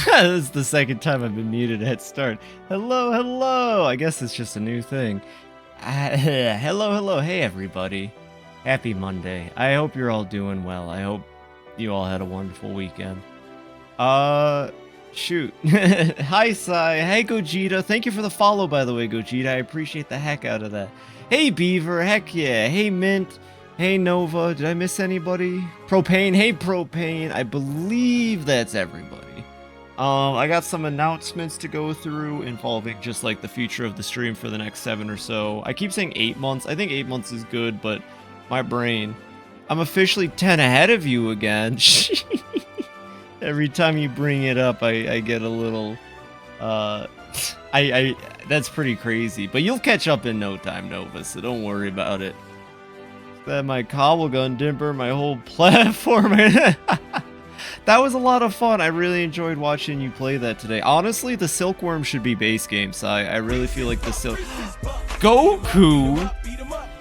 This is the second time I've been muted at start. Hello, hello. I guess it's just a new thing. Hello, hello. Hey, everybody. Happy Monday. I hope you're all doing well. I hope you all had a wonderful weekend. Shoot. Hi, Sai. Hey, Gogeta. Thank you for the follow, by the way, Gogeta. I appreciate the heck out of that. Hey, Beaver. Heck yeah. Hey, Mint. Hey, Nova. Did I miss anybody? Propane. Hey, Propane. I believe that's everybody. I got some announcements to go through involving just like the future of the stream for the next 7 or so. I keep saying 8 months. I think 8 months is good, but my brain. I'm officially 10 ahead of you again. Every time you bring it up, I get a little, that's pretty crazy. But you'll catch up in no time, Nova, so don't worry about it. That my cobble gun didn't burn my whole platform. That was a lot of fun. I really enjoyed watching you play that today. Honestly, the Silkworm should be base game, so I really feel like the Goku!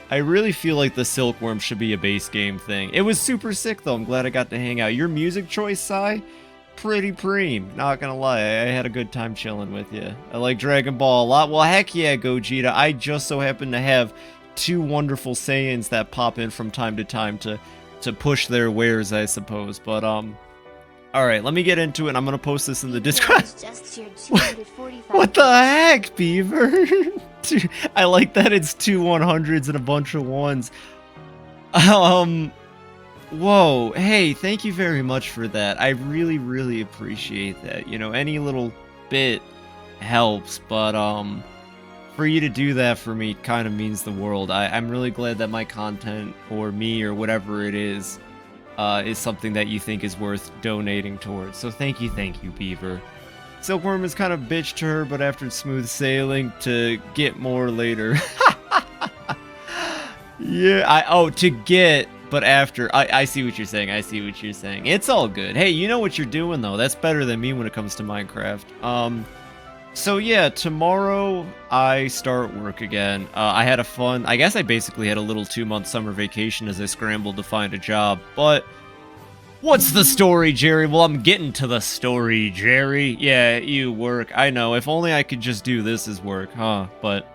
I really feel like the Silkworm should be a base game thing. It was super sick, though. I'm glad I got to hang out. Your music choice, Sai? Pretty preem. Not gonna lie, I had a good time chilling with you. I like Dragon Ball a lot. Well, heck yeah, Gogeta. I just so happen to have 2 wonderful Saiyans that pop in from time to time to push their wares, I suppose. But, alright, let me get into it. I'm gonna post this in the Discord. What the heck, Beaver? I like that it's 2 100s and a bunch of 1s. Whoa, hey, thank you very much for that. I really, really appreciate that. You know, any little bit helps, but, for you to do that for me kind of means the world. I'm really glad that my content, or me, or whatever it is something that you think is worth donating towards. So thank you, Beaver. Silkworm is kind of bitch to her, but after smooth sailing to get more later. Yeah, to get, but after. I see what you're saying. It's all good. Hey, you know what you're doing, though. That's better than me when it comes to Minecraft. So yeah, tomorrow I start work again. I had I guess I basically had a little 2-month summer vacation as I scrambled to find a job, but what's the story, Jerry? Well, I'm getting to the story, Jerry. Yeah, you work. I know, if only I could just do this as work, huh? But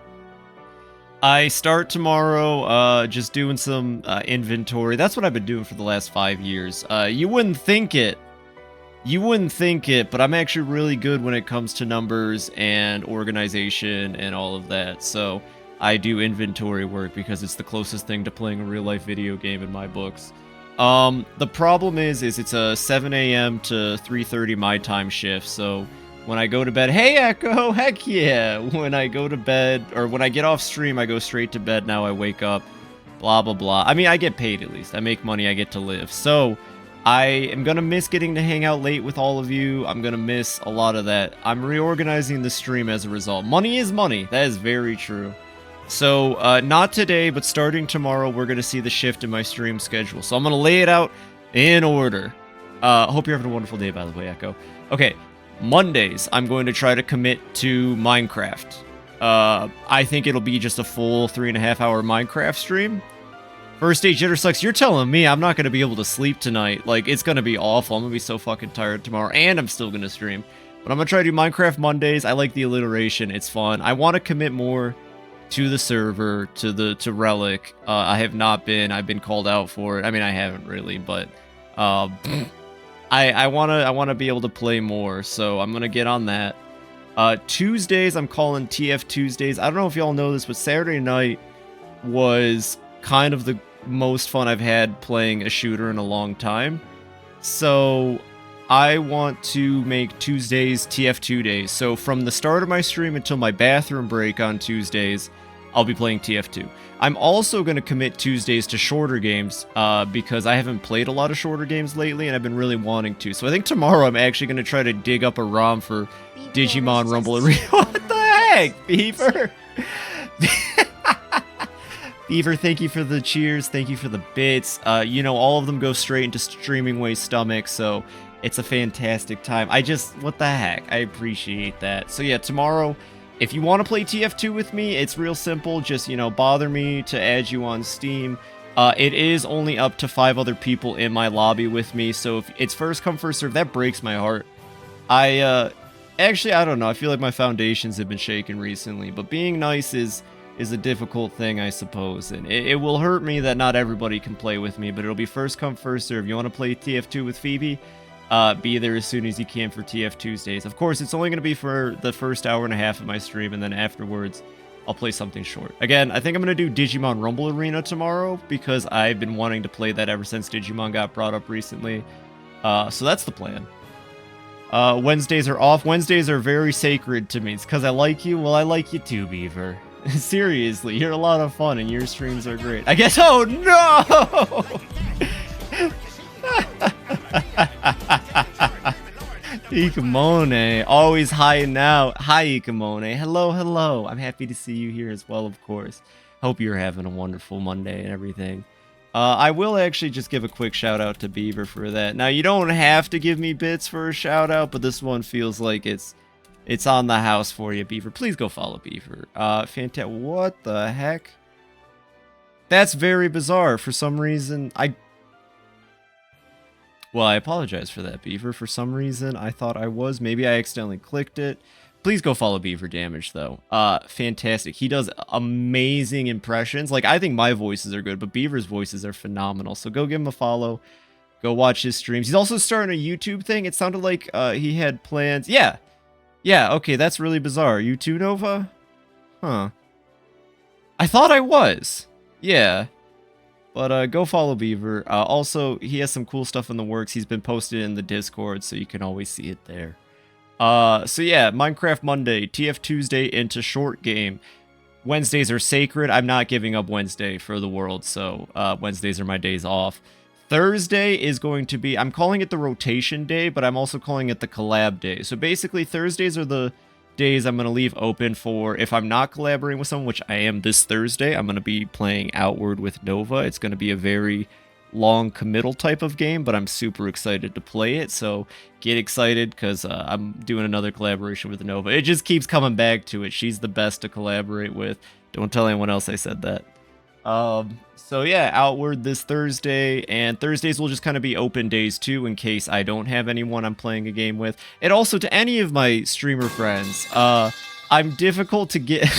I start tomorrow, just doing some inventory. That's what I've been doing for the last 5 years. You wouldn't think it, but I'm actually really good when it comes to numbers and organization and all of that. So I do inventory work because it's the closest thing to playing a real-life video game in my books. The problem is it's a 7 a.m. to 3:30 my time shift, so when I go to bed, hey Echo, heck yeah! When I go to bed, or when I get off stream, I go straight to bed. Now I wake up, blah blah blah. I mean, I get paid at least. I make money, I get to live. So I am gonna miss getting to hang out late with all of you. I'm gonna miss a lot of that. I'm reorganizing the stream as a result. Money is money. That is very true. So, not today, but starting tomorrow, we're gonna see the shift in my stream schedule. So I'm gonna lay it out in order. Hope you're having a wonderful day, by the way, Echo. Okay, Mondays, I'm going to try to commit to Minecraft. I think it'll be just a full 3.5-hour Minecraft stream. First day jitter sucks. You're telling me I'm not going to be able to sleep tonight. Like, it's going to be awful. I'm going to be so fucking tired tomorrow, and I'm still going to stream. But I'm going to try to do Minecraft Mondays. I like the alliteration. It's fun. I want to commit more to the server, to Relic. I have not been. I've been called out for it. I mean, I haven't really, but I want to be able to play more, so I'm going to get on that. Tuesdays, I'm calling TF Tuesdays. I don't know if y'all know this, but Saturday night was kind of the most fun I've had playing a shooter in a long time. So I want to make Tuesdays TF2 days. So from the start of my stream until my bathroom break on Tuesdays, I'll be playing TF2. I'm also going to commit Tuesdays to shorter games because I haven't played a lot of shorter games lately and I've been really wanting to. So I think tomorrow I'm actually going to try to dig up a ROM for Digimon Rumble Arena. What the heck, Beaver? Beaver, thank you for the cheers. Thank you for the bits. You know, all of them go straight into Streaming Way's stomach, so it's a fantastic time. What the heck? I appreciate that. So yeah, tomorrow, if you want to play TF2 with me, it's real simple. Just, you know, bother me to add you on Steam. It is only up to 5 other people in my lobby with me, so if it's first come, first serve, that breaks my heart. Actually, I don't know. I feel like my foundations have been shaken recently, but being nice is a difficult thing, I suppose. And it will hurt me that not everybody can play with me, but it'll be first come, first serve. You want to play TF2 with Phoebe? Be there as soon as you can for TF Tuesdays. Of course, it's only going to be for the first hour and a half of my stream, and then afterwards, I'll play something short. Again, I think I'm going to do Digimon Rumble Arena tomorrow, because I've been wanting to play that ever since Digimon got brought up recently. So that's the plan. Wednesdays are off. Wednesdays are very sacred to me. It's because I like you. Well, I like you too, Beaver. Seriously, you're a lot of fun, and your streams are great. I guess. Oh no! Ikamone, always hiding out. Hi, Ikamone. Hello, hello. I'm happy to see you here as well, of course. Hope you're having a wonderful Monday and everything. I will actually just give a quick shout out to Beaver for that. Now, you don't have to give me bits for a shout out, but this one feels like it's on the house for you, Beaver. Please go follow Beaver. Fantastic. What the heck? That's very bizarre. For some reason, Well, I apologize for that, Beaver. For some reason, I thought I was. Maybe I accidentally clicked it. Please go follow Beaver Damage, though. Fantastic. He does amazing impressions. Like, I think my voices are good, but Beaver's voices are phenomenal. So go give him a follow. Go watch his streams. He's also starting a YouTube thing. It sounded like he had plans. Yeah. Yeah, okay, that's really bizarre. You too, Nova? Huh. I thought I was. Yeah. But go follow Beaver. Also, he has some cool stuff in the works. He's been posted in the Discord, so you can always see it there. So yeah, Minecraft Monday, TF Tuesday into short game. Wednesdays are sacred. I'm not giving up Wednesday for the world, so Wednesdays are my days off. Thursday is going to be, I'm calling it the rotation day, but I'm also calling it the collab day. So basically, Thursdays are the days I'm going to leave open for, if I'm not collaborating with someone, which I am this Thursday, I'm going to be playing Outward with Nova. It's going to be a very long committal type of game, but I'm super excited to play it, so get excited, because I'm doing another collaboration with Nova. It just keeps coming back to it. She's the best to collaborate with. Don't tell anyone else I said that. So yeah, Outward this Thursday, and Thursdays will just kind of be open days too, in case I don't have anyone I'm playing a game with. And also to any of my streamer friends, I'm difficult to get...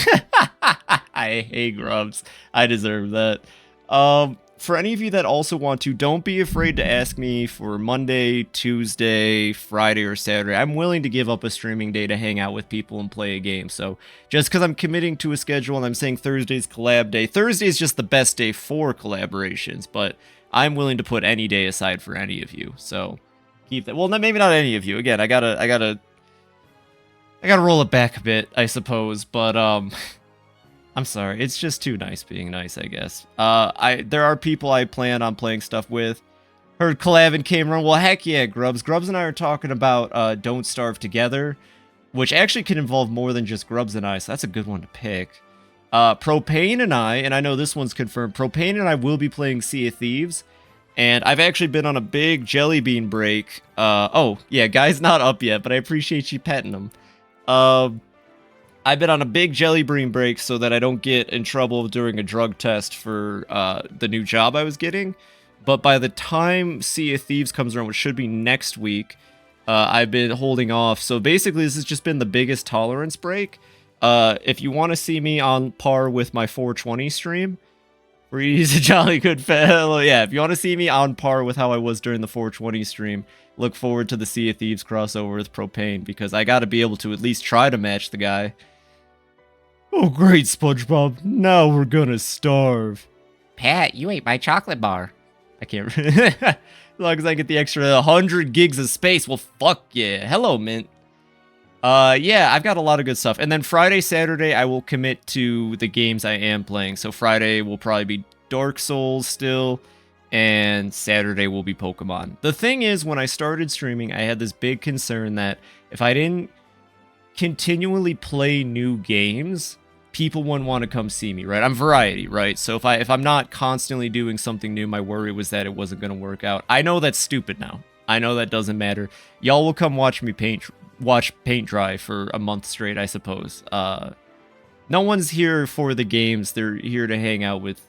I hate Grubs. I deserve that. For any of you that also want to, don't be afraid to ask me for Monday, Tuesday, Friday, or Saturday. I'm willing to give up a streaming day to hang out with people and play a game. So just because I'm committing to a schedule and I'm saying Thursday's collab day, Thursday's just the best day for collaborations, but I'm willing to put any day aside for any of you. So keep that. Well, maybe not any of you. Again, I gotta roll it back a bit, I suppose, but I'm sorry, it's just too nice being nice, I guess. There are people I plan on playing stuff with. Heard collabing came around. Well, heck yeah, Grubs. Grubs and I are talking about Don't Starve Together, which actually can involve more than just Grubs and I, so that's a good one to pick. Propane and I know this one's confirmed, Propane and I will be playing Sea of Thieves, and I've actually been on a big jelly bean break. Oh, yeah, guy's not up yet, but I appreciate you petting him. I've been on a big jelly bean break so that I don't get in trouble during a drug test for the new job I was getting. But by the time Sea of Thieves comes around, which should be next week, I've been holding off. So basically, this has just been the biggest tolerance break. If you want to see me on par with my 420 stream, where he's a jolly good fellow, yeah, if you want to see me on par with how I was during the 420 stream, look forward to the Sea of Thieves crossover with Propane, because I got to be able to at least try to match the guy. Oh, great, SpongeBob. Now we're gonna starve. Pat, you ate my chocolate bar. I can't... As long as I get the extra 100 gigs of space, well, fuck yeah. Hello, Mint. Yeah, I've got a lot of good stuff. And then Friday, Saturday, I will commit to the games I am playing. So Friday will probably be Dark Souls still, and Saturday will be Pokemon. The thing is, when I started streaming, I had this big concern that if I didn't continually play new games, people wouldn't want to come see me, right? I'm variety, right? So if I'm not constantly doing something new, my worry was that it wasn't going to work out. I know that's stupid now. I know that doesn't matter. Y'all will come watch me watch paint dry for a month straight, I suppose. No one's here for the games. They're here to hang out with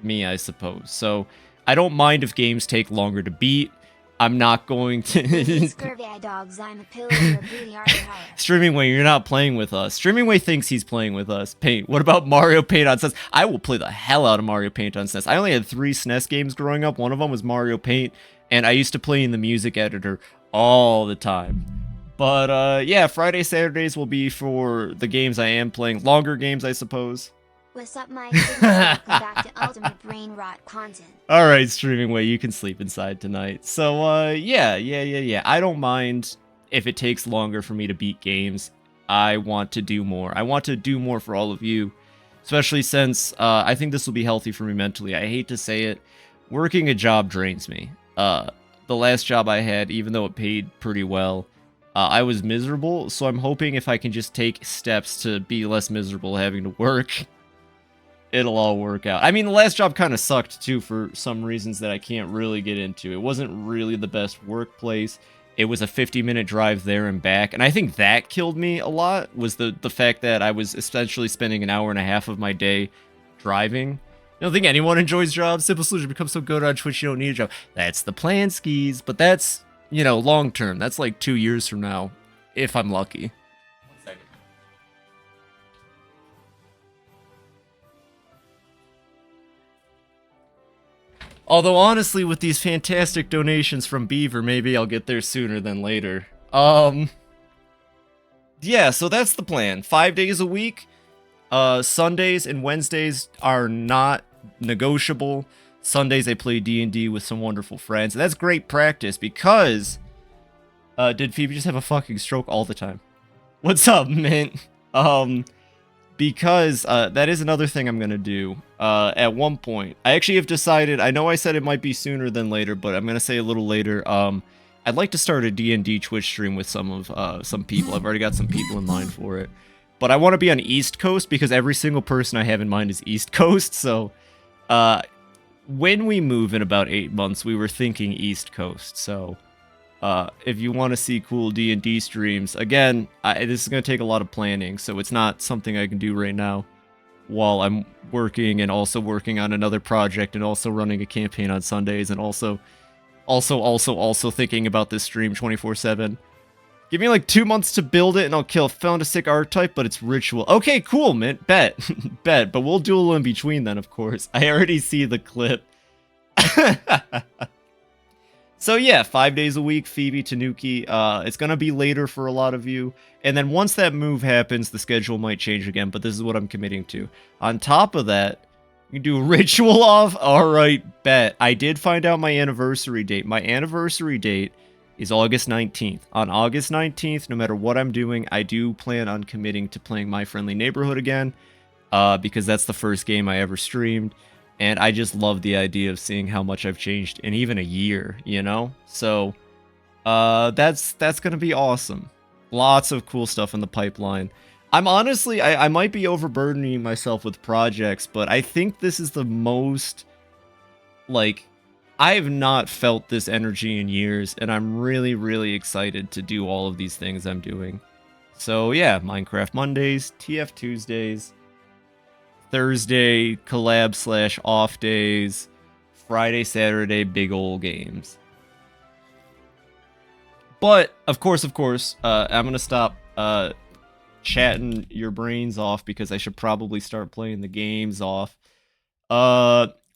me, I suppose. So I don't mind if games take longer to beat. I'm not going to. Scurvy eye dogs, I'm a pillar of your booty heart power. Streaming Way, you're not playing with us. Streaming Way thinks he's playing with us. Paint. What about Mario Paint on SNES? I will play the hell out of Mario Paint on SNES. I only had 3 SNES games growing up. One of them was Mario Paint, and I used to play in the music editor all the time. But yeah, Friday, Saturdays will be for the games I am playing. Longer games, I suppose. What's up, my welcome back to Ultimate Brain Rot content. All right, Streaming Way, you can sleep inside tonight. So, yeah. I don't mind if it takes longer for me to beat games. I want to do more. I want to do more for all of you, especially since I think this will be healthy for me mentally. I hate to say it, working a job drains me. The last job I had, even though it paid pretty well, I was miserable, so I'm hoping if I can just take steps to be less miserable having to work, it'll all work out. I mean, the last job kind of sucked, too, for some reasons that I can't really get into. It wasn't really the best workplace. It was a 50-minute drive there and back, and I think that killed me a lot, was the fact that I was essentially spending an hour and a half of my day driving. I don't think anyone enjoys jobs. Simple Solution becomes so good on Twitch you don't need a job. That's the plan, skis, but that's, you know, long term. That's like 2 years from now, if I'm lucky. 1 second. Although, honestly, with these fantastic donations from Beaver, maybe I'll get there sooner than later. Yeah, so that's the plan. 5 days a week. Sundays and Wednesdays are not negotiable. Sundays I play D&D with some wonderful friends. And that's great practice because... did Phoebe just have a fucking stroke all the time? What's up, Mint? Because that is another thing I'm gonna do at one point. I actually have decided, I know I said it might be sooner than later, but I'm gonna say a little later. I'd like to start a D&D Twitch stream with some people. I've already got some people in mind for it. But I want to be on East Coast because every single person I have in mind is East Coast. So when we move in about 8 months, we were thinking East Coast. So if you want to see cool D&D streams, again, this is going to take a lot of planning. So it's not something I can do right now while I'm working and also working on another project and also running a campaign on Sundays and also thinking about this stream 24/7. Give me like 2 months to build it and I'll kill. Found a sick archetype, but it's ritual. Okay, cool, Mint. Bet. Bet. But we'll duel in between then, of course. I already see the clip. So yeah, 5 days a week, FibiTanuki. It's going to be later for a lot of you. And then once that move happens, the schedule might change again, but this is what I'm committing to. On top of that, you can do ritual off. All right, bet. I did find out my anniversary date. My anniversary date is August 19th. On August 19th, no matter what I'm doing, I do plan on committing to playing My Friendly Neighborhood again, because that's the first game I ever streamed, and I just love the idea of seeing how much I've changed in even a year, you know? So, that's gonna be awesome. Lots of cool stuff in the pipeline. I'm honestly, I might be overburdening myself with projects, but I think this is the most, like, I have not felt this energy in years, and I'm really, really excited to do all of these things I'm doing. So yeah, Minecraft Mondays, TF Tuesdays, Thursday collab/off days, Friday, Saturday, big ol' games. But, of course, I'm gonna stop chatting your brains off because I should probably start playing the games off.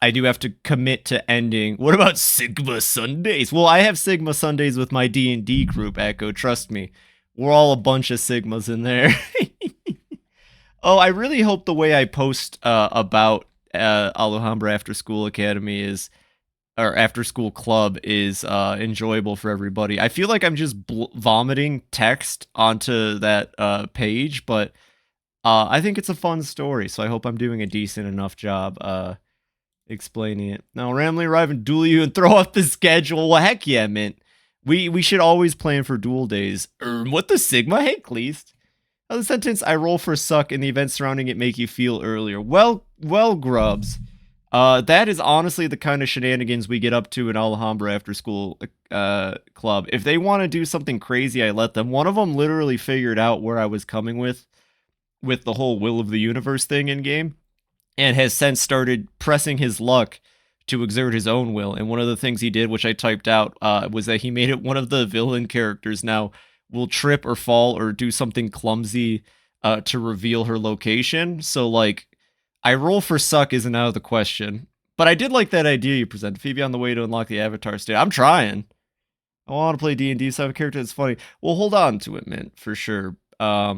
I do have to commit to ending. What about Sigma Sundays? Well, I have Sigma Sundays with my D&D group, Echo. Trust me. We're all a bunch of Sigmas in there. Oh, I really hope the way I post about Alhambra After School Academy is, or After School Club is enjoyable for everybody. I feel like I'm just vomiting text onto that page, but I think it's a fun story, so I hope I'm doing a decent enough job explaining it. Now, randomly arrive and duel you and throw off the schedule. Well, heck yeah, Mint. We should always plan for duel days. What the Sigma? Hey, Cleast. The sentence, I roll for suck and the events surrounding it make you feel earlier. Well, Grubs. That is honestly the kind of shenanigans we get up to in Alhambra After School Club. If they want to do something crazy, I let them. One of them literally figured out where I was coming with the whole will of the universe thing in game, and has since started pressing his luck to exert his own will. And one of the things he did, which I typed out, was that he made it one of the villain characters now will trip or fall or do something clumsy to reveal her location. So, like, I roll for suck isn't out of the question. But I did like that idea you presented. Phoebe on the way to unlock the avatar state. I'm trying. I want to play D&D, so I have a character that's funny. Well, hold on to it, Mint, for sure. I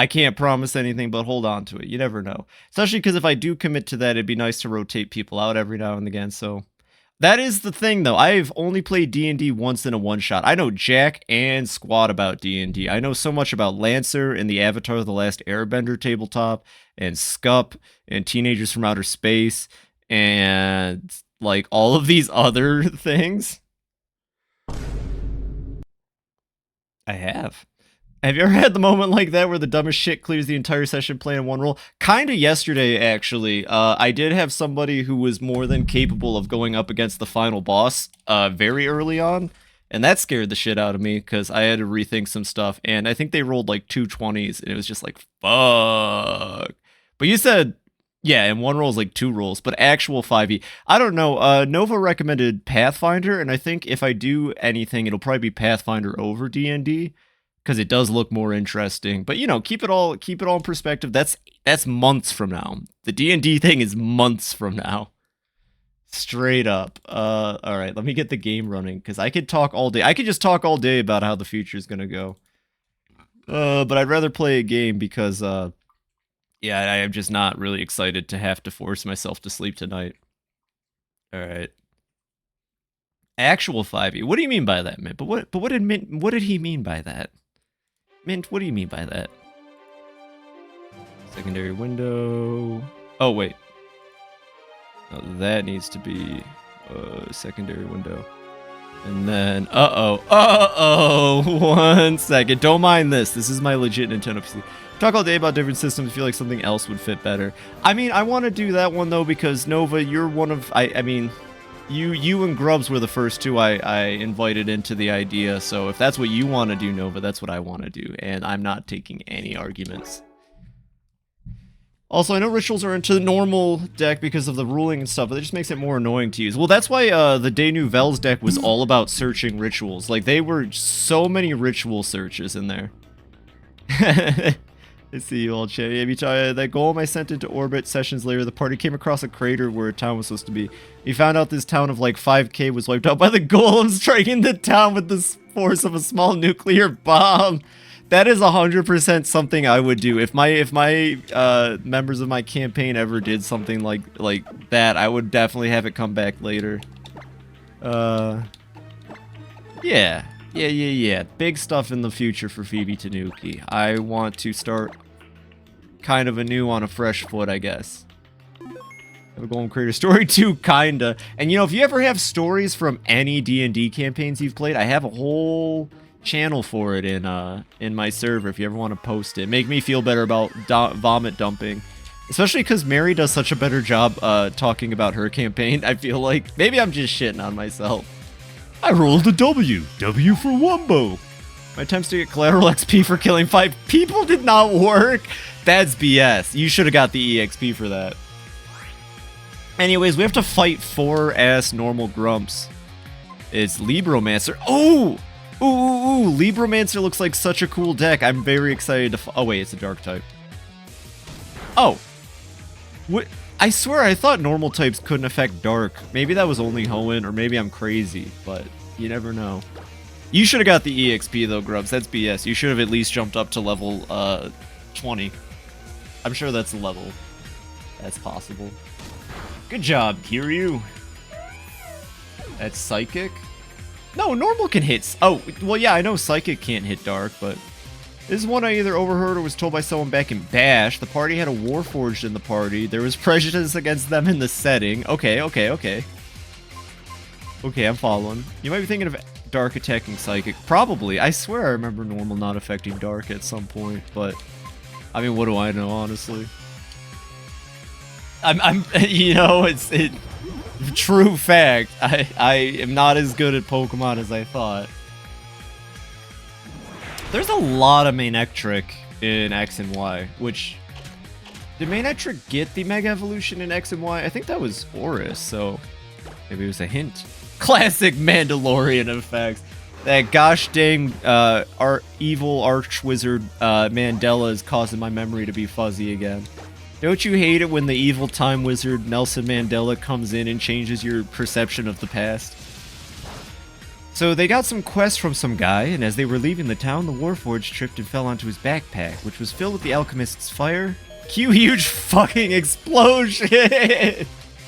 can't promise anything, but hold on to it. You never know. Especially because if I do commit to that, it'd be nice to rotate people out every now and again. So that is the thing, though. I've only played D&D once in a one-shot. I know jack and squat about D&D. I know so much about Lancer and the Avatar: The Last Airbender tabletop, and Scup, and Teenagers from Outer Space, and, like, all of these other things. I have. Have you ever had the moment like that where the dumbest shit clears the entire session playing in one roll? Kinda yesterday, actually. I did have somebody who was more than capable of going up against the final boss very early on, and that scared the shit out of me because I had to rethink some stuff, and I think they rolled like 2 20s, and it was just like, fuck. But you said, yeah, and one roll is like 2 rolls, but actual 5e. I don't know, Nova recommended Pathfinder, and I think if I do anything, it'll probably be Pathfinder over D&D. Because it does look more interesting, but you know, keep it all in perspective. That's months from now. The D&D thing is months from now, straight up. All right, let me get the game running because I could talk all day. I could just talk all day about how the future is gonna go. But I'd rather play a game because yeah, I am just not really excited to have to force myself to sleep tonight. All right. Actual 5e. What do you mean by that, Mint? What did he mean by that? Mint, what do you mean by that? Secondary window. Oh, wait. Oh, that needs to be secondary window. And then, uh-oh, 1 second. Don't mind this. This is my legit Nintendo PC. Talk all day about different systems. Feel like something else would fit better. I mean, I want to do that one, though, because Nova, you're one of... I mean... You and Grubbs were the first two I invited into the idea, so if that's what you want to do, Nova, that's what I want to do, and I'm not taking any arguments. Also, I know rituals are into the normal deck because of the ruling and stuff, but it just makes it more annoying to use. Well, that's why the De Nouvelles deck was all about searching rituals. Like, they were so many ritual searches in there. I see you all, chat. That golem I sent into orbit sessions later, the party came across a crater where a town was supposed to be. We found out this town of like 5k was wiped out by the golems striking the town with the force of a small nuclear bomb. That is 100% something I would do. If my members of my campaign ever did something like that, I would definitely have it come back later. Yeah. Big stuff in the future for FibiTanuki. I want to start kind of anew on a fresh foot, I guess. Have a Golem Crater story too, kinda. And you know, if you ever have stories from any D&D campaigns you've played, I have a whole channel for it in my server if you ever want to post it. Make me feel better about vomit dumping. Especially because Mary does such a better job talking about her campaign, I feel like. Maybe I'm just shitting on myself. I rolled a W. W for Wumbo. My attempts to get collateral XP for killing 5 people did not work. That's BS. You should have got the EXP for that. Anyways, we have to fight 4-ass normal grumps. It's Libromancer. Oh! Ooh, Libromancer looks like such a cool deck. I'm very excited to... Oh, wait, it's a dark type. Oh. What? I swear I thought normal types couldn't affect dark. Maybe that was only Hoenn, or maybe I'm crazy, but you never know. You should have got the EXP though, Grubbs. That's BS. You should have at least jumped up to level 20. I'm sure that's a level. That's possible. Good job, Kiryu. That's Psychic? No, normal can hit... Oh, well yeah, I know Psychic can't hit dark, but... This is one I either overheard or was told by someone back in Bash. The party had a Warforged in the party. There was prejudice against them in the setting. Okay. Okay, I'm following. You might be thinking of Dark attacking Psychic. Probably. I swear I remember normal not affecting Dark at some point, but... I mean, what do I know, honestly? I'm you know, it's true fact. I am not as good at Pokemon as I thought. There's a lot of Manectric in X and Y, which Did Manetra get the Mega Evolution in X and Y? I think that was Horus, so maybe it was a hint. Classic Mandalorian effects. That gosh dang evil arch-wizard Mandela is causing my memory to be fuzzy again. Don't you hate it when the evil time wizard Nelson Mandela comes in and changes your perception of the past? So they got some quests from some guy, and as they were leaving the town, the Warforged tripped and fell onto his backpack, which was filled with the alchemist's fire. Cue huge fucking explosion!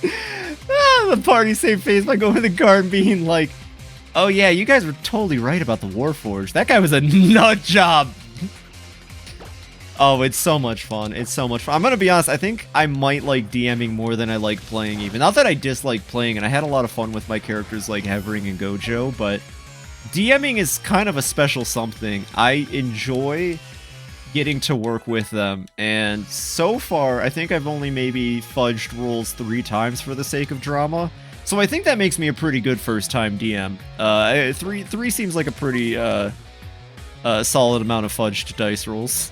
The party saved face by going to the guard being like, oh yeah, you guys were totally right about the Warforged. That guy was a nut job. Oh, it's so much fun. It's so much fun. I'm gonna be honest, I think I might like DMing more than I like playing even. Not that I dislike playing, and I had a lot of fun with my characters like Hevering and Gojo, but DMing is kind of a special something. I enjoy getting to work with them, and so far, I think I've only maybe fudged rules 3 times for the sake of drama. So I think that makes me a pretty good first-time DM. Three seems like a pretty solid amount of fudged dice rolls.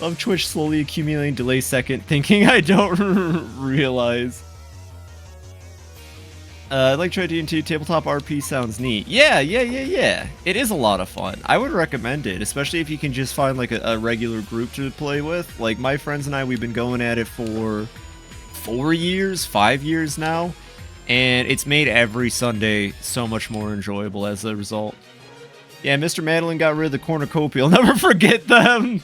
Love Twitch slowly accumulating delay second, thinking I don't realize. I'd like to try D&T tabletop RP sounds neat. Yeah. It is a lot of fun. I would recommend it, especially if you can just find like a regular group to play with. Like my friends and I, we've been going at it for 4 years, 5 years now, and it's made every Sunday so much more enjoyable as a result. Yeah, Mr. Madeline got rid of the cornucopia. I'll never forget them.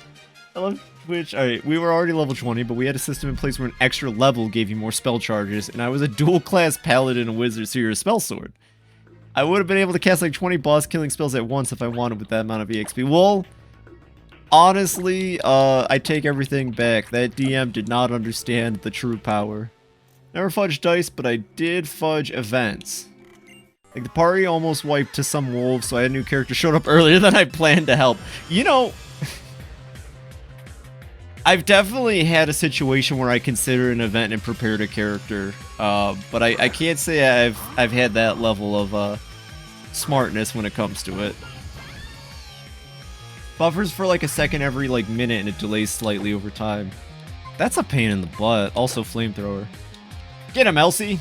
I love Twitch. Alright, we were already level 20, but we had a system in place where an extra level gave you more spell charges, and I was a dual-class paladin and wizard, so you're a spell sword. I would have been able to cast like 20 boss-killing spells at once if I wanted with that amount of EXP. Well, honestly, I take everything back. That DM did not understand the true power. Never fudged dice, but I did fudge events. Like, the party almost wiped to some wolves, so I had a new character showed up earlier than I planned to help. You know, I've definitely had a situation where I consider an event and prepared a character, but I can't say I've had that level of smartness when it comes to it. Buffers for like a second every like minute and it delays slightly over time. That's a pain in the butt. Also flamethrower. Get him, Elsie!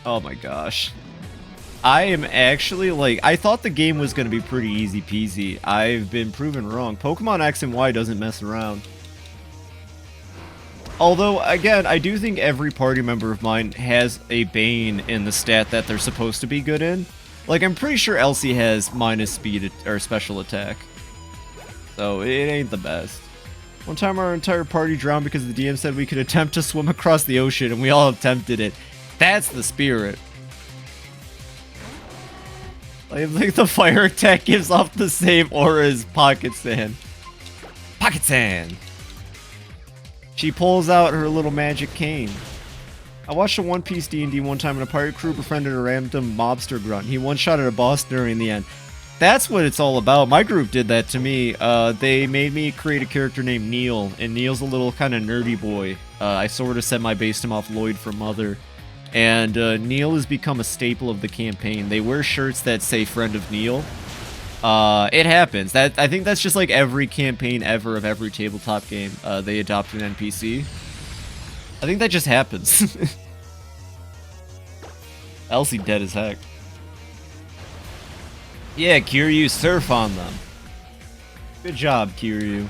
Oh my gosh. I am actually, like, I thought the game was going to be pretty easy peasy. I've been proven wrong. Pokemon X and Y doesn't mess around. Although, again, I do think every party member of mine has a Bane in the stat that they're supposed to be good in. Like, I'm pretty sure Elsie has minus speed or special attack. So, it ain't the best. One time our entire party drowned because the DM said we could attempt to swim across the ocean, and we all attempted it. That's the spirit. Like the fire attack gives off the same aura as Pocket Sand. Pocket Sand! She pulls out her little magic cane. I watched a One Piece D&D one time and a pirate crew befriended a random mobster grunt. He one-shotted a boss during the end. That's what it's all about. My group did that to me. They made me create a character named Neil, and Neil's a little kind of nerdy boy. I sort of set my based him off Lloyd from Mother. And Neil has become a staple of the campaign. They wear shirts that say "Friend of Neil." It happens. I think that's just like every campaign ever of every tabletop game. They adopt an NPC. I think that just happens. Elsie dead as heck. Yeah, Kiryu, surf on them. Good job, Kiryu.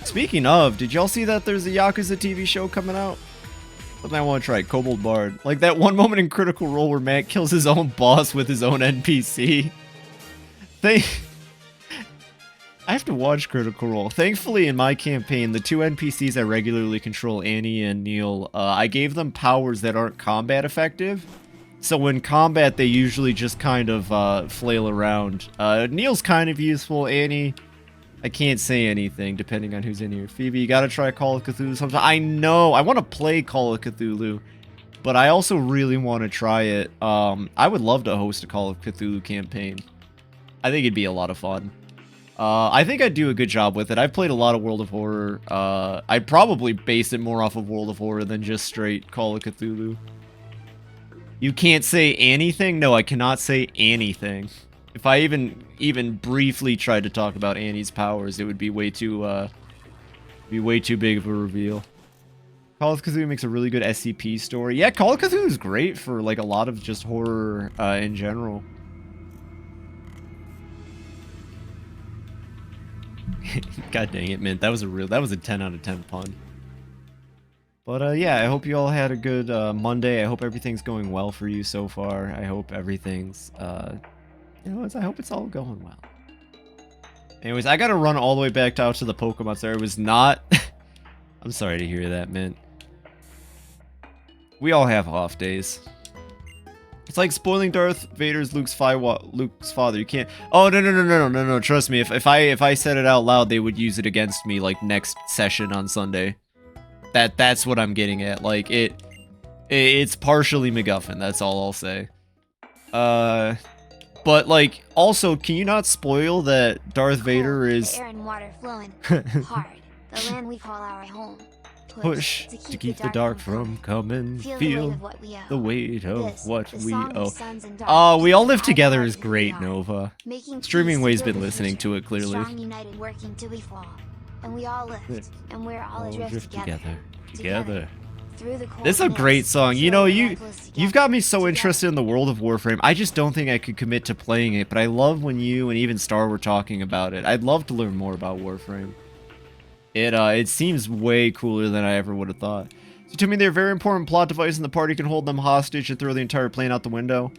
Speaking of, did y'all see that there's a Yakuza TV show coming out? Something I want to try, Kobold Bard. Like that one moment in Critical Role where Matt kills his own boss with his own NPC. I have to watch Critical Role. Thankfully, in my campaign, the 2 NPCs I regularly control, Annie and Neil, I gave them powers that aren't combat effective. So in combat, they usually just kind of flail around. Neil's kind of useful. Annie, I can't say anything depending on who's in here. Phoebe, you gotta try Call of Cthulhu sometime. I know, I want to play Call of Cthulhu, but I also really want to try it. I would love to host a Call of Cthulhu campaign. I think it'd be a lot of fun. I think I'd do a good job with it. I've played a lot of World of Horror. I'd probably base it more off of World of Horror than just straight Call of Cthulhu. You can't say anything? No, I cannot say anything. if I even briefly tried to talk about Annie's powers, it would be way too big of a reveal. Call of Cthulhu makes a really good SCP story. Yeah, Call of Cthulhu is great for like a lot of just horror in general. God dang it, Mint. That was a 10 out of 10 pun. But yeah, I hope you all had a good Monday. I hope everything's going well for you so far. I hope everything's I hope it's all going well. Anyways, I gotta run all the way back out to the Pokemon Center. It was not I'm sorry to hear that, Mint. We all have off days. It's like spoiling Darth Vader's Luke's father. You can't. Oh no! Trust me. If I said it out loud, they would use it against me like next session on Sunday. That's what I'm getting at. Like it's partially MacGuffin. That's all I'll say. But like also, can you not spoil that Darth Vader is air and water flowing hard. The land we call our home. Push to keep the dark from coming. Feel the weight of what we owe. Oh, We All Live Together is great, Nova. Streaming Way's been listening to it clearly. Strong, united, working till we fall. And we all lift, and we're all adrift together. This is a great song. You know, you've got me so interested in the world of Warframe. I just don't think I could commit to playing it, but I love when you and even Star were talking about it. I'd love to learn more about Warframe. It seems way cooler than I ever would have thought. So to me, they're a very important plot device, and the party can hold them hostage and throw the entire plane out the window.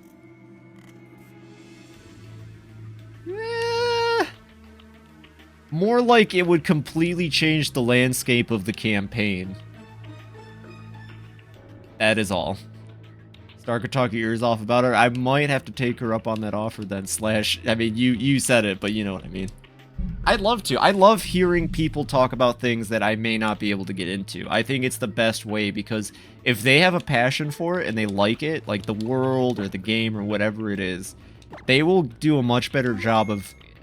More like it would completely change the landscape of the campaign. That is all. Star could talk your ears off about her. I might have to take her up on that offer then. I mean, you said it, but you know what I mean. I'd love to. I love hearing people talk about things that I may not be able to get into. I think it's the best way because if they have a passion for it and they like it, like the world or the game or whatever it is, they will do a much better job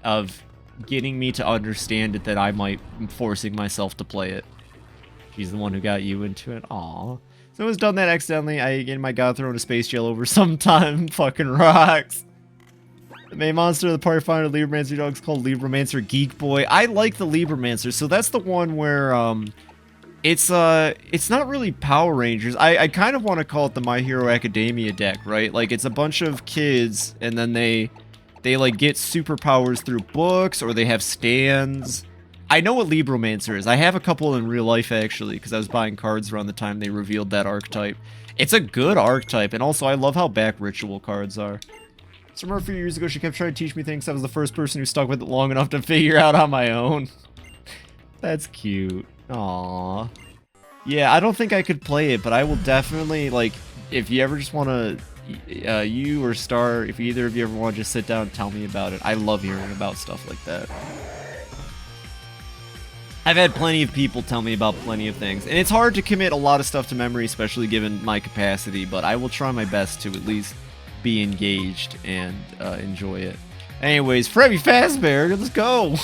of getting me to understand it than I might forcing myself to play it. She's the one who got you into it. Aw. So I was done that accidentally. I again my god thrown a space gel over sometime. Fucking rocks. The main monster of the party finder, Libromancer dog, is called Libromancer Geek Boy. I like the Libromancer, so that's the one where it's not really Power Rangers. I kind of want to call it the My Hero Academia deck, right? Like it's a bunch of kids, and then they like get superpowers through books, or they have stands. I know what Libromancer is. I have a couple in real life actually, because I was buying cards around the time they revealed that archetype. It's a good archetype, and also I love how back ritual cards are. So remember a few years ago, she kept trying to teach me things. I was the first person who stuck with it long enough to figure out on my own. That's cute. Aww. Yeah, I don't think I could play it, but I will definitely, like, if you ever just want to, you or Star, if either of you ever want to just sit down and tell me about it. I love hearing about stuff like that. I've had plenty of people tell me about plenty of things, and it's hard to commit a lot of stuff to memory, especially given my capacity, but I will try my best to at least be engaged and enjoy it. Anyways, Freddy Fazbear, let's go!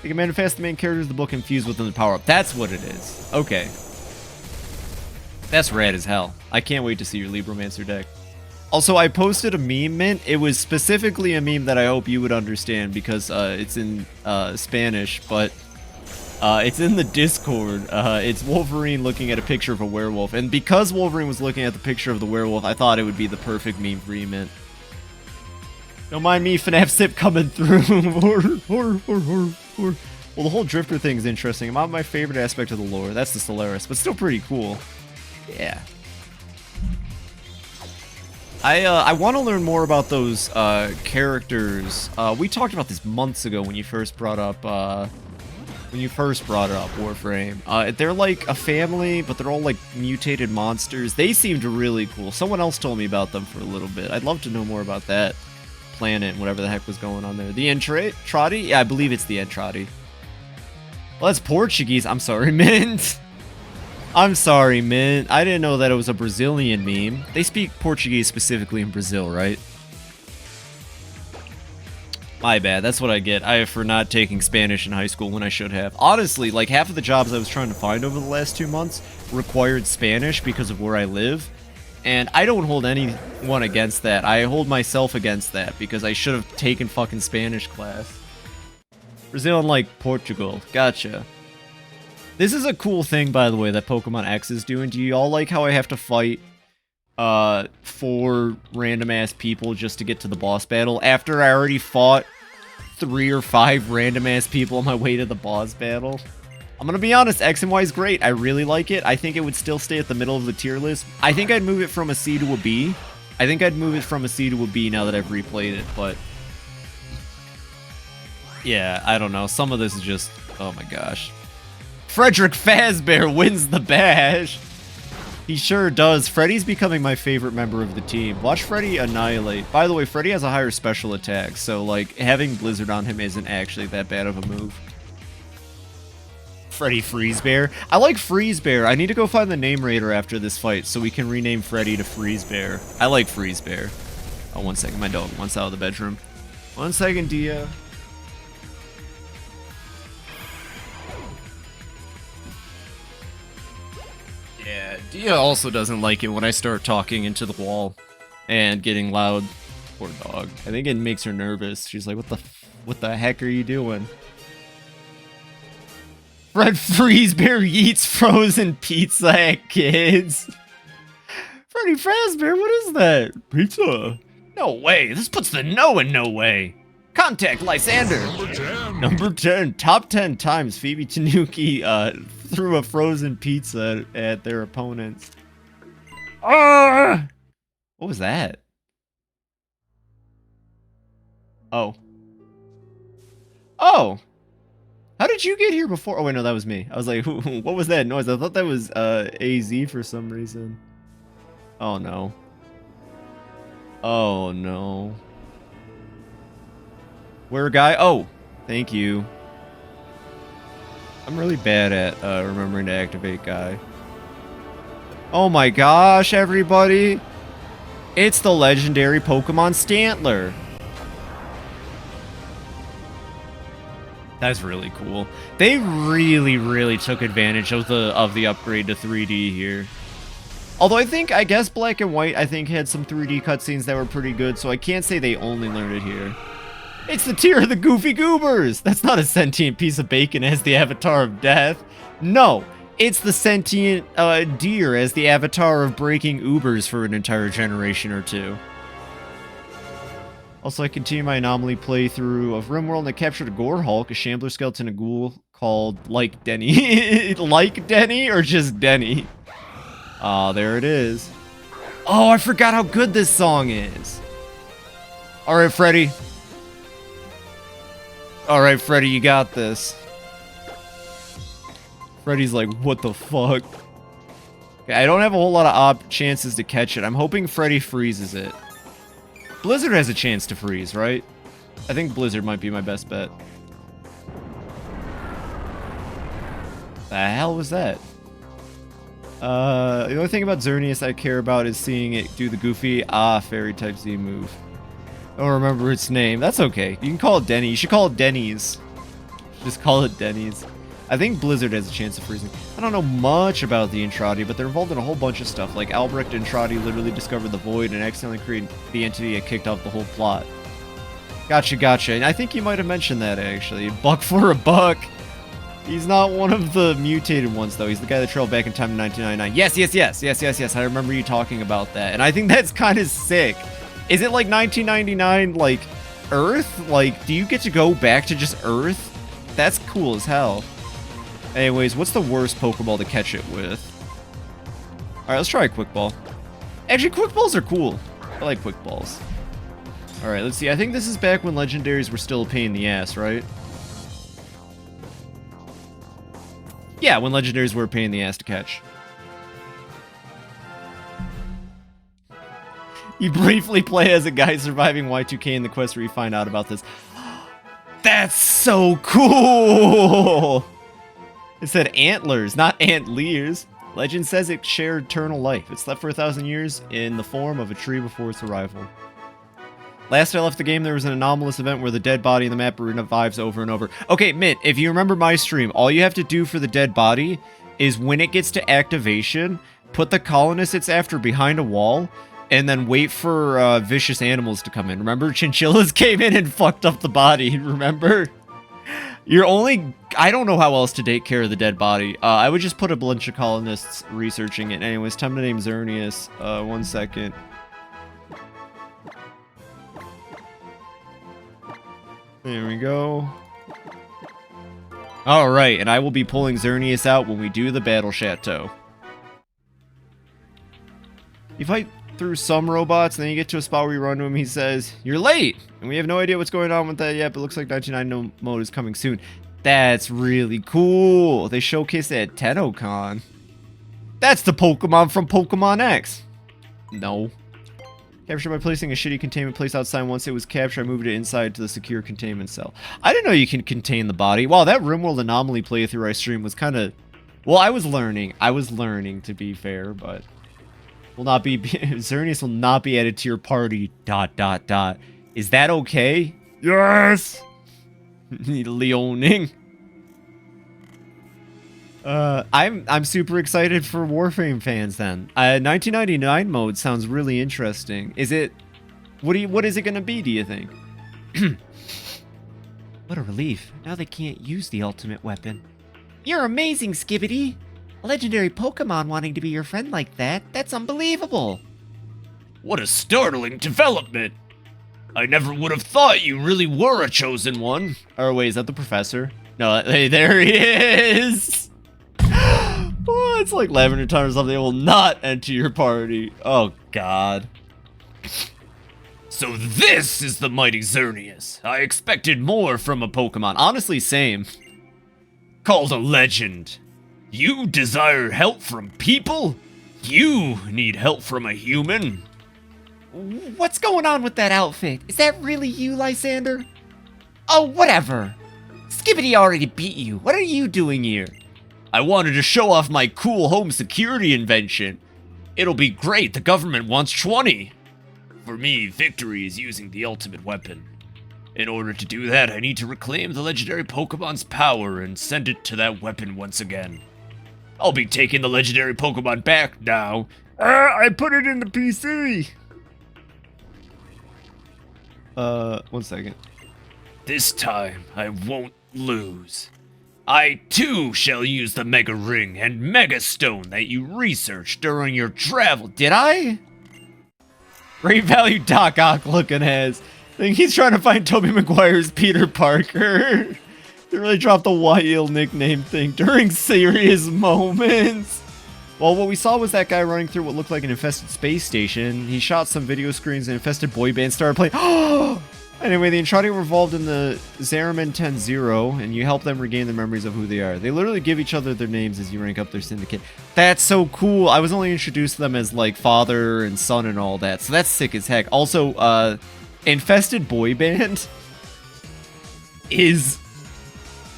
You can manifest the main characters of the book infused within the power-up. That's what it is. Okay. That's rad as hell. I can't wait to see your Libromancer deck. Also, I posted a meme, Mint. It was specifically a meme that I hope you would understand because it's in Spanish, but it's in the Discord. It's Wolverine looking at a picture of a werewolf. And because Wolverine was looking at the picture of the werewolf, I thought it would be the perfect meme for you, Mint. Don't mind me, FNAF Sip coming through. Well, the whole Drifter thing is interesting. Not my favorite aspect of the lore. That's the Solaris, but still pretty cool. Yeah. I want to learn more about those characters. We talked about this months ago when you first brought up Warframe. They're like a family, but they're all like mutated monsters. They seemed really cool. Someone else told me about them for a little bit. I'd love to know more about that planet and whatever the heck was going on there. The Entrati? Yeah, I believe it's the Entrati. Well, that's Portuguese. I'm sorry, Mint. I'm sorry, Mint. I didn't know that it was a Brazilian meme. They speak Portuguese specifically in Brazil, right? My bad. That's what I get for not taking Spanish in high school when I should have. Honestly, like half of the jobs I was trying to find over the last 2 months required Spanish because of where I live. And I don't hold anyone against that. I hold myself against that because I should have taken fucking Spanish class. Brazil unlike Portugal. Gotcha. This is a cool thing, by the way, that Pokemon X is doing. Do you all like how I have to fight 4 random-ass people just to get to the boss battle after I already fought 3 or 5 random-ass people on my way to the boss battle? I'm gonna be honest, X and Y is great. I really like it. I think it would still stay at the middle of the tier list. I think I'd move it from a C to a B. I think I'd move it from a C to a B now that I've replayed it, but... yeah, I don't know. Some of this is just... oh my gosh. Frederick Fazbear wins the bash! He sure does. Freddy's becoming my favorite member of the team. Watch Freddy annihilate. By the way, Freddy has a higher special attack, so, like, having Blizzard on him isn't actually that bad of a move. Freddy Freezebear. I like Freezebear. I need to go find the name raider after this fight so we can rename Freddy to Freezebear. I like Freezebear. Oh, 1 second. My dog wants out of the bedroom. 1 second, Dia. Yeah, Dia also doesn't like it when I start talking into the wall and getting loud. Poor dog. I think it makes her nervous. She's like, what the heck are you doing? Fred Freezebear eats frozen pizza at kids. Freddy Fazbear, what is that? Pizza? No way. This puts the no in no way. Contact Lysander. Number 10. Number 10. Top 10 times FibiTanuki threw a frozen pizza at their opponents. What was that? Oh. Oh. How did you get here before? Oh, wait, no, that was me. I was like, what was that noise? I thought that was AZ for some reason. Oh, no. Oh, no. Where, guy? Oh, thank you. I'm really bad at remembering to activate guy. Oh my gosh, everybody. It's the legendary Pokemon Stantler. That's really cool. They really took advantage of the upgrade to 3D here. Although I guess Black and White, had some 3D cutscenes that were pretty good, so I can't say they only learned it here. It's the tier of the Goofy Goobers! That's not a sentient piece of bacon as the avatar of death. No, it's the sentient deer as the avatar of breaking Ubers for an entire generation or two. Also, I continue my anomaly playthrough of RimWorld and I captured a Gore Hulk, a Shambler Skeleton, a Ghoul called Like Denny. Like Denny or just Denny? Ah, there it is. Oh, I forgot how good this song is. Alright, Freddy. Alright, Freddy, you got this. Freddy's like, what the fuck? Okay, I don't have a whole lot of chances to catch it. I'm hoping Freddy freezes it. Blizzard has a chance to freeze, right? I think Blizzard might be my best bet. The hell was that? The only thing about Xerneas I care about is seeing it do the goofy, fairy type Z move. I don't remember its name. That's okay. You can call it Denny. You should call it Denny's. Just call it Denny's. I think Blizzard has a chance of freezing. I don't know much about the Entrati, but they're involved in a whole bunch of stuff. Like, Albrecht Entrati literally discovered the Void and accidentally created the entity that kicked off the whole plot. Gotcha, gotcha. And I think you might have mentioned that, actually. Buck for a buck. He's not one of the mutated ones, though. He's the guy that traveled back in time in 1999. Yes. I remember you talking about that. And I think that's kind of sick. Is it like 1999, like, Earth? Like, do you get to go back to just Earth? That's cool as hell. Anyways, what's the worst Pokeball to catch it with? Alright, let's try a Quick Ball. Actually, Quick Balls are cool. I like Quick Balls. Alright, let's see. I think this is back when Legendaries were still a pain in the ass, right? Yeah, when Legendaries were a pain in the ass to catch. You briefly play as a guy surviving Y2K in the quest where you find out about this. That's so cool! It said antlers, not antliers. Legend says it shared eternal life. It slept for 1,000 years in the form of a tree before its arrival. Last I left the game, there was an anomalous event where the dead body in the map revives over and over. Okay, Mitt, if you remember my stream, all you have to do for the dead body is when it gets to activation, put the colonist it's after behind a wall, and then wait for vicious animals to come in. Remember, chinchillas came in and fucked up the body, remember? I don't know how else to take care of the dead body. I would just put a bunch of colonists researching it. Anyways, time to name Xerneas. 1 second. There we go. Alright, and I will be pulling Xerneas out when we do the Battle Chateau. You fight through some robots, and then you get to a spot where you run to him, he says, "You're late!" And we have no idea what's going on with that yet, but it looks like 99 mode is coming soon. That's really cool. They showcased it at TennoCon. That's the Pokemon from Pokemon X. No. Captured by placing a shitty containment place outside. Once it was captured, I moved it inside to the secure containment cell. I didn't know you can contain the body. Wow, that RimWorld Anomaly playthrough I streamed was kind of... Well, I was learning. To be fair, but... Will not be... Xerneas will not be added to your party, ... Is that okay? Yes! Leoning. I'm super excited for Warframe fans then. 1999 mode sounds really interesting. Is it... What is it gonna be, do you think? What a relief. Now they can't use the ultimate weapon. You're amazing, Skibbity! A legendary Pokemon wanting to be your friend like that? That's unbelievable! What a startling development! I never would have thought you really were a chosen one. Or wait, is that the professor? No, hey, there he is! Oh, it's like Lavender Time or something. They will not enter your party. Oh, God. So this is the mighty Xerneas. I expected more from a Pokemon. Honestly, same. Called a legend. You desire help from people? You need help from a human? What's going on with that outfit? Is that really you, Lysander? Oh, whatever. Skibbity already beat you. What are you doing here? I wanted to show off my cool home security invention. It'll be great. The government wants 20. For me, victory is using the ultimate weapon. In order to do that, I need to reclaim the legendary Pokemon's power and send it to that weapon once again. I'll be taking the legendary Pokemon back now. I put it in the PC. 1 second. This time, I won't lose. I, too, shall use the Mega Ring and Mega Stone that you researched during your travel. Did I? Great value Doc Ock looking ass. I think he's trying to find Tobey Maguire's Peter Parker. They really dropped the YL nickname thing during serious moments. Well, what we saw was that guy running through what looked like an infested space station. He shot some video screens and infested boy band started playing. Anyway, the Entrati were involved in the Zeraman 10-0, and you help them regain their memories of who they are. They literally give each other their names as you rank up their syndicate. That's so cool. I was only introduced to them as, like, father and son and all that, so that's sick as heck. Also, Infested Boy Band is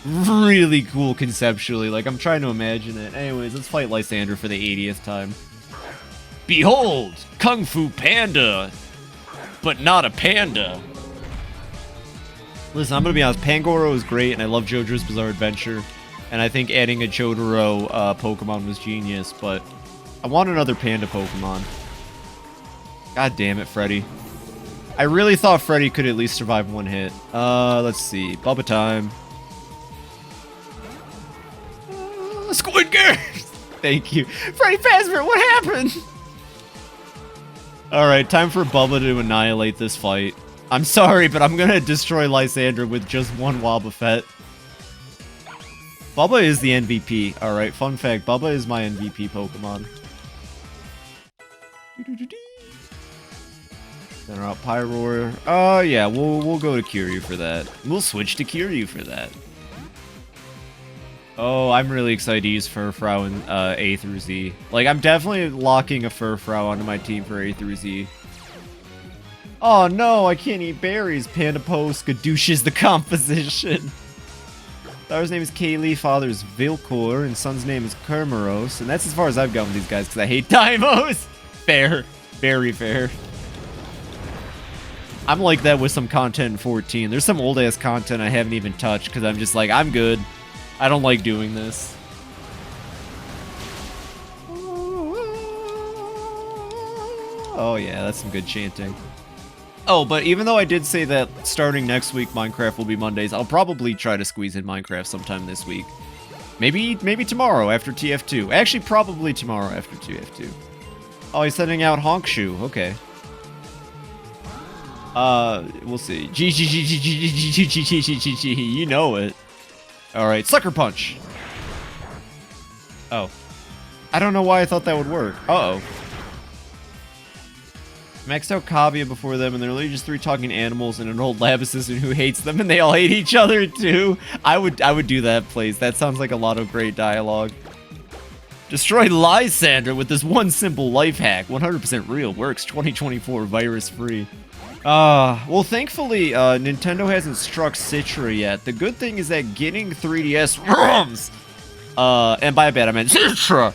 really cool conceptually. Like, I'm trying to imagine it. Anyways, let's fight Lysander for the 80th time. Behold! Kung Fu Panda! But not a panda. Listen, I'm gonna be honest, Pangoro is great, and I love JoJo's Bizarre Adventure, and I think adding a Jotaro Pokemon was genius, but I want another panda Pokemon. God damn it, Freddy. I really thought Freddy could at least survive one hit. Let's see. Bubba time. Squid Gears! Thank you. Freddy Fazbear, what happened? Alright, time for Bubba to annihilate this fight. I'm sorry, but I'm gonna destroy Lysander with just one Wobbuffet. Bubba is the MVP. Alright, fun fact, Bubba is my MVP Pokemon. Center out Pyroar. Oh yeah, we'll go to Kiryu for that. We'll switch to Kiryu for that. Oh, I'm really excited to use Furfrou in A through Z. Like, I'm definitely locking a Furfrou onto my team for A through Z. Oh no, I can't eat berries. Panda Post gadouches the composition. Daughter's name is Kaylee, father's Vilcor, and son's name is Kermeros. And that's as far as I've gone with these guys, because I hate Daimos. Fair. Very fair. I'm like that with some content in 14. There's some old-ass content I haven't even touched, because I'm just like, I'm good. I don't like doing this. Oh yeah, that's some good chanting. Oh, but even though I did say that starting next week Minecraft will be Mondays, I'll probably try to squeeze in Minecraft sometime this week. Maybe tomorrow after TF2. Actually, probably tomorrow after TF2. Oh, he's sending out Honkshoe. Okay. We'll see. You know it. Alright, Sucker Punch. Oh. I don't know why I thought that would work. Uh-oh. Maxed out Kavia before them, and they're literally just 3 talking animals and an old lab assistant who hates them, and they all hate each other too. I would do that, please. That sounds like a lot of great dialogue. Destroy Lysander with this one simple life hack. 100% real. Works. 2024. Virus free. Well, thankfully, Nintendo hasn't struck Citra yet. The good thing is that getting 3DS ROMs, and by bad I meant Citra.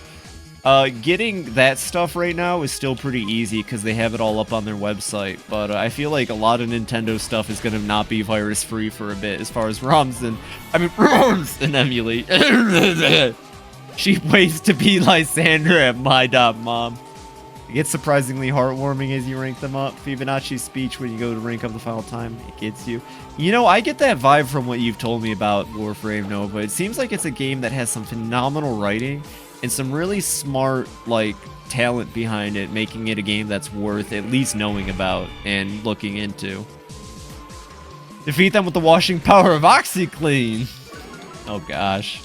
Getting that stuff right now is still pretty easy because they have it all up on their website, but I feel like a lot of Nintendo stuff is going to not be virus-free for a bit as far as ROMs and emulate. She waits to be Lysander at my.mom. It gets surprisingly heartwarming as you rank them up. Fibonacci's speech when you go to rank up the final time, it gets you. You know, I get that vibe from what you've told me about Warframe Nova. It seems like it's a game that has some phenomenal writing and some really smart, like, talent behind it, making it a game that's worth at least knowing about and looking into. Defeat them with the washing power of OxyClean! Oh gosh.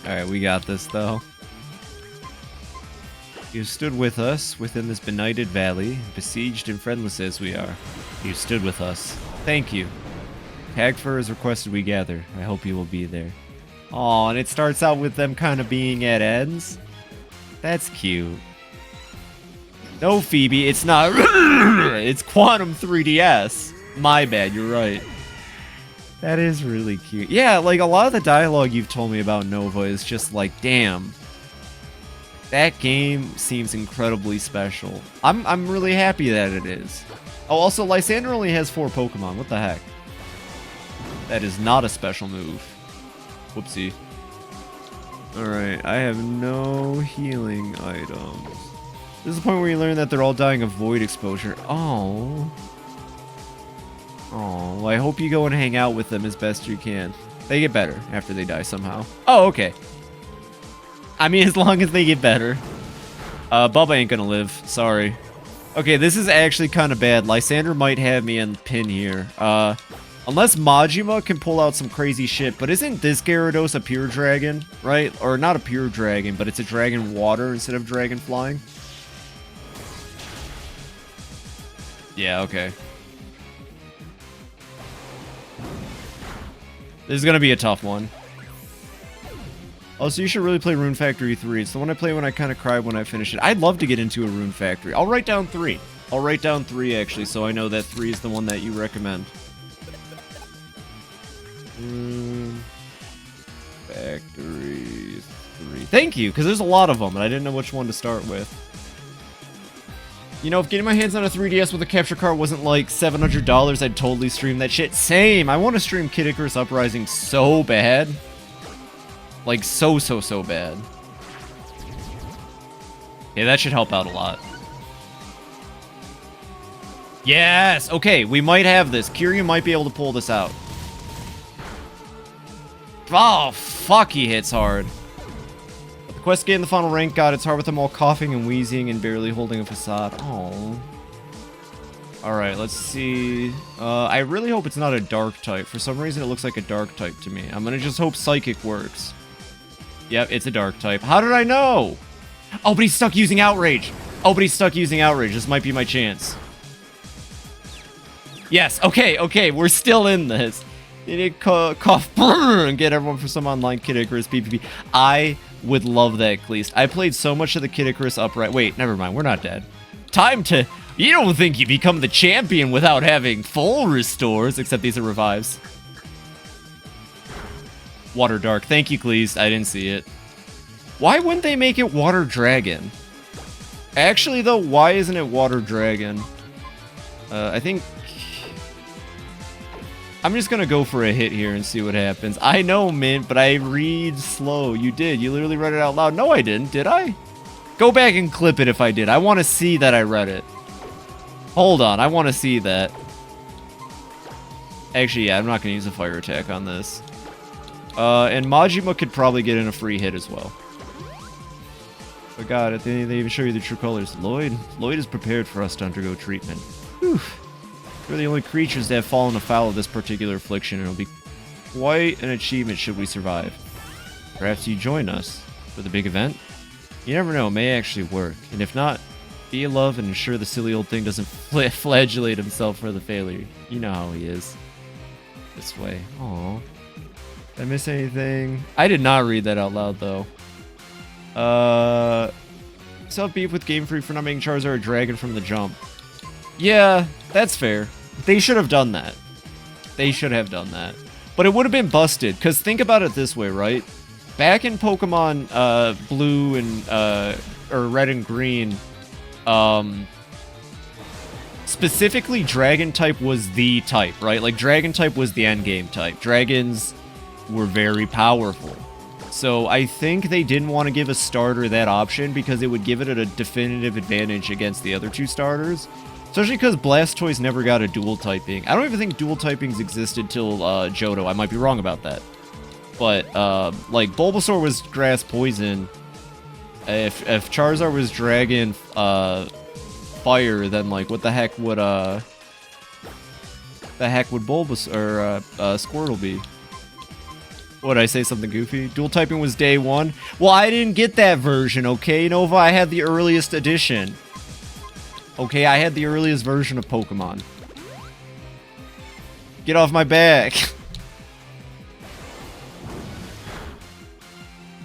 Alright, we got this, though. You stood with us within this benighted valley, besieged and friendless as we are. You stood with us. Thank you. Hagfur has requested we gather. I hope you will be there. Aw, and it starts out with them kind of being at ends. That's cute. No, Phoebe, it's not. It's Quantum 3DS. My bad, you're right. That is really cute. Yeah, like a lot of the dialogue you've told me about Nova is just like, damn. That game seems incredibly special. I'm really happy that it is. Oh, also, Lysander only has 4 Pokemon. What the heck? That is not a special move. Whoopsie. Alright, I have no healing items. This is the point where you learn that they're all dying of void exposure. Oh. Oh, well, I hope you go and hang out with them as best you can. They get better after they die somehow. Oh, okay. I mean, as long as they get better. Bubba ain't gonna live. Sorry. Okay, this is actually kind of bad. Lysander might have me on the pin here. Unless Majima can pull out some crazy shit. But isn't this Gyarados a pure dragon, right? Or not a pure dragon, but it's a dragon water instead of dragon flying? Yeah, okay. This is gonna be a tough one. Also, you should really play Rune Factory 3. It's the one I play when I kind of cried when I finish it. I'd love to get into a Rune Factory. I'll write down 3. I'll write down 3, actually, so I know that 3 is the one that you recommend. Rune Factory 3. Thank you, because there's a lot of them, and I didn't know which one to start with. You know, if getting my hands on a 3DS with a capture card wasn't like $700, I'd totally stream that shit. Same! I want to stream Kid Icarus Uprising so bad. Like, so bad. Yeah, that should help out a lot. Yes! Okay, we might have this. Kiryu might be able to pull this out. Oh, fuck, he hits hard. But the quest gained the final rank got it's hard with them all coughing and wheezing and barely holding a facade. Oh. Alright, let's see. I really hope it's not a dark type. For some reason, it looks like a dark type to me. I'm gonna just hope psychic works. Yep, it's a dark type. How did I know? Oh, but he's stuck using Outrage. Oh, but he's stuck using Outrage. This might be my chance. Yes, okay, we're still in this. You need to cough and get everyone for some online Kid Icarus PvP. I would love that, Cleast. I played so much of the Kid Icarus Upright. Wait, never mind, we're not dead. Time to... You don't think you become the champion without having full restores, except these are revives. Water Dark. Thank you, Cleast. I didn't see it. Why wouldn't they make it Water Dragon? Actually, though, why isn't it Water Dragon? I think... I'm just gonna go for a hit here and see what happens. I know, Mint, but I read slow. You did. You literally read it out loud. No, I didn't. Did I? Go back and clip it if I did. I want to see that I read it. Hold on, I want to see that. Actually, yeah, I'm not going to use a fire attack on this. And Majima could probably get in a free hit as well. But God, at the end, they even show you the true colors. Lloyd is prepared for us to undergo treatment. Whew. We're the only creatures that have fallen afoul of this particular affliction, and it'll be quite an achievement should we survive. Perhaps you join us for the big event? You never know, it may actually work. And if not, be a love and ensure the silly old thing doesn't flagellate himself for the failure. You know how he is. This way. Aww. Did I miss anything? I did not read that out loud, though. Self beef with Game Freak for not making Charizard a dragon from the jump. Yeah, that's fair. They should have done that. They should have done that. But it would have been busted, because think about it this way, right? Back in Pokemon Blue and or Red and Green, specifically Dragon type was the type, right? Like Dragon type was the endgame type. Dragons were very powerful. So I think they didn't want to give a starter that option because it would give it a definitive advantage against the other two starters. Especially because Blastoise never got a dual typing. I don't even think dual typings existed till Johto. I might be wrong about that. But, like, Bulbasaur was Grass Poison. If Charizard was Dragon Fire, then, like, what the heck would Bulbasaur, or Squirtle be? What, did I say something goofy? Dual typing was day one? Well, I didn't get that version, okay, Nova? I had the earliest edition. Okay, I had the earliest version of Pokemon. Get off my back.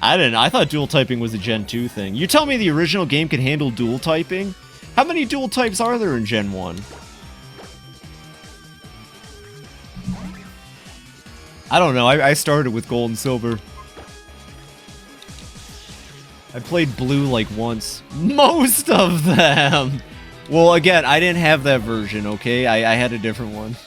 I thought dual typing was a Gen 2 thing. You tell me the original game could handle dual typing? How many dual types are there in Gen 1? I don't know. I started with Gold and Silver. I played Blue like once. Most of them! Well, again, I didn't have that version, okay? I had a different one.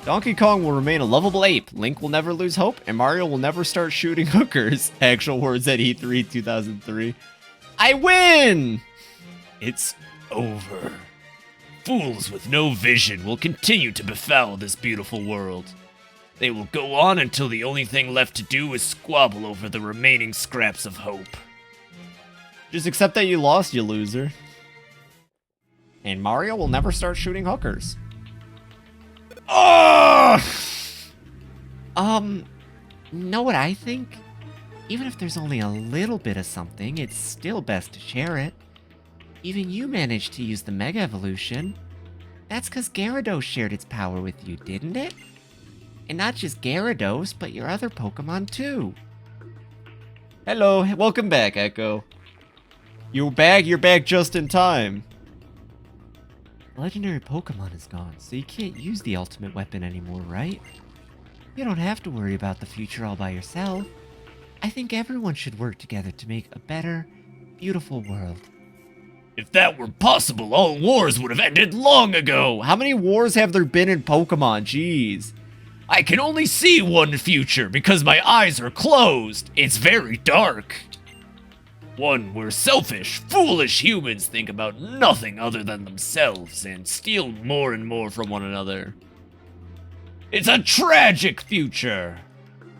Donkey Kong will remain a lovable ape. Link will never lose hope, and Mario will never start shooting hookers. Actual words at E3 2003. I win! It's over. Fools with no vision will continue to befoul this beautiful world. They will go on until the only thing left to do is squabble over the remaining scraps of hope. Just accept that you lost, you loser. And Mario will never start shooting hookers. Oh! Know what I think? Even if there's only a little bit of something, it's still best to share it. Even you managed to use the Mega Evolution. That's because Gyarados shared its power with you, didn't it? And not just Gyarados, but your other Pokemon too. Hello, welcome back, Echo. You're back just in time. Legendary Pokemon is gone, so you can't use the ultimate weapon anymore, right? You don't have to worry about the future all by yourself. I think everyone should work together to make a better, beautiful world. If that were possible, all wars would have ended long ago. How many wars have there been in Pokemon? Jeez. I can only see one future because my eyes are closed. It's very dark. One where selfish, foolish humans think about nothing other than themselves and steal more and more from one another. It's a tragic future.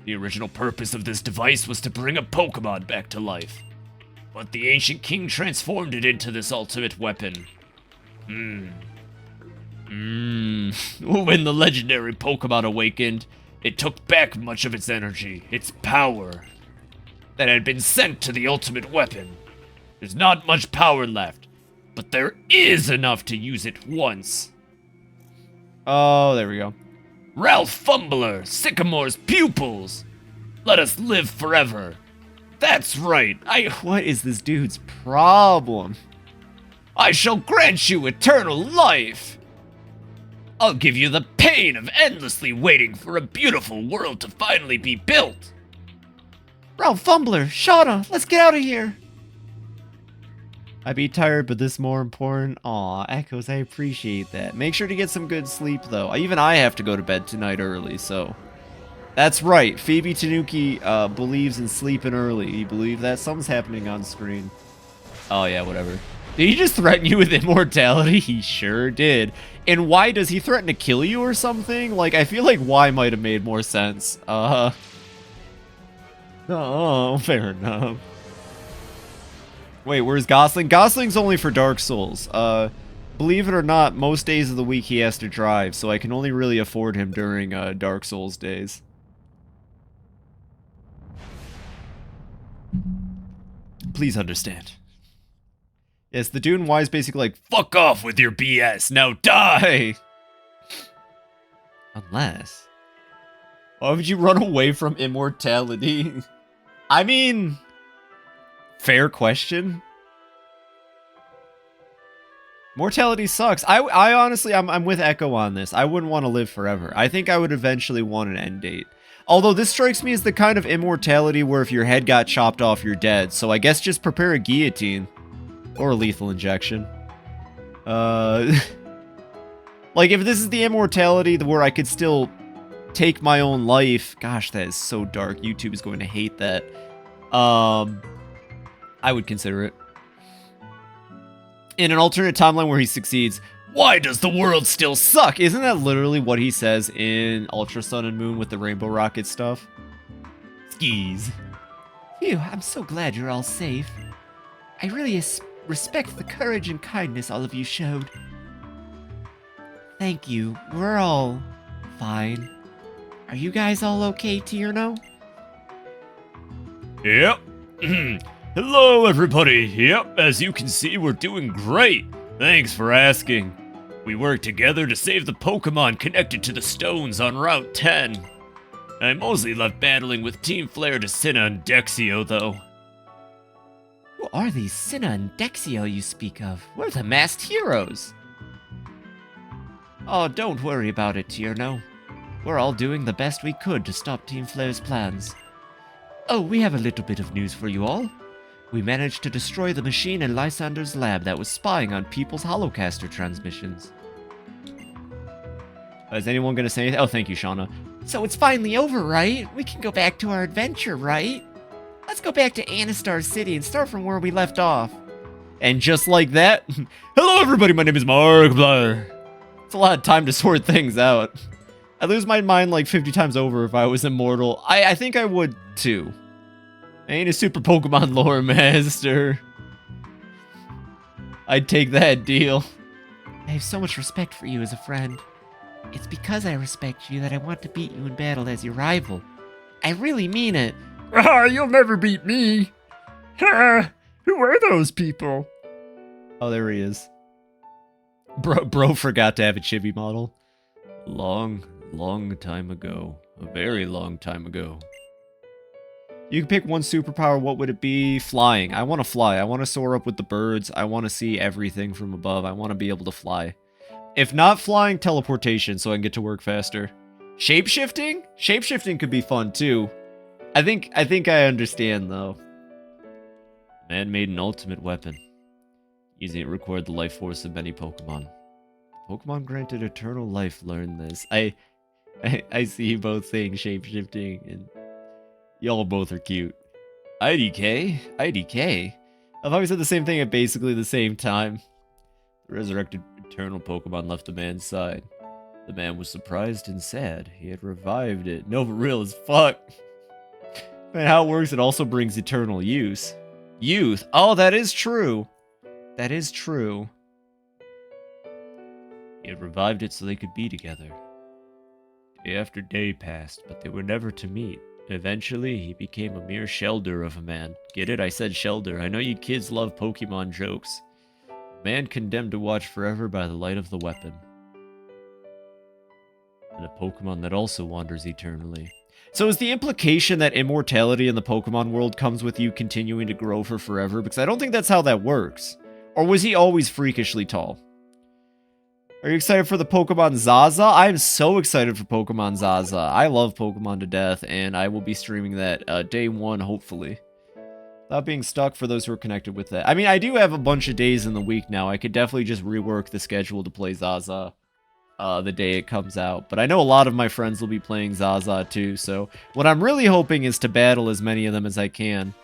The original purpose of this device was to bring a Pokemon back to life. But the ancient king transformed it into this ultimate weapon. When the legendary Pokemon awakened, it took back much of its energy, its power, that had been sent to the ultimate weapon. There's not much power left, but there is enough to use it once. Oh, there we go. Ralph Fumbler, Sycamore's pupils. Let us live forever. That's right, What is this dude's problem? I shall grant you eternal life. I'll give you the pain of endlessly waiting for a beautiful world to finally be built. Ralph Fumbler, Shauna, let's get out of here. I be tired, but this more important. Aw, Echoes, I appreciate that. Make sure to get some good sleep, though. Even I have to go to bed tonight early, so... That's right, FibiTanuki believes in sleeping early. You believe that? Something's happening on screen. Oh, yeah, whatever. Did he just threaten you with immortality? He sure did. And why does he threaten to kill you or something? Like, I feel like why might have made more sense. Oh, fair enough. Wait, where's Gosling? Gosling's only for Dark Souls. Believe it or not, most days of the week he has to drive, so I can only really afford him during Dark Souls days. Please understand. Yes, the Dune Y is basically like, Fuck off with your BS. Now die. unless... Why would you run away from immortality? I mean... Fair question. Mortality sucks. I honestly, I'm with Echo on this. I wouldn't want to live forever. I think I would eventually want an end date. Although this strikes me as the kind of immortality where if your head got chopped off, you're dead. So I guess just prepare a guillotine. Or a lethal injection. Like, if this is the immortality where I could still take my own life... Gosh, that is so dark. YouTube is going to hate that. I would consider it. In an alternate timeline where he succeeds, Why does the world still suck? Isn't that literally what he says in Ultra Sun and Moon with the Rainbow Rocket stuff? Skis. Phew, I'm so glad you're all safe. I really respect the courage and kindness all of you showed. Thank you. We're all fine. Are you guys all okay, Tierno? Yep. Hello, everybody. Yep, as you can see, we're doing great. Thanks for asking. We worked together to save the Pokemon connected to the stones on Route 10. I mostly left battling with Team Flare to Cinna and Dexio, though. Who are these Cinna and Dexio you speak of? We're the masked heroes. Oh, don't worry about it, Tierno. We're all doing the best we could to stop Team Flare's plans. Oh, we have a little bit of news for you all. We managed to destroy the machine in Lysander's lab that was spying on people's holocaster transmissions. Is anyone going to say anything? Oh, thank you, Shauna. So it's finally over, right? We can go back to our adventure, right? Let's go back to Anastar City and start from where we left off. And just like that, hello everybody, my name is Markiplier. It's a lot of time to sort things out. I'd lose my mind like 50 times over if I was immortal. I think I would too. I ain't a super Pokemon lore master. I'd take that deal. I have so much respect for you as a friend. It's because I respect you that I want to beat you in battle as your rival. I really mean it. You'll never beat me. Who are those people? Oh, there he is. Bro forgot to have a chibi model. Long time ago. A very long time ago. You can pick one superpower, what would it be? Flying. I want to fly. I want to soar up with the birds. I want to see everything from above. I want to be able to fly. If not flying, teleportation so I can get to work faster. Shapeshifting? Shapeshifting could be fun too. I think I understand though. Man made an ultimate weapon. Using it required the life force of many Pokemon. Pokemon granted eternal life learned this. I see you both saying shapeshifting and y'all both are cute. IDK? I've always said the same thing at basically the same time. The resurrected eternal Pokemon left the man's side. The man was surprised and sad. He had revived it. No, but real as fuck. Man, how it works, it also brings eternal youth. Oh, that is true. That is true. He had revived it so they could be together. Day after day passed, but they were never to meet. Eventually, he became a mere shelter of a man. Get it? I said shelter. I know you kids love Pokemon jokes. A man condemned to watch forever by the light of the weapon. And a Pokemon that also wanders eternally. So is the implication that immortality in the Pokemon world comes with you continuing to grow for forever? Because I don't think that's how that works. Or was he always freakishly tall? Are you excited for the Pokemon Zaza? I'm so excited for Pokemon Zaza. I love Pokemon to death, and I will be streaming that day one, hopefully. Without being stuck for those who are connected with that. I mean, I do have a bunch of days in the week now. I could definitely just rework the schedule to play Zaza the day it comes out. But I know a lot of my friends will be playing Zaza too, so what I'm really hoping is to battle as many of them as I can.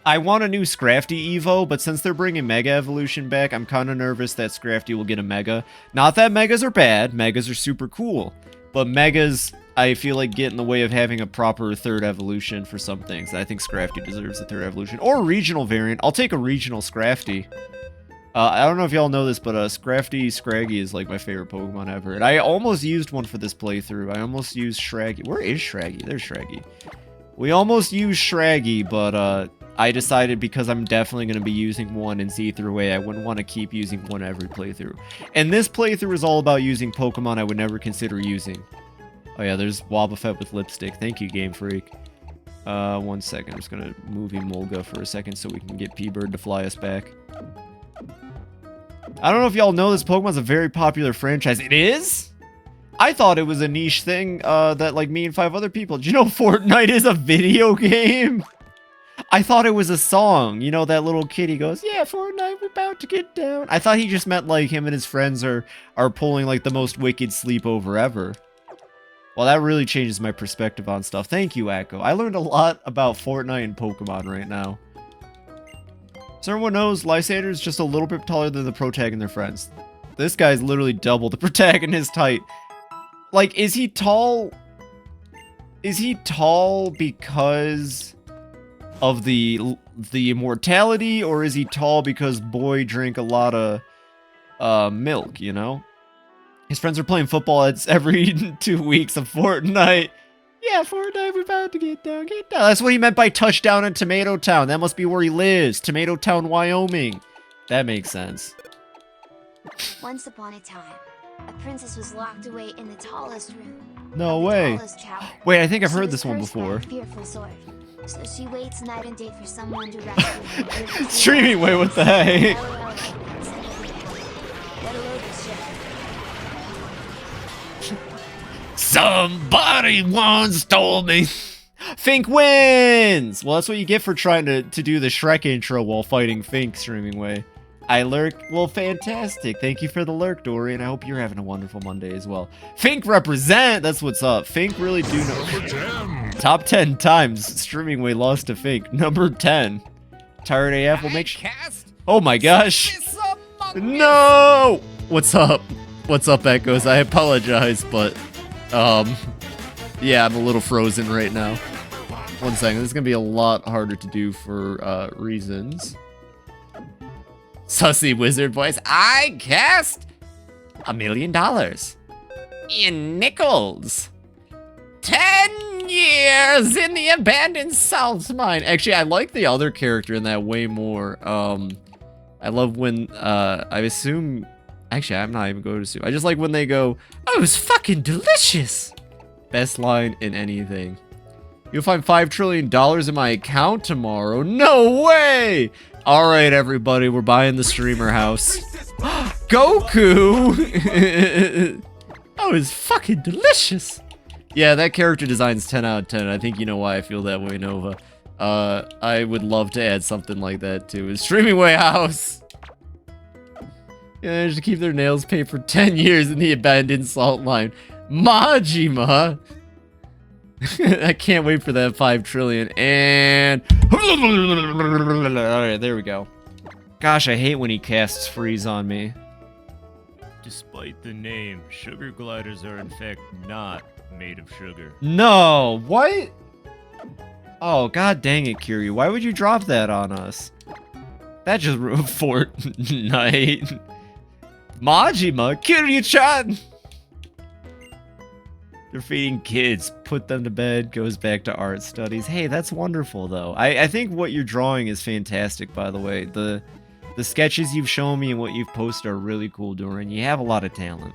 I want a new Scrafty Evo, but since they're bringing Mega Evolution back, I'm kind of nervous that Scrafty will get a Mega. Not that Megas are bad, Megas are super cool, but Megas, I feel like, get in the way of having a proper third evolution for some things. I think Scrafty deserves a third evolution. Or a regional variant. I'll take a regional Scrafty. I don't know if y'all know this, but Scrafty Scraggy is like my favorite Pokemon ever. And I almost used one for this playthrough. I almost used Shraggy. Where is Shraggy? There's Shraggy. We almost used Shraggy, but I decided because I'm definitely going to be using one in Z-through-A, I wouldn't want to keep using one every playthrough. And this playthrough is all about using Pokemon I would never consider using. Oh yeah, there's Wobbuffet with lipstick. Thank you, Game Freak. 1 second. I'm just going to move Emolga for a second so we can get P-Bird to fly us back. I don't know if y'all know this, Pokemon's a very popular franchise. It is? I thought it was a niche thing that like me and 5 other people. Did you know Fortnite is a video game? I thought it was a song. You know, that little kid, he goes, yeah, Fortnite, we're about to get down. I thought he just meant like him and his friends are pulling like the most wicked sleepover ever. Well, that really changes my perspective on stuff. Thank you, Echo. I learned a lot about Fortnite and Pokemon right now. So everyone knows Lysander is just a little bit taller than the protagonist and their friends. This guy's literally double the protagonist height. Like, is he tall? Is he tall because of the immortality, or is he tall because boy drink a lot of milk, you know? His friends are playing football. It's every 2 weeks of Fortnite. Yeah, Fortnite, we're about to get down, get down. That's what he meant by touchdown in Tomato Town. That must be where he lives. Tomato Town, Wyoming. That makes sense. Once upon a time, a princess was locked away in the tallest room. No the way. tallest tower. Wait, I think I've She heard was this one cursed by a before. fearful sword. So she waits night and day for someone to rescue her. Streaming, wait, what the heck? Somebody once told me. Fink wins! Well, that's what you get for trying to do the Shrek intro while fighting Fink, Streaming Way. I lurk. Well, fantastic. Thank you for the lurk, Dory, and I hope you're having a wonderful Monday as well. Fink represent! That's what's up. Fink really do know. Top 10 times Streaming Way lost to Fink. Number 10. Tired AF will make sure. Oh my gosh. No! What's up? What's up, Echoes? I apologize, but yeah, I'm a little frozen right now. 1 second. This is gonna be a lot harder to do for reasons. Sussy wizard voice. I cast $1 million in nickels. 10 years in the abandoned salt mine. Actually, I like the other character in that way more. I love when I assume. Actually, I'm not even going to assume. I just like when they go, "Oh, it was fucking delicious." Best line in anything. You'll find $5 trillion in my account tomorrow. No way! Alright, everybody, we're buying the streamer house. Goku! Oh, it's fucking delicious! Yeah, that character design's 10 out of 10. I think you know why I feel that way, Nova. I would love to add something like that to his streaming way house. Yeah, they should keep their nails paid for 10 years in the abandoned salt mine. Majima! I can't wait for that 5 trillion. And alright, there we go. Gosh, I hate when he casts freeze on me. Despite the name, sugar gliders are in fact not made of sugar. No, what? Oh, god dang it, Kiryu. Why would you drop that on us? That just ruined Fortnite. Majima, Kiryu-chan! They're feeding kids, put them to bed, goes back to art studies. Hey, that's wonderful, though. I think what you're drawing is fantastic, by the way. The sketches you've shown me and what you've posted are really cool, Doran. You have a lot of talent.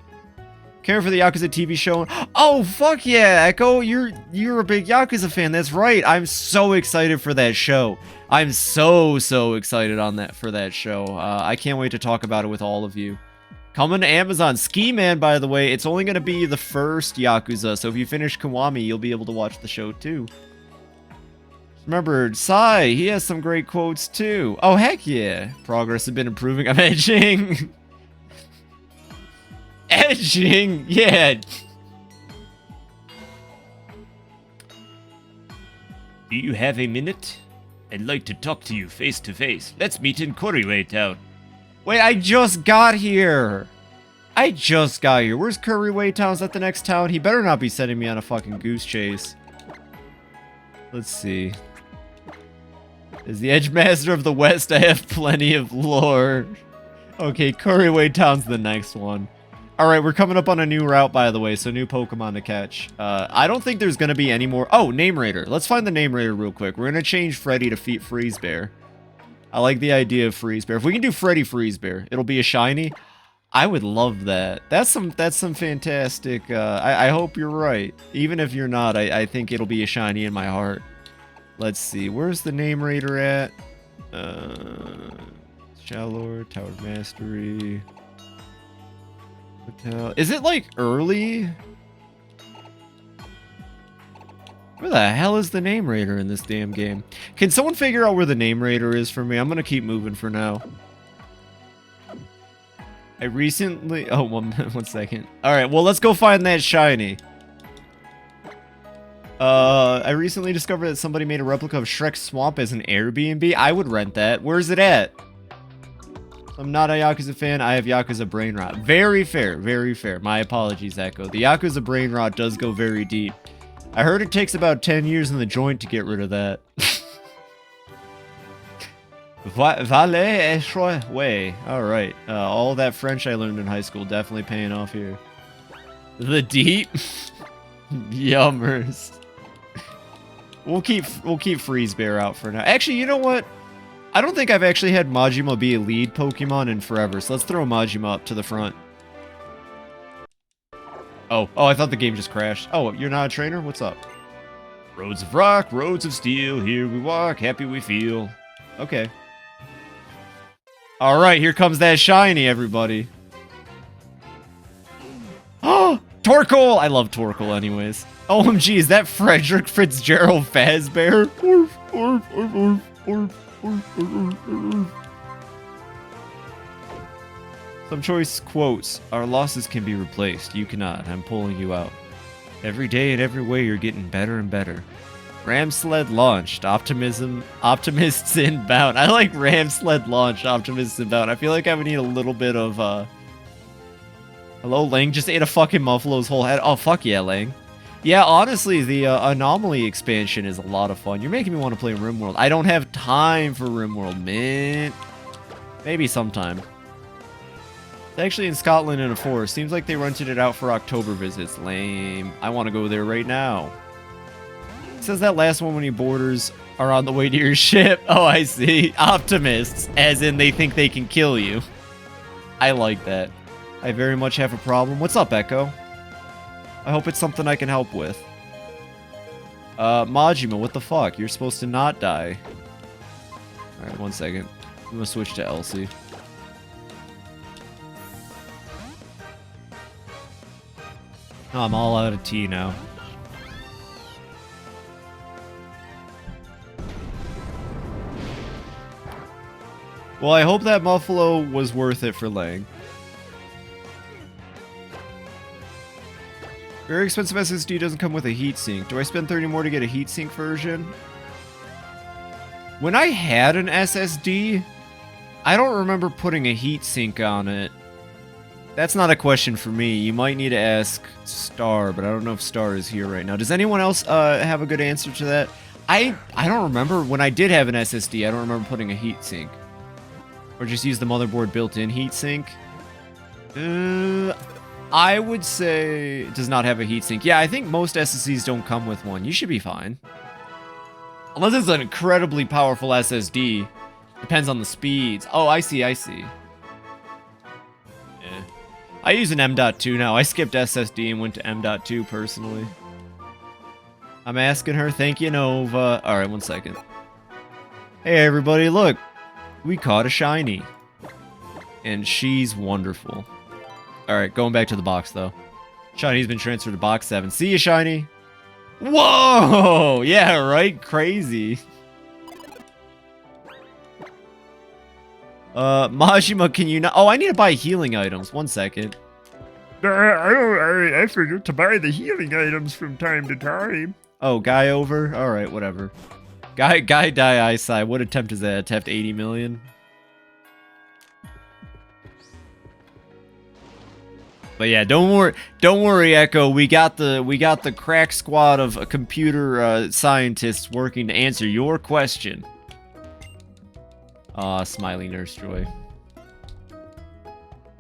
Care for the Yakuza TV show? Oh, fuck yeah, Echo! You're a big Yakuza fan, that's right! I'm so excited for that show. I'm so excited for that show. I can't wait to talk about it with all of you. Coming to Amazon. Ski Man, by the way, it's only going to be the first Yakuza, so if you finish Kiwami, you'll be able to watch the show too. Remember, Sai, he has some great quotes too. Oh, heck yeah. Progress has been improving. I'm edging. Edging? Yeah. Do you have a minute? I'd like to talk to you face to face. Let's meet in Kuriway Town. Wait, I just got here. I just got here. Where's Kuriway Town? Is that the next town? He better not be sending me on a fucking goose chase. Let's see. As the Edge Master of the West, I have plenty of lore. Okay, Kuriway Town's the next one. Alright, we're coming up on a new route, by the way, so new Pokemon to catch. I don't think there's gonna be any more... Oh, Name Raider. Let's find the Name Raider real quick. We're gonna change Freddy to Freeze Bear. I like the idea of Freeze Bear. If we can do Freddy Freeze Bear, it'll be a shiny. I would love that. That's some fantastic... I hope you're right. Even if you're not, I think it'll be a shiny in my heart. Let's see. Where's the Name Raider at? Shallower, Tower of Mastery... Hotel. Is it like early? Where the hell is the Name Raider in this damn game? Can someone figure out where the Name Raider is for me? I'm gonna keep moving for now. I recently... Oh, one second. Alright, well, let's go find that shiny. I recently discovered that somebody made a replica of Shrek's Swamp as an Airbnb. I would rent that. Where's it at? I'm not a Yakuza fan. I have Yakuza brain rot. Very fair. Very fair. My apologies, Echo. The Yakuza brain rot does go very deep. I heard it takes about 10 years in the joint to get rid of that. Vale way. Alright. All that French I learned in high school definitely paying off here. The deep? Yummers. We'll keep Freeze Bear out for now. Actually, you know what? I don't think I've actually had Majima be a lead Pokemon in forever, so let's throw Majima up to the front. Oh, I thought the game just crashed. Oh, you're not a trainer? What's up? Roads of rock, roads of steel, here we walk, happy we feel. Okay. Alright, here comes that shiny, everybody. Oh, Torkoal! I love Torkoal anyways. OMG, is that Frederick Fitzgerald Fazbear? Some choice quotes. Our losses can be replaced. You cannot. I'm pulling you out. Every day and every way you're getting better and better. Ram Sled launched. Optimists inbound. I like Ram Sled launched. Optimists inbound. I feel like I would need a little bit of Hello, Lang just ate a fucking Muffalo's whole head. Oh, fuck yeah, Lang. Yeah, honestly, the Anomaly expansion is a lot of fun. You're making me want to play RimWorld. I don't have time for RimWorld, man. Maybe sometime. It's actually in Scotland in a forest. Seems like they rented it out for October visits. Lame. I want to go there right now. It says that last one when your borders are on the way to your ship. Oh, I see. Optimists, as in they think they can kill you. I like that. I very much have a problem. What's up, Echo? I hope it's something I can help with. Majima, what the fuck? You're supposed to not die. Alright, one second. I'm gonna switch to Elsie. Oh, I'm all out of tea now. Well, I hope that Muffalo was worth it for Lang. Very expensive SSD doesn't come with a heatsink. Do I spend 30 more to get a heatsink version? When I had an SSD, I don't remember putting a heatsink on it. That's not a question for me. You might need to ask Star, but I don't know if Star is here right now. Does anyone else have a good answer to that? I don't remember. When I did have an SSD, I don't remember putting a heatsink. Or just use the motherboard built-in heatsink. I would say it does not have a heatsink. Yeah, I think most SSDs don't come with one. You should be fine. Unless it's an incredibly powerful SSD. Depends on the speeds. Oh, I see. Yeah. I use an M.2 now. I skipped SSD and went to M.2 personally. I'm asking her. Thank you, Nova. Alright, one second. Hey, everybody, look. We caught a shiny. And she's wonderful. Alright, going back to the box, though. Shiny's been transferred to box 7. See you, Shiny! Whoa! Yeah, right? Crazy. Majima, can you not... Oh, I need to buy healing items. One second. I forget to buy the healing items from time to time. Oh, guy over? Alright, whatever. Guy die eyesight. What attempt is that? Attempt 80 million? But yeah, don't worry, Echo. We got the crack squad of computer scientists working to answer your question. Smiley Nurse Joy.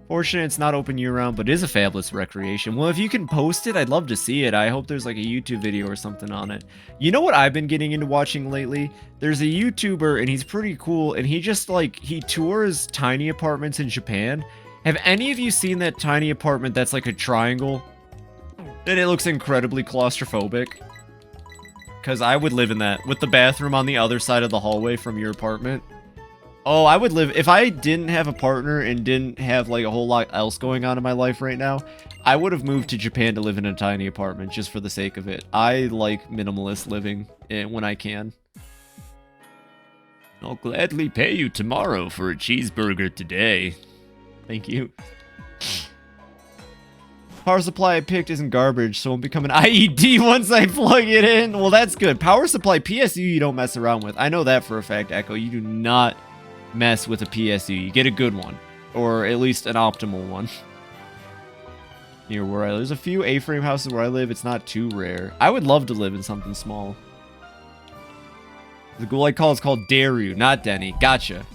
Fortunate it's not open year-round, but it is a fabulous recreation. Well, if you can post it, I'd love to see it. I hope there's like a YouTube video or something on it. You know what I've been getting into watching lately? There's a YouTuber, and he's pretty cool, and he just like, he tours tiny apartments in Japan. Have any of you seen that tiny apartment that's like a triangle? And it looks incredibly claustrophobic. Because I would live in that, with the bathroom on the other side of the hallway from your apartment. Oh, I would live, if I didn't have a partner and didn't have like a whole lot else going on in my life right now, I would have moved to Japan to live in a tiny apartment just for the sake of it. I like minimalist living when I can. I'll gladly pay you tomorrow for a cheeseburger today. Thank you. Power supply I picked isn't garbage, so it'll become an IED once I plug it in. Well, that's good. Power supply PSU you don't mess around with. I know that for a fact, Echo. You do not mess with a PSU. You get a good one, or at least an optimal one. Near where I live, there's a few A-frame houses where I live. It's not too rare. I would love to live in something small. The ghoul I call is called Daru, not Denny. Gotcha.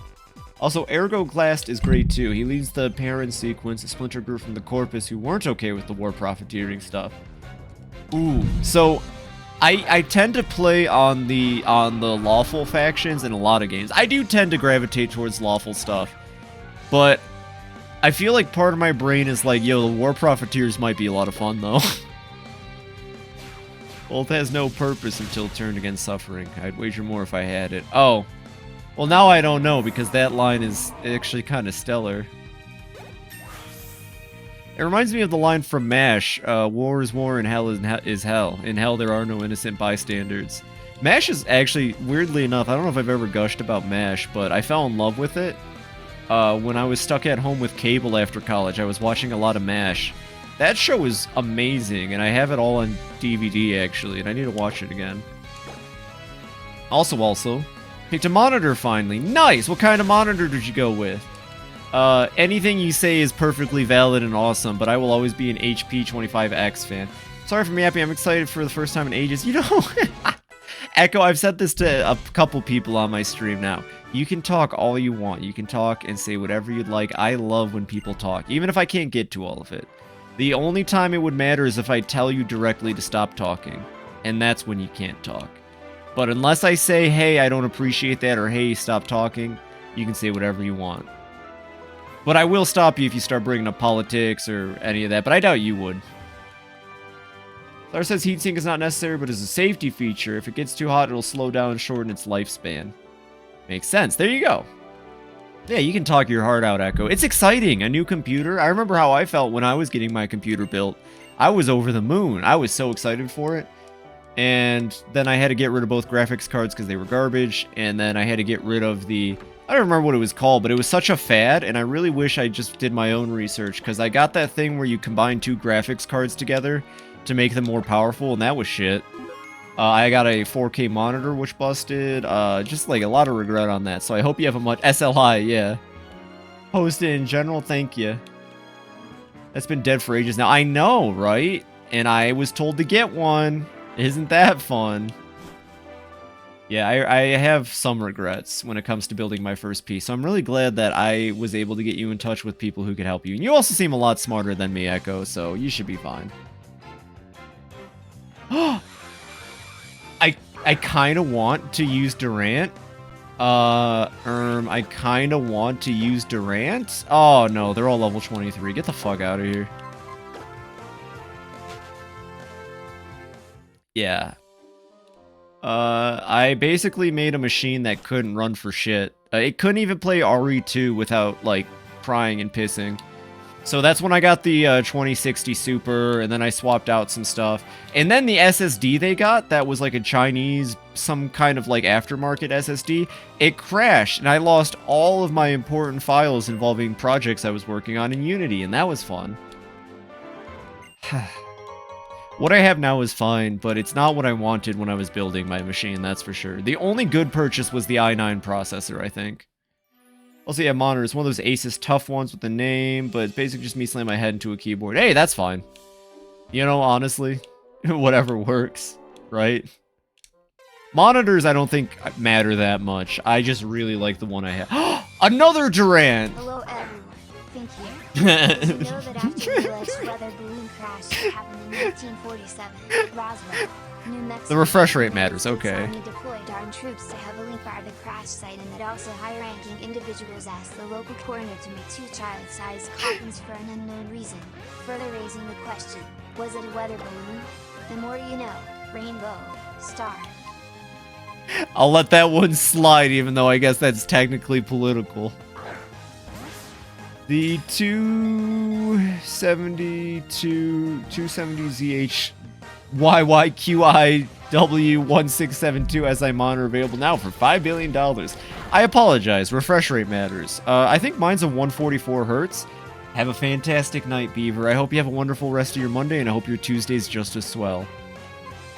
Also, Ergo Glast is great too. He leads the Parent sequence, a splinter group from the Corpus who weren't okay with the war profiteering stuff. Ooh, so I tend to play on the lawful factions in a lot of games. I do tend to gravitate towards lawful stuff, but I feel like part of my brain is like, yo, the war profiteers might be a lot of fun though. Both has no purpose until turned against suffering. I'd wager more if I had it. Oh, well now I don't know because that line is actually kind of stellar. It reminds me of the line from MASH, war is war and hell is hell. In hell there are no innocent bystanders. MASH is actually, weirdly enough, I don't know if I've ever gushed about MASH, but I fell in love with it. When I was stuck at home with cable after college, I was watching a lot of MASH. That show is amazing, and I have it all on DVD actually, and I need to watch it again. Also, picked a monitor finally. Nice! What kind of monitor did you go with? Anything you say is perfectly valid and awesome, but I will always be an HP 25X fan. Sorry for me, Happy. I'm excited for the first time in ages. You know, Echo, I've said this to a couple people on my stream now. You can talk all you want. You can talk and say whatever you'd like. I love when people talk, even if I can't get to all of it. The only time it would matter is if I tell you directly to stop talking, and that's when you can't talk. But unless I say, hey, I don't appreciate that, or hey, stop talking, you can say whatever you want. But I will stop you if you start bringing up politics or any of that, but I doubt you would. Star says heatsink is not necessary, but is a safety feature. If it gets too hot, it'll slow down and shorten its lifespan. Makes sense. There you go. Yeah, you can talk your heart out, Echo. It's exciting. A new computer. I remember how I felt when I was getting my computer built. I was over the moon. I was so excited for it. And then I had to get rid of both graphics cards because they were garbage. And then I had to get rid of the... I don't remember what it was called, but it was such a fad, and I really wish I just did my own research, because I got that thing where you combine two graphics cards together to make them more powerful, and that was shit. I got a 4K monitor, which busted. Just like a lot of regret on that, so I hope you have a much... SLI, yeah. Post it in general, thank you. That's been dead for ages now. I know, right? And I was told to get one. Isn't that fun? Yeah, I have some regrets when it comes to building my first piece, so I'm really glad that I was able to get you in touch with people who could help you. And you also seem a lot smarter than me, Echo, so you should be fine. I kind of want to use Durant. I kind of want to use Durant. Oh, no, they're all level 23. Get the fuck out of here. Yeah. I basically made a machine that couldn't run for shit. It couldn't even play RE2 without, like, crying and pissing. So that's when I got the 2060 Super, and then I swapped out some stuff. And then the SSD they got, that was like a Chinese, some kind of like aftermarket SSD, it crashed, and I lost all of my important files involving projects I was working on in Unity, and that was fun. What I have now is fine, but it's not what I wanted when I was building my machine, that's for sure. The only good purchase was the i9 processor, I think. Also, yeah, monitor. It's one of those Asus tough ones with the name, but it's basically just me slamming my head into a keyboard. Hey, that's fine. You know, honestly, whatever works, right? Monitors, I don't think matter that much. I just really like the one I have. Another Durant! Hello, everyone. Thank you. You know that after the alleged weather balloon crash that happened in 1947 at Roswell, New Mexico, The refresh rate matters, okay. Army deployed armed troops to heavily fire the crash site, and that also high-ranking individuals asked the local coroner to make 2 child-sized coffins for an unknown reason, further raising the question, was it a weather balloon? The more you know. Rainbow. Star. I'll let that one slide, even though I guess that's technically political. The 270ZH YYQIW1672 SI monitor available now for $5 billion. I apologize, refresh rate matters. I think mine's a 144 hertz. Have a fantastic night, Beaver. I hope you have a wonderful rest of your Monday, and I hope your Tuesday's just as swell.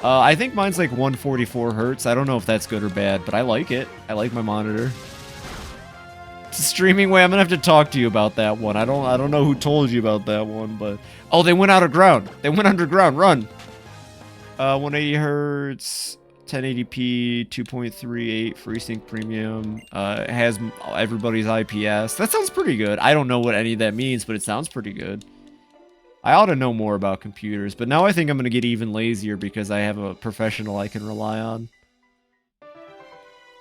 I think mine's like 144 hertz. I don't know if that's good or bad, but I like it. I like my monitor. It's a streaming way. I'm gonna have to talk to you about that one. I don't know who told you about that one, but oh, they went out of ground. They went underground. Run. 180 hertz, 1080p, 2.38 FreeSync Premium. Has everybody's IPS. That sounds pretty good. I don't know what any of that means, but it sounds pretty good. I ought to know more about computers, but now I think I'm going to get even lazier because I have a professional I can rely on.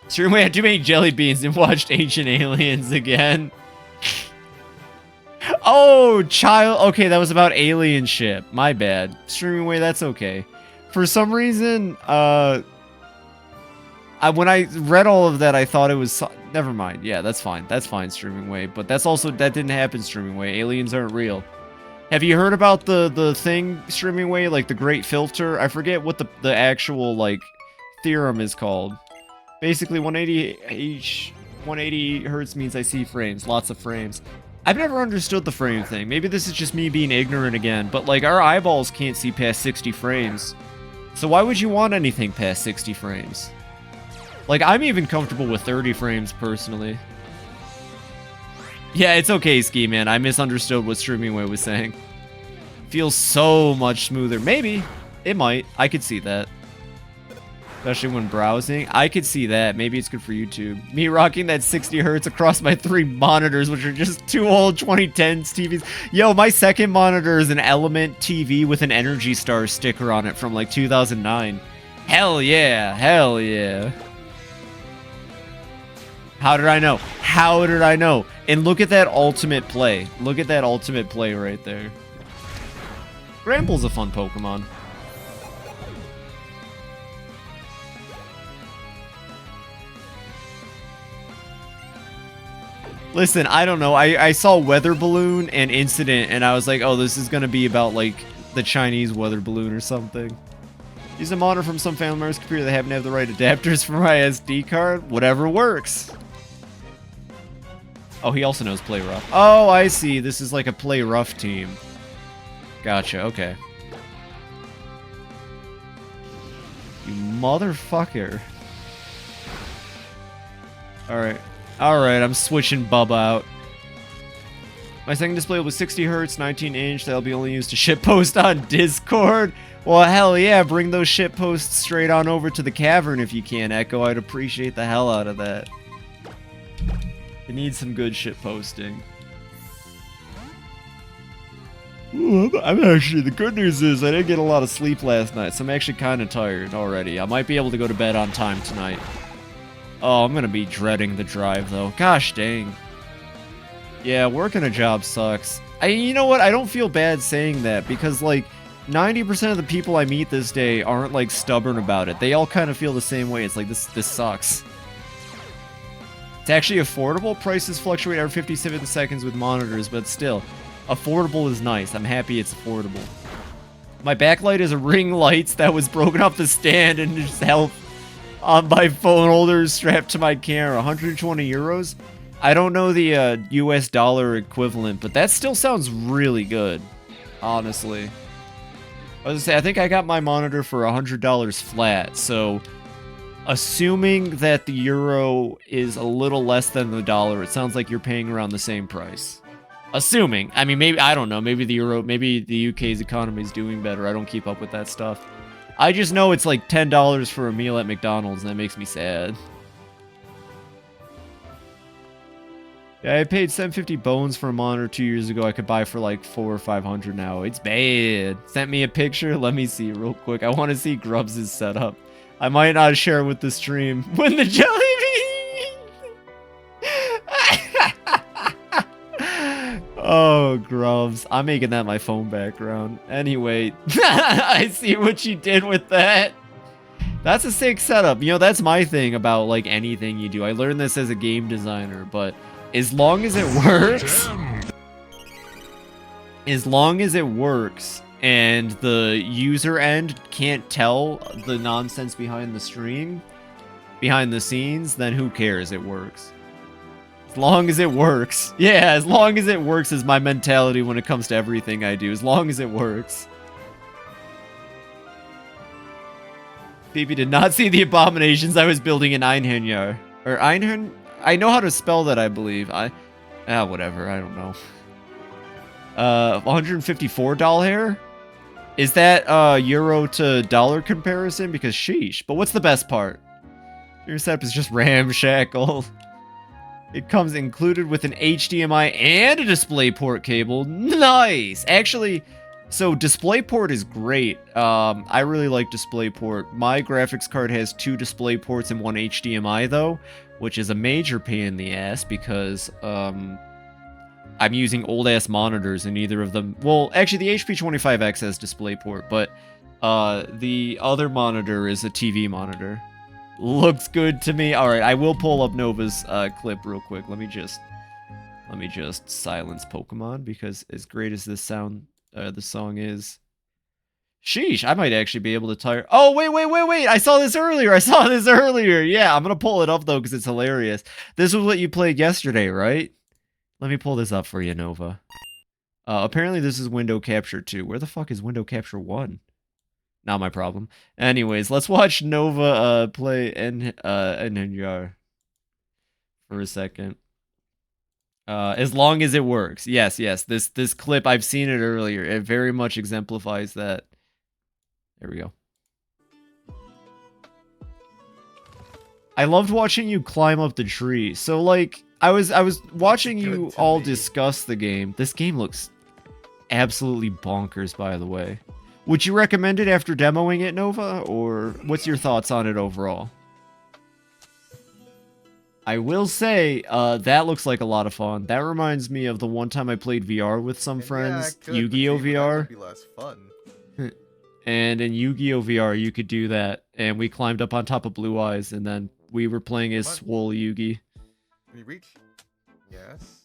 Streamway had too many jelly beans and watched Ancient Aliens again. Oh, child. Okay, that was about Alien Ship. My bad. Streaming Way, that's okay. For some reason, when I read all of that, I thought it was... Never mind. Yeah, that's fine. That's fine, Streaming Way. But that's also... That didn't happen, Streaming Way. Aliens aren't real. Have you heard about the thing, Streaming Way? Like, the Great Filter? I forget what the actual, like, theorem is called. Basically, 180 hertz means I see frames. Lots of frames. I've never understood the frame thing. Maybe this is just me being ignorant again. But, like, our eyeballs can't see past 60 frames. So why would you want anything past 60 frames? Like, I'm even comfortable with 30 frames, personally. Yeah, it's okay, Ski Man. I misunderstood what Streaming Way was saying. Feels so much smoother. Maybe. It might. I could see that. Especially when browsing. I could see that. Maybe it's good for YouTube. Me rocking that 60 hertz across my 3 monitors, which are just 2 old 2010s TVs. Yo, my second monitor is an Element TV with an Energy Star sticker on it from like 2009. Hell yeah. Hell yeah. How did I know? How did I know? And look at that ultimate play. Look at that ultimate play right there. Gramble's a fun Pokemon. Listen, I don't know. I saw Weather Balloon and Incident, and I was like, oh, this is going to be about, like, the Chinese weather balloon or something. Use a monitor from some family member's computer that happen to have the right adapters for my SD card. Whatever works. Oh, he also knows Play Rough. Oh, I see. This is like a Play Rough team. Gotcha, okay. You motherfucker. Alright. Alright, I'm switching Bubba out. My second display was 60 hertz, 19 inch. That'll be only used to shitpost on Discord. Well, hell yeah, bring those shitposts straight on over to the cavern if you can, Echo. I'd appreciate the hell out of that. It needs some good shitposting. I'm actually, the good news is I didn't get a lot of sleep last night, so I'm actually kind of tired already. I might be able to go to bed on time tonight. Oh, I'm gonna be dreading the drive, though. Gosh dang. Yeah, working a job sucks. You know what? I don't feel bad saying that, because, like, 90% of the people I meet this day aren't, like, stubborn about it. They all kind of feel the same way. It's like, this sucks. It's actually affordable. Prices fluctuate every 57 seconds with monitors, but still, affordable is nice. I'm happy it's affordable. My backlight is a ring lights that was broken off the stand and just held on my phone holder strapped to my camera. 120 euros? I don't know the US dollar equivalent, but that still sounds really good, honestly. I was gonna say, I think I got my monitor for $100 flat, so assuming that the euro is a little less than the dollar, it sounds like you're paying around the same price. Assuming. I mean, maybe, I don't know, maybe the euro, maybe the UK's economy is doing better. I don't keep up with that stuff. I just know it's like $10 for a meal at McDonald's, and that makes me sad. Yeah, I paid 750 bones for a monitor 2 years ago. I could buy for like 400 or 500 now. It's bad. Sent me a picture. Let me see real quick. I want to see Grubs' setup. I might not share it with the stream. When the jelly bean. Oh, Grubs. I'm making that my phone background. Anyway, I see what you did with that. That's a sick setup. You know, that's my thing about like anything you do. I learned this as a game designer, but as long as it works, and the user end can't tell the nonsense behind the stream, behind the scenes, then who cares? It works. As long as it works. Yeah, as long as it works is my mentality when it comes to everything I do. As long as it works. Phoebe did not see the abominations I was building in Einherjar. Or Einherjar? I know how to spell that, I believe. Whatever, I don't know. 154 doll hair? Is that euro to dollar comparison? Because sheesh. But what's the best part? Your setup is just ramshackle. It comes included with an HDMI and a DisplayPort cable. Nice! Actually, so DisplayPort is great. I really like DisplayPort. My graphics card has 2 DisplayPorts and 1 HDMI though, which is a major pain in the ass because I'm using old-ass monitors and neither of them... Well, actually, the HP25X has DisplayPort, but the other monitor is a TV monitor. Looks good to me. Alright, I will pull up Nova's clip real quick. Let me just silence Pokemon, because as great as this sound, the song is... Sheesh, I might actually be able to tire... Oh, wait! I saw this earlier! Yeah, I'm gonna pull it up, though, because it's hilarious. This was what you played yesterday, right? Let me pull this up for you, Nova. Apparently this is window capture 2. Where the fuck is window capture 1? Not my problem. Anyways, let's watch Nova play Einherjar for a second. As long as it works. Yes. This clip, I've seen it earlier. It very much exemplifies that. There we go. I loved watching you climb up the tree. So like, I was watching you all discuss the game. This game looks absolutely bonkers, by the way. Would you recommend it after demoing it, Nova? Or what's your thoughts on it overall? I will say, that looks like a lot of fun. That reminds me of the one time I played VR with some friends, Yu-Gi-Oh! VR. Be less fun. And in Yu-Gi-Oh! VR, you could do that. And we climbed up on top of Blue Eyes, and then we were playing as Swole Yugi. Can you reach? Yes.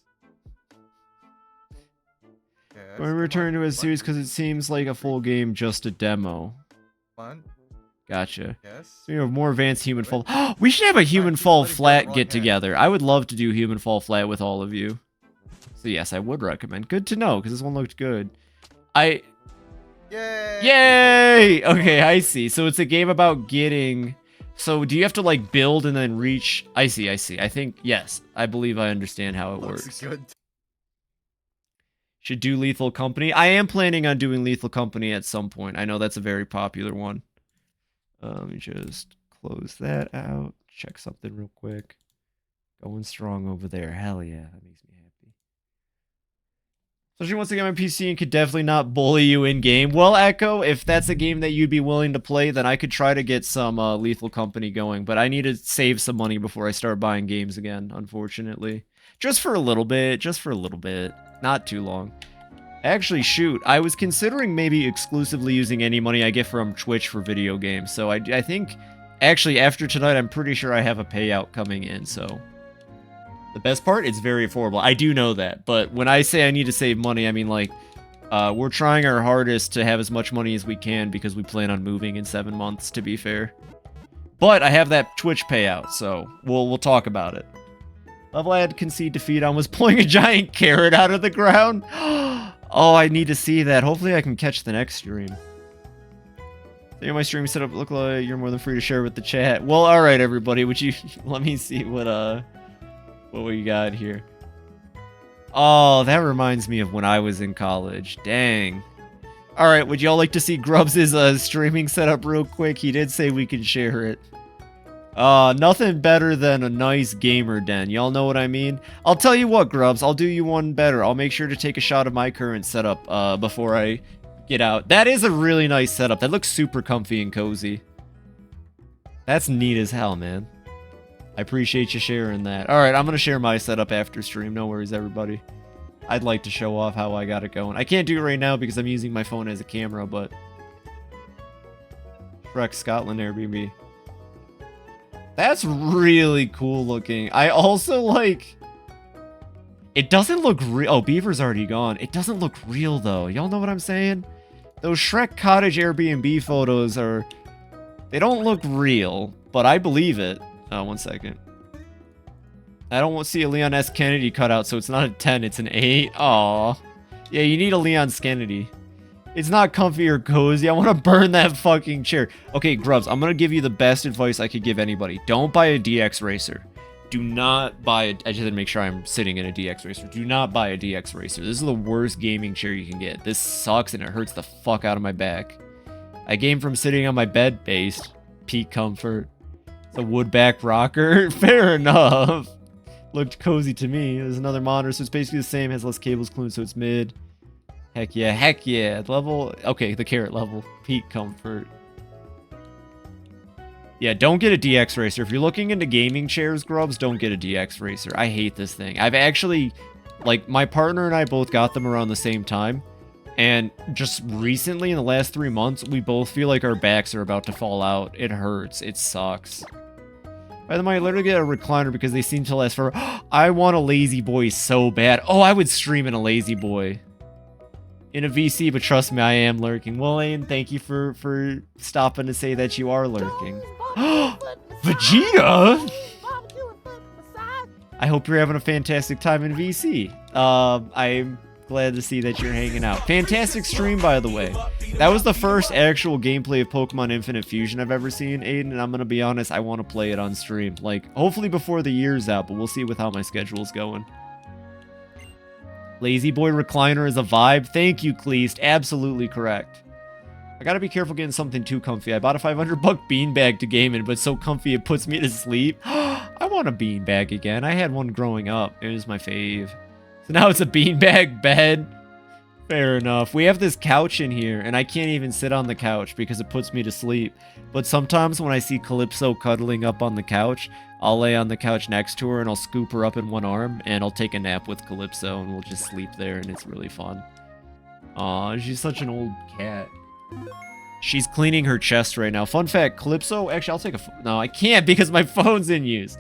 We're returning to a series because it seems like a full game, just a demo. Come on. Gotcha. Yes. So you have more advanced human fall. We should have a human fall flat get together. I would love to do human fall flat with all of you. So yes, I would recommend. Good to know, because this one looked good. Yay! Yay! Okay, I see. So it's a game about getting... So do you have to like build and then reach? I see. I think, yes. I believe I understand how it works. Good. Should do Lethal Company. I am planning on doing Lethal Company at some point. I know that's a very popular one. Let me just close that out. Check something real quick. Going strong over there. Hell yeah. That makes me happy. So she wants to get my PC and could definitely not bully you in-game. Well, Echo, if that's a game that you'd be willing to play, then I could try to get some Lethal Company going. But I need to save some money before I start buying games again, unfortunately. Just for a little bit. Not too long. Actually, shoot, I was considering maybe exclusively using any money I get from Twitch for video games. So I think, actually, after tonight, I'm pretty sure I have a payout coming in, so... The best part, it's very affordable. I do know that, but when I say I need to save money, I mean, like, we're trying our hardest to have as much money as we can because we plan on moving in 7 months, to be fair. But I have that Twitch payout, so we'll talk about it. Level I had to concede defeat on was pulling a giant carrot out of the ground. Oh, I need to see that. Hopefully I can catch the next stream. So my stream setup look like you're more than free to share with the chat. Well, all right, everybody. Would you let me see what we got here? Oh, that reminds me of when I was in college. Dang. All right, would y'all like to see Grubs' streaming setup real quick? He did say we can share it. Nothing better than a nice gamer den. Y'all know what I mean? I'll tell you what, Grubs. I'll do you one better. I'll make sure to take a shot of my current setup before I get out. That is a really nice setup. That looks super comfy and cozy. That's neat as hell, man. I appreciate you sharing that. All right, I'm going to share my setup after stream. No worries, everybody. I'd like to show off how I got it going. I can't do it right now because I'm using my phone as a camera, but... Shrek Scotland Airbnb. That's really cool looking. I also like... It doesn't look real. Oh, Beaver's already gone. It doesn't look real, though. Y'all know what I'm saying? Those Shrek Cottage Airbnb photos are... They don't look real, but I believe it. Oh, 1 second. I don't want to see a Leon S. Kennedy cutout, so it's not a 10, it's an 8. Aw. Yeah, you need a Leon S. Kennedy. It's not comfy or cozy. I want to burn that fucking chair. Okay, Grubs, I'm going to give you the best advice I could give anybody. Don't buy a DX Racer. Do not buy a... I just had to make sure I'm sitting in a DX Racer. Do not buy a DX Racer. This is the worst gaming chair you can get. This sucks and it hurts the fuck out of my back. I game from sitting on my bed based. Peak comfort. It's a wood back rocker. Fair enough. Looked cozy to me. There's another monitor, so it's basically the same. Has less cables glued, so it's mid. Heck yeah, heck yeah. Level, okay, the carrot level. Peak comfort. Yeah, don't get a DX Racer. If you're looking into gaming chairs, Grubs, don't get a DX Racer. I hate this thing. I've actually, like, my partner and I both got them around the same time. And just recently, in the last 3 months, we both feel like our backs are about to fall out. It hurts. It sucks. By the way, I literally get a recliner because they seem to last for... I want a Lazy Boy so bad. Oh, I would stream in a Lazy Boy. In a VC, but trust me, I am lurking. Well, Ayn, thank you for stopping to say that you are lurking. Vegeta? I hope you're having a fantastic time in VC. I'm glad to see that you're hanging out. Fantastic stream, by the way. That was the first actual gameplay of Pokemon Infinite Fusion I've ever seen, Aiden, and I'm gonna be honest, I want to play it on stream. Like, hopefully before the year's out, but we'll see with how my schedule's going. Lazy Boy recliner is a vibe. Thank you, Cleast. Absolutely correct. I gotta be careful getting something too comfy. I bought a $500 beanbag to game in, but it's so comfy it puts me to sleep. I want a beanbag again. I had one growing up. It was my fave. So now it's a beanbag bed. Fair enough. We have this couch in here, and I can't even sit on the couch because it puts me to sleep. But sometimes when I see Calypso cuddling up on the couch, I'll lay on the couch next to her, and I'll scoop her up in one arm, and I'll take a nap with Calypso, and we'll just sleep there, and it's really fun. Aw, she's such an old cat. She's cleaning her chest right now. Fun fact, Calypso... Actually, I'll take a... No, I can't because my phone's in use.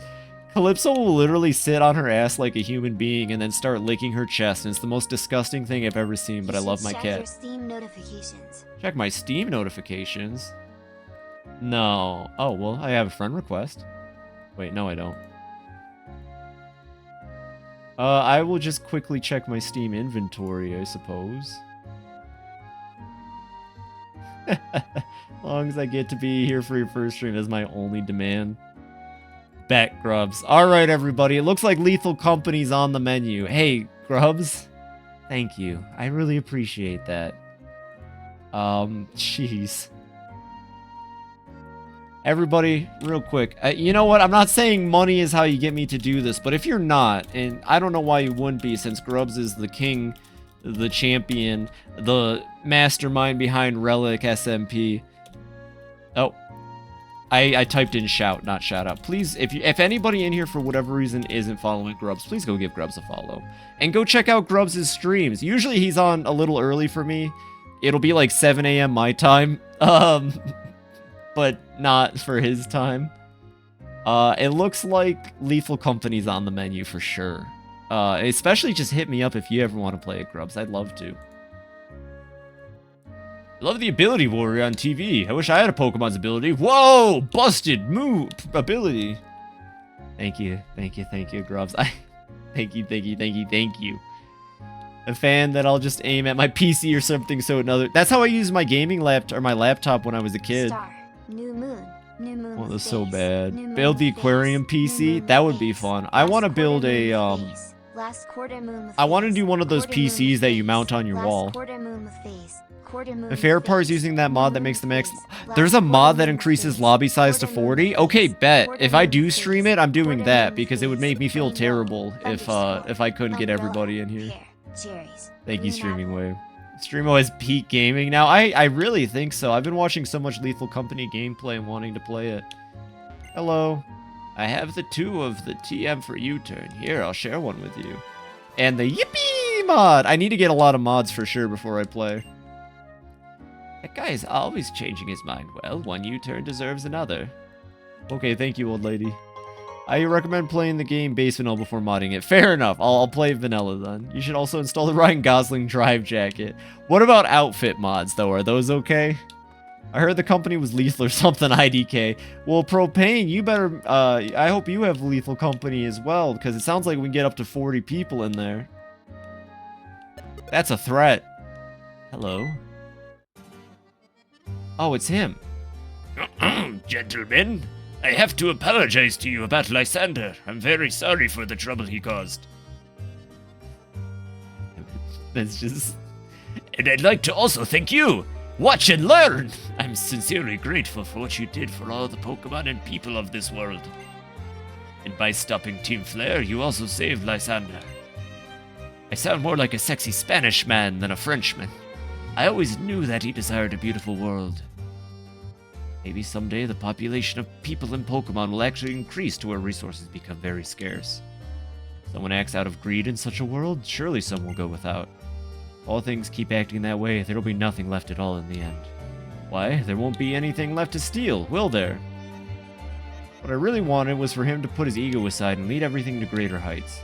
Calypso will literally sit on her ass like a human being and then start licking her chest, and it's the most disgusting thing I've ever seen, but I love my cat. Check your Steam notifications. Check my Steam notifications? No. Oh, well, I have a friend request. Wait, no I don't. I will just quickly check my Steam inventory, I suppose. As long as I get to be here for your first stream, that's my only demand. Bet, Grubs. Alright, everybody. It looks like Lethal Company's on the menu. Hey, Grubs. Thank you. I really appreciate that. Jeez. Everybody, real quick. You know what? I'm not saying money is how you get me to do this, but if you're not, and I don't know why you wouldn't be, since Grubs is the king, the champion, the mastermind behind Relic SMP. Oh. I typed in shout, not shout out. Please, if anybody in here for whatever reason isn't following Grubs, please go give Grubs a follow. And go check out Grubs' streams. Usually he's on a little early for me. It'll be like 7 a.m. my time. But not for his time. It looks like Lethal Company's on the menu for sure. Especially just hit me up if you ever want to play at Grubs. I'd love to. I love the ability warrior on TV. I wish I had a Pokemon's ability. Whoa! Busted move ability. Thank you, Grubs. Thank you. A fan that I'll just aim at my PC or something so another... That's how I used my gaming laptop or my laptop when I was a kid. Star, new moon, new moon. Oh, with that's so phase, bad. new moon Build the with phase, aquarium new PC? moon That with would be phase, fun. I last want to quarter build moon a, with phase, last quarter moon with I want to phase, do one of those quarter moon PCs with that you phase, mount on your last wall. quarter moon with phase, quarter moon The with fair part is phase, using that new mod that moon makes the with max... phase, There's a last mod quarter that moon with increases phase, lobby size to quarter moon 40. with Okay, phase, bet. quarter If I moon do with stream phase, it, I'm doing quarter that moon because with it would phase, make me feel rainbow, terrible thunderstorm, if I couldn't get umbrella, everybody in here. pear, cherries, Thank you, green Streaming apple. Wave. Streamo has peak gaming now. I really think so. I've been watching so much Lethal Company gameplay and wanting to play it. Hello. I have the 2 of the TM for U-turn. Here, I'll share one with you. And the Yippee mod. I need to get a lot of mods for sure before I play. That guy is always changing his mind. Well, one U-turn deserves another. Okay, thank you, old lady. I recommend playing the game base vanilla before modding it. Fair enough. I'll play vanilla then. You should also install the Ryan Gosling drive jacket. What about outfit mods, though? Are those okay? I heard the company was lethal or something, IDK. Well, Propane, you better... I hope you have lethal company as well, because it sounds like we can get up to 40 people in there. That's a threat. Hello? Oh, it's him. Gentlemen, I have to apologize to you about Lysander. I'm very sorry for the trouble he caused. That's just... And I'd like to also thank you. Watch and learn! I'm sincerely grateful for what you did for all the Pokemon and people of this world. And by stopping Team Flare, you also saved Lysander. I sound more like a sexy Spanish man than a Frenchman. I always knew that he desired a beautiful world. Maybe someday the population of people and Pokemon will actually increase to where resources become very scarce. Someone acts out of greed in such a world, surely some will go without. All things keep acting that way, there'll be nothing left at all in the end. Why? There won't be anything left to steal, will there? What I really wanted was for him to put his ego aside and lead everything to greater heights.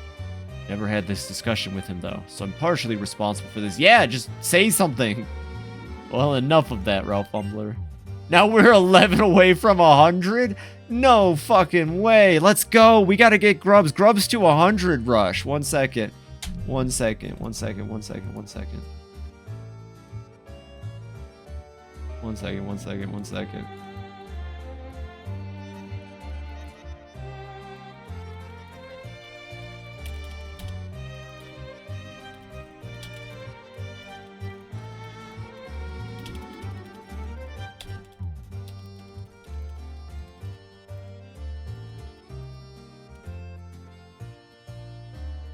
Never had this discussion with him though, so I'm partially responsible for this. Yeah, just say something! Well, enough of that, Ralph Fumbler. Now we're 11 away from 100? No fucking way! Let's go! We gotta get Grubs. Grubs to 100 rush. 1 second. 1 second, 1 second, 1 second, 1 second. 1 second, 1 second, 1 second.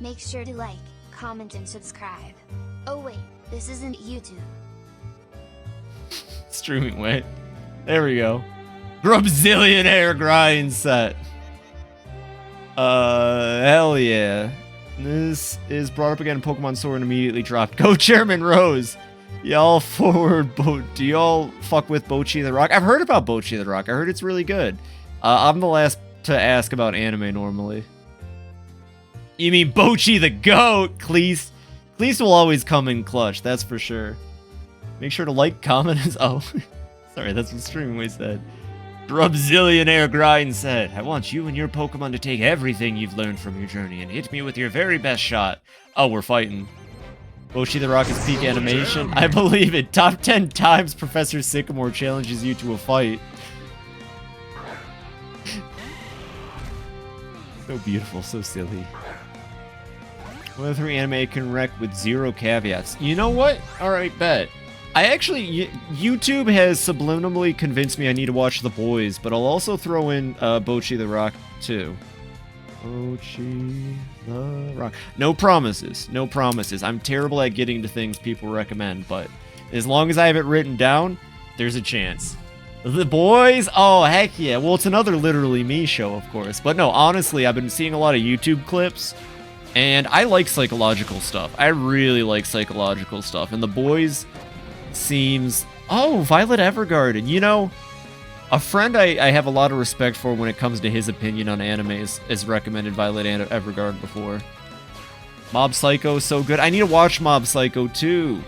Make sure to like, comment and subscribe. Oh wait, this isn't YouTube. Streaming way. There we go. Grubzillionaire grind set. Hell yeah. This is brought up again in Pokemon Sword and immediately dropped. Go Chairman Rose! Y'all forward, do y'all fuck with Bochi the Rock? I've heard about Bochi the Rock. I heard it's really good. I'm the last to ask about anime normally. You mean Bochi the Goat? Cleese will always come in clutch, that's for sure. Make sure to like, comment, oh. Sorry, that's what Streamway said. Grubzillionaire Grind said, I want you and your Pokemon to take everything you've learned from your journey and hit me with your very best shot. Oh, we're fighting. Bochi the Rock is peak animation. I believe it. Top 10 times Professor Sycamore challenges you to a fight. So beautiful, so silly. One of 3 anime can wreck with 0 caveats. You know what? Alright, bet. I actually, YouTube has subliminally convinced me I need to watch The Boys, but I'll also throw in Bochi the Rock too. Bochi the Rock. No promises. No promises. I'm terrible at getting to things people recommend, but as long as I have it written down, there's a chance. The Boys? Oh, heck yeah. Well, it's another Literally Me show, of course. But no, honestly, I've been seeing a lot of YouTube clips, and I like psychological stuff. I really like psychological stuff. And The Boys seems... Oh, Violet Evergarden. You know, a friend I have a lot of respect for when it comes to his opinion on animes has recommended Violet Evergarden before. Mob Psycho is so good. I need to watch Mob Psycho too.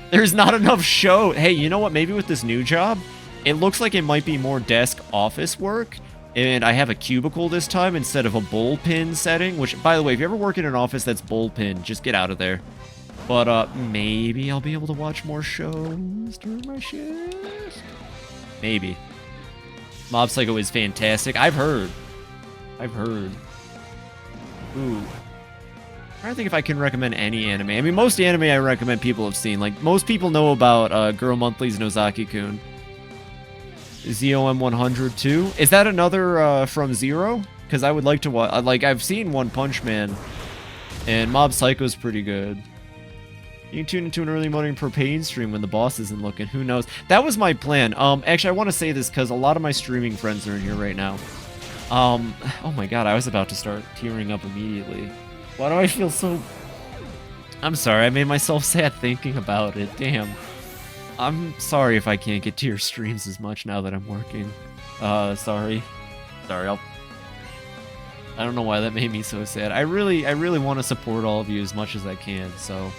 There's not enough show. Hey, you know what? Maybe with this new job, it looks like it might be more desk office work, and I have a cubicle this time instead of a bullpen setting, which, by the way, if you ever work in an office that's bullpen, just get out of there. But maybe I'll be able to watch more shows during my shift. Maybe. Mob Psycho is fantastic. I've heard. Ooh. I don't think if I can recommend any anime. I mean, most anime I recommend people have seen. Like, most people know about Girl Monthly's Nozaki-kun. ZOM 100 too. Is that another from Zero? Because I would like to watch. Like, I've seen One Punch Man, and Mob Psycho's pretty good. You can tune into an early morning propane stream when the boss isn't looking. Who knows? That was my plan. Actually, I want to say this because a lot of my streaming friends are in here right now. Oh my god, I was about to start tearing up immediately. Why do I feel so... I'm sorry, I made myself sad thinking about it. Damn. I'm sorry if I can't get to your streams as much now that I'm working. Sorry. Sorry, I don't know why that made me so sad. I really want to support all of you as much as I can, so...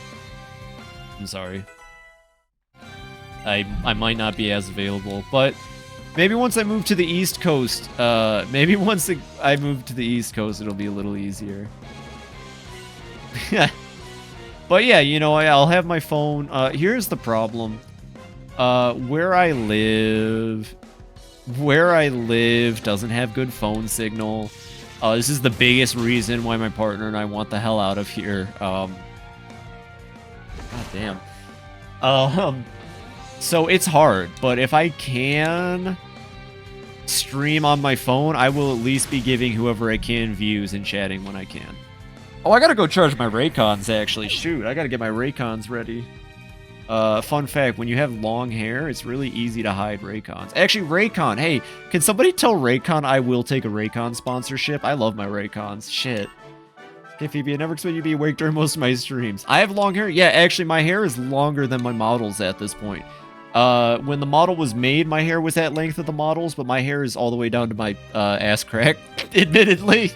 I'm sorry. I might not be as available, but maybe once I move to the East Coast, maybe once I move to the East Coast, it'll be a little easier. But yeah, you know, I'll have my phone. Here's the problem. Where I live doesn't have good phone signal. This is the biggest reason why my partner and I want the hell out of here. God damn. So it's hard, but if I can stream on my phone, I will at least be giving whoever I can views and chatting when I can. Oh, I gotta go charge my Raycons, actually. Shoot, I gotta get my Raycons ready. Fun fact, when you have long hair, it's really easy to hide Raycons. Actually, Raycon, hey, can somebody tell Raycon I will take a Raycon sponsorship? I love my Raycons. Shit. Hey, Phoebe, I never expect you to be awake during most of my streams. I have long hair? Yeah, actually, my hair is longer than my model's at this point. When the model was made, my hair was that length of the model's, but my hair is all the way down to my ass crack, admittedly.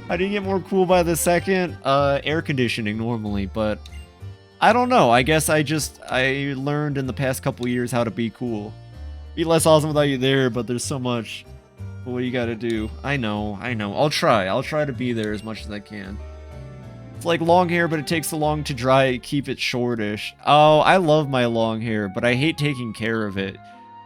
How do you get more cool by the second? Air conditioning normally, but I don't know. I guess I learned in the past couple years how to be cool. Be less awesome without you there, but there's so much. But what do you gotta do? I know. I'll try to be there as much as I can. It's like long hair, but it takes so long to dry, keep it shortish. Oh, I love my long hair, but I hate taking care of it.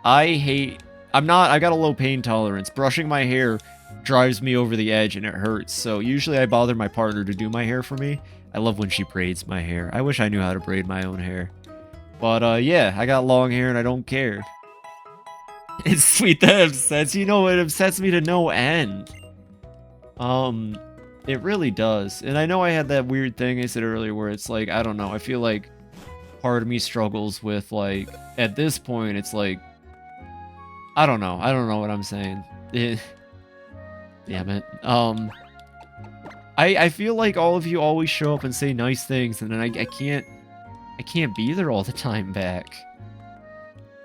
I got a low pain tolerance. Brushing my hair drives me over the edge and it hurts. So usually I bother my partner to do my hair for me. I love when she braids my hair. I wish I knew how to braid my own hair. But yeah, I got long hair and I don't care. It's sweet that upsets. You know, it upsets me to no end. It really does. And I know I had that weird thing I said earlier where it's like, I don't know, I feel like part of me struggles with, like, at this point, it's like, I don't know what I'm saying. Damn it. I feel like all of you always show up and say nice things, and then I can't be there all the time back.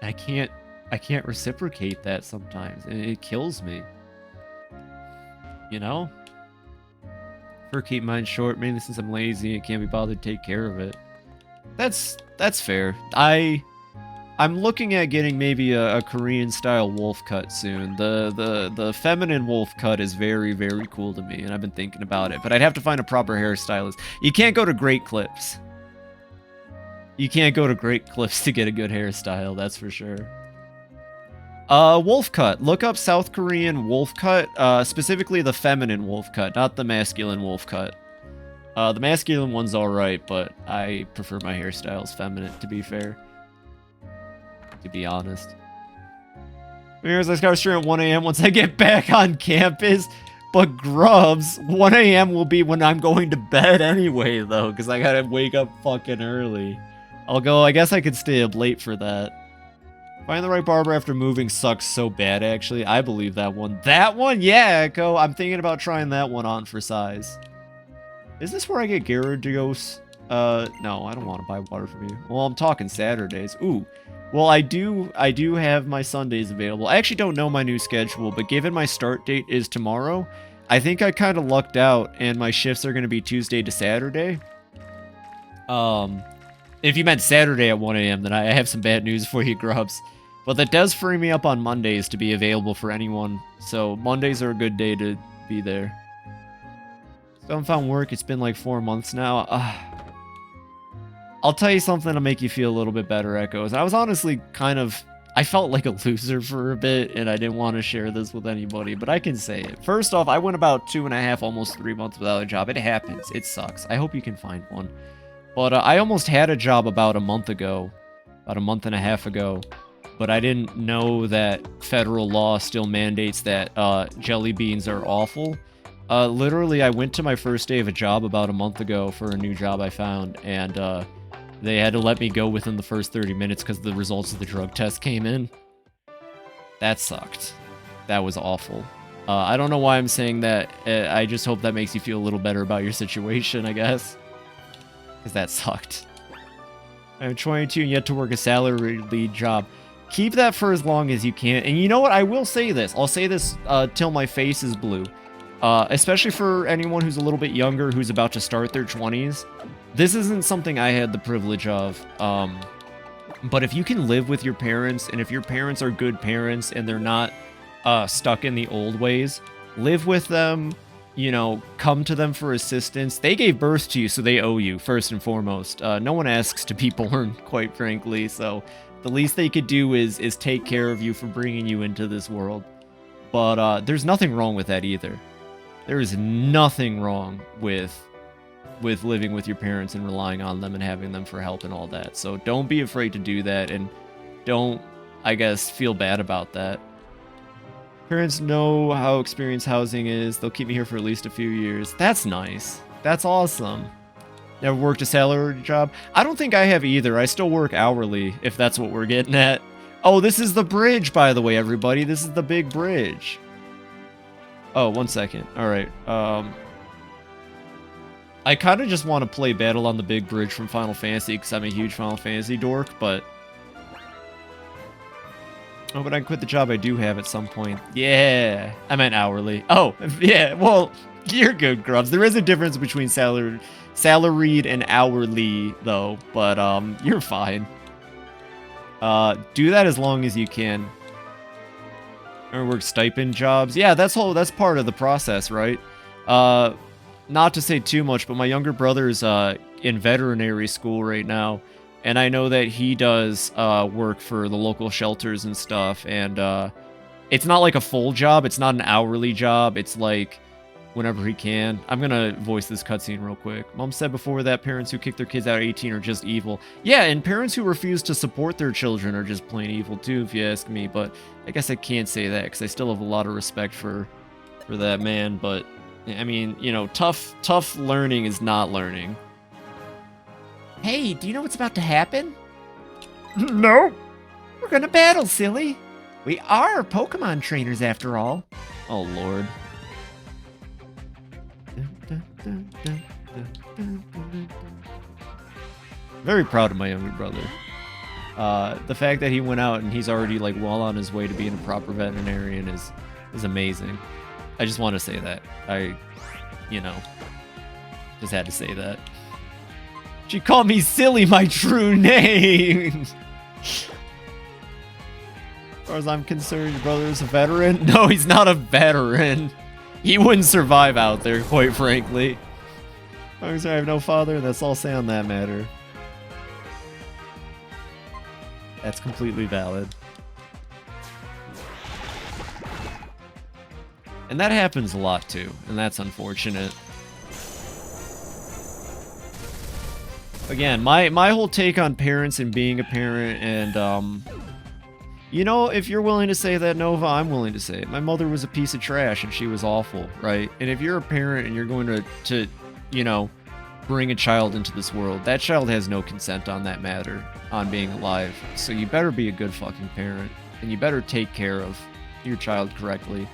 I can't reciprocate that sometimes, and it kills me. You know? For keep mine short, mainly since I'm lazy and can't be bothered to take care of it. That's fair. I'm looking at getting maybe a Korean style wolf cut soon. The feminine wolf cut is very, very cool to me, and I've been thinking about it. But I'd have to find a proper hairstylist. You can't go to Great Clips. You can't go to Great Clips to get a good hairstyle, that's for sure. Wolf cut. Look up South Korean wolf cut, specifically the feminine wolf cut, not the masculine wolf cut. The masculine one's alright, but I prefer my hairstyles feminine, to be fair. To be honest. Here's I start streaming at 1 a.m. once I get back on campus. But grubs, 1 a.m. will be when I'm going to bed anyway, though, because I gotta wake up fucking early. I guess I could stay up late for that. Find the right barber after moving sucks so bad, actually. I believe that one. That one? Yeah, Echo. I'm thinking about trying that one on for size. Is this where I get Gyarados? No, I don't want to buy water from you. Well, I'm talking Saturdays. Ooh. Well, I do have my Sundays available. I actually don't know my new schedule, but given my start date is tomorrow, I think I kind of lucked out, and my shifts are going to be Tuesday to Saturday. If you meant Saturday at 1 a.m., then I have some bad news for you, Grubs. But that does free me up on Mondays to be available for anyone, so Mondays are a good day to be there. Still haven't found work. It's been like 4 months now. I'll tell you something to make you feel a little bit better, Echoes. I was honestly I felt like a loser for a bit, and I didn't want to share this with anybody, but I can say it. First off, I went about 2.5, almost 3 months without a job. It happens. It sucks. I hope you can find one. But I almost had a job about a month ago, about a month and a half ago, but I didn't know that federal law still mandates that jelly beans are awful. Literally, I went to my first day of a job about a month ago for a new job I found, and they had to let me go within the first 30 minutes because the results of the drug test came in. That sucked. That was awful. I don't know why I'm saying that. I just hope that makes you feel a little better about your situation, I guess. Because that sucked. I'm 22 and yet to work a salaried job. Keep that for as long as you can. And you know what? I will say this. I'll say this till my face is blue. Especially for anyone who's a little bit younger, who's about to start their 20s. This isn't something I had the privilege of. But if you can live with your parents, and if your parents are good parents and they're not stuck in the old ways, live with them, you know, come to them for assistance. They gave birth to you, so they owe you, first and foremost. No one asks to be born, quite frankly, so the least they could do is take care of you for bringing you into this world. But there's nothing wrong with that either. There is nothing wrong with living with your parents and relying on them and having them for help and all that. So don't be afraid to do that, and don't, I guess, feel bad about that. Parents know how experienced housing is. They'll keep me here for at least a few years. That's nice. That's awesome. Never worked a salary job? I don't think I have either. I still work hourly, if that's what we're getting at. Oh, this is the bridge, by the way, everybody. This is the big bridge. Oh, 1 second. Alright, I kind of just want to play Battle on the Big Bridge from Final Fantasy, because I'm a huge Final Fantasy dork, but... Oh, but I can quit the job I do have at some point. Yeah, I meant hourly. Oh, yeah, well, you're good, Grubs. There is a difference between salaried and hourly, though, but, you're fine. Do that as long as you can. Or work stipend jobs. Yeah, that's part of the process, right? Not to say too much, but my younger brother's in veterinary school right now, and I know that he does work for the local shelters and stuff, and it's not like a full job, it's not an hourly job, it's like whenever he can. I'm gonna voice this cutscene real quick. Mom said before that parents who kick their kids out at 18 are just evil. Yeah, and parents who refuse to support their children are just plain evil too, if you ask me, but I guess I can't say that, because I still have a lot of respect for that man, but... I mean, you know, tough learning is not learning. Hey, do you know what's about to happen? No. We're gonna battle, silly. We are Pokemon trainers after all. Oh, Lord. Very proud of my younger brother. The fact that he went out and he's already, like, well on his way to being a proper veterinarian is amazing. I just want to say that. You know, just had to say that. She called me silly, my true name! As far as I'm concerned, your brother is a veteran? No, he's not a veteran. He wouldn't survive out there, quite frankly. As long as I have no father, that's all I'll say on that matter. That's completely valid. And that happens a lot too, and that's unfortunate. Again, my whole take on parents and being a parent, and you know, if you're willing to say that, Nova, I'm willing to say it. My mother was a piece of trash and she was awful, right? And if you're a parent and you're going to you know, bring a child into this world, that child has no consent on that matter, on being alive. So you better be a good fucking parent, and you better take care of your child correctly.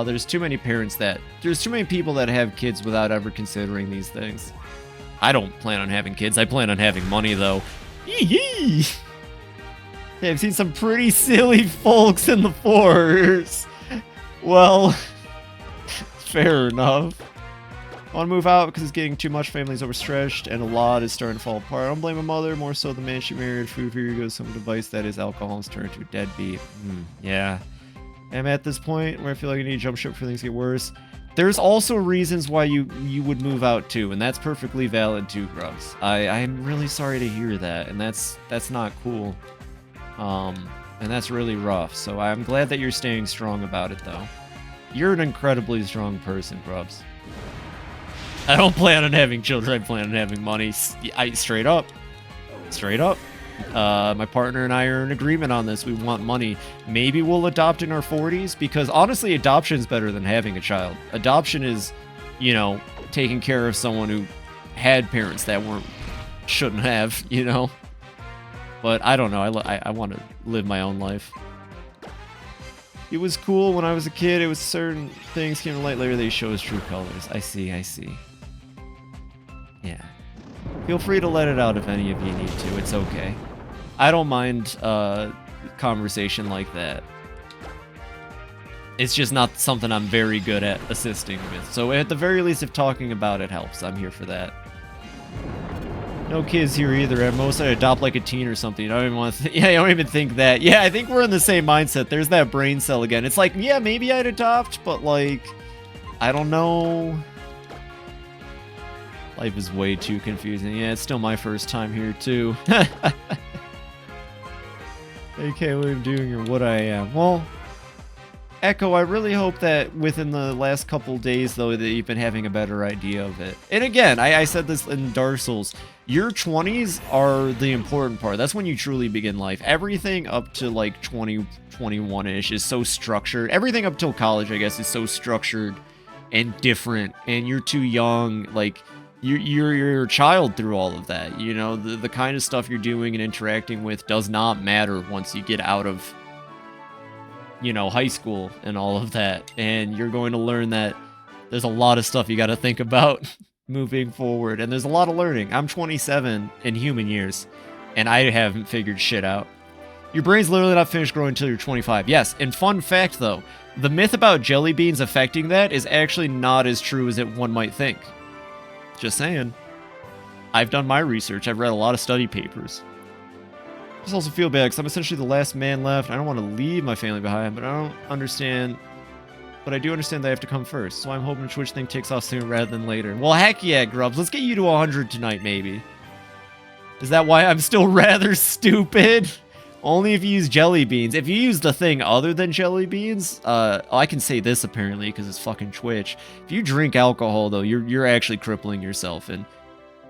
There's too many people that have kids without ever considering these things. I don't plan on having kids. I plan on having money, though. Yee-yee! Hey, I've seen some pretty silly folks in the force. Well, fair enough. I want to move out because it's getting too much. Family's overstretched, and a lot is starting to fall apart. I don't blame my mother, more so the man she married. Food for you goes some device that is alcohol has turned into a deadbeat. Yeah. I'm at this point where I feel like I need to jump ship before things get worse. there's also reasons why you would move out too, and that's perfectly valid too, Grubs. I'm really sorry to hear that, and that's not cool. And that's really rough. So I'm glad that you're staying strong about it, though. You're an incredibly strong person, Grubs. I don't plan on having children. I plan on having money. Straight up. Straight up. My partner and I are in agreement on this. We want money. Maybe we'll adopt in our 40s, because honestly, adoption is better than having a child. Adoption is, you know, taking care of someone who had parents that shouldn't have, you know? But I don't know. I want to live my own life. It was cool when I was a kid. It was certain things came to light later. They show his true colors. I see. Yeah. Feel free to let it out if any of you need to. It's okay. I don't mind conversation like that. It's just not something I'm very good at assisting with. So at the very least, if talking about it helps, I'm here for that. No kids here either. At most, I'd adopt like a teen or something. I don't even want to. Yeah, I don't even think that. Yeah, I think we're in the same mindset. There's that brain cell again. It's like, yeah, maybe I'd adopt, but like, I don't know. Life is way too confusing. Yeah, it's still my first time here too. I can't believe I'm doing or what I am. Well, Echo, I really hope that within the last couple days, though, that you've been having a better idea of it. And again, I said this in Dark Souls. Your 20s are the important part. That's when you truly begin life. Everything up to like 20, 21-ish is so structured. Everything up till college, I guess, is so structured and different. And you're too young. Like, you're a child through all of that. You know, the kind of stuff you're doing and interacting with does not matter once you get out of, you know, high school and all of that. And you're going to learn that there's a lot of stuff you got to think about moving forward. And there's a lot of learning. I'm 27 in human years, and I haven't figured shit out. Your brain's literally not finished growing until you're 25. Yes, and fun fact, though, the myth about jelly beans affecting that is actually not as true as one might think. Just saying. I've done my research. I've read a lot of study papers. I just also feel bad because I'm essentially the last man left. I don't want to leave my family behind, but I don't understand. But I do understand that I have to come first, so I'm hoping the Twitch thing takes off sooner rather than later. Well, heck yeah, Grubs. Let's get you to 100 tonight, maybe. Is that why I'm still rather stupid? Only if you use jelly beans. If you use the thing other than jelly beans, I can say this apparently because it's fucking Twitch. If you drink alcohol, though, you're actually crippling yourself, and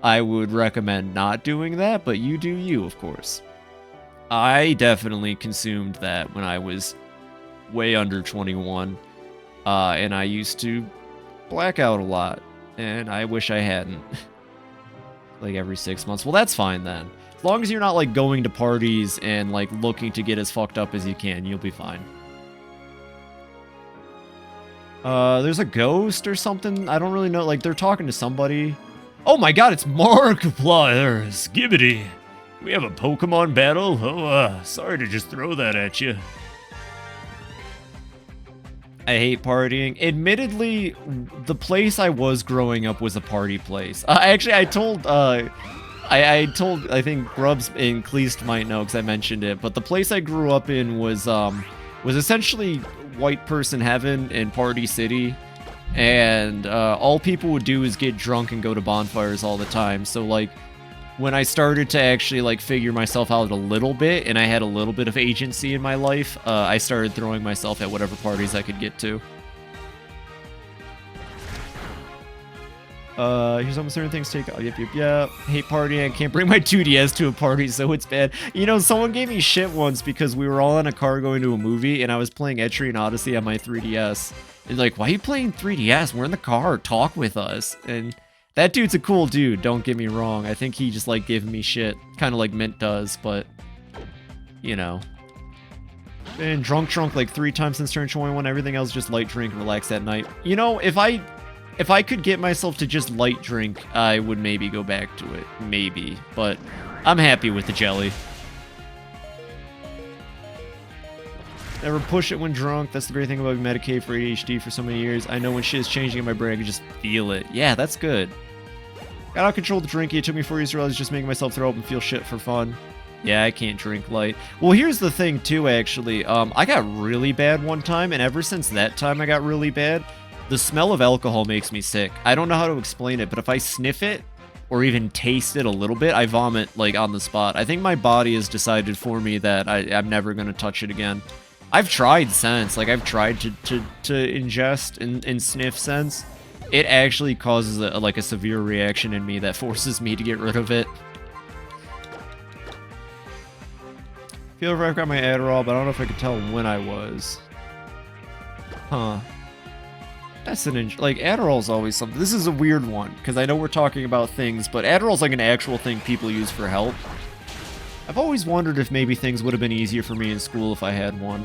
I would recommend not doing that, but you do you, of course. I definitely consumed that when I was way under 21, and I used to black out a lot, and I wish I hadn't. Like every 6 months. Well, that's fine then. As long as you're not like going to parties and like looking to get as fucked up as you can, you'll be fine. There's a ghost or something. I don't really know. Like they're talking to somebody. Oh my god, it's Markiplier. Skibbity. We have a Pokemon battle? Oh, sorry to just throw that at you. I hate partying. Admittedly, the place I was growing up was a party place. Actually, I told, I think Grubs and Kleist might know because I mentioned it, but the place I grew up in was essentially white person heaven and party city. And all people would do is get drunk and go to bonfires all the time. So, like, when I started to actually like figure myself out a little bit and I had a little bit of agency in my life, I started throwing myself at whatever parties I could get to. Here's almost certain things take. Yep. Hate partying. I can't bring my 2DS to a party, so it's bad. You know, someone gave me shit once because we were all in a car going to a movie and I was playing Etrian Odyssey on my 3DS. And like, why are you playing 3DS? We're in the car. Talk with us. And that dude's a cool dude, don't get me wrong. I think he just like giving me shit, kind of like Mint does, but you know. Been drunk like 3 times since turning 21. Everything else just light drink and relax at night. You know, if I could get myself to just light drink, I would maybe go back to it, maybe. But I'm happy with the jelly. Never push it when drunk. That's the great thing about being medicated for ADHD for so many years. I know when shit is changing in my brain, I can just feel it. Yeah, that's good. Got out of control the drinking. It took me 4 years to realize just making myself throw up and feel shit for fun. Yeah, I can't drink light. Well, here's the thing, too, actually. I got really bad one time, and ever since that time I got really bad, The smell of alcohol makes me sick. I don't know how to explain it, but if I sniff it or even taste it a little bit, I vomit like on the spot. I think my body has decided for me that I'm never gonna touch it again. I've tried since, like I've tried to ingest and sniff since. It actually causes like a severe reaction in me that forces me to get rid of it. I feel like I've got my Adderall, but I don't know if I could tell when I was. Huh. That's like Adderall's always something. This is a weird one because I know we're talking about things, but Adderall's like an actual thing people use for help. I've always wondered if maybe things would have been easier for me in school if I had one.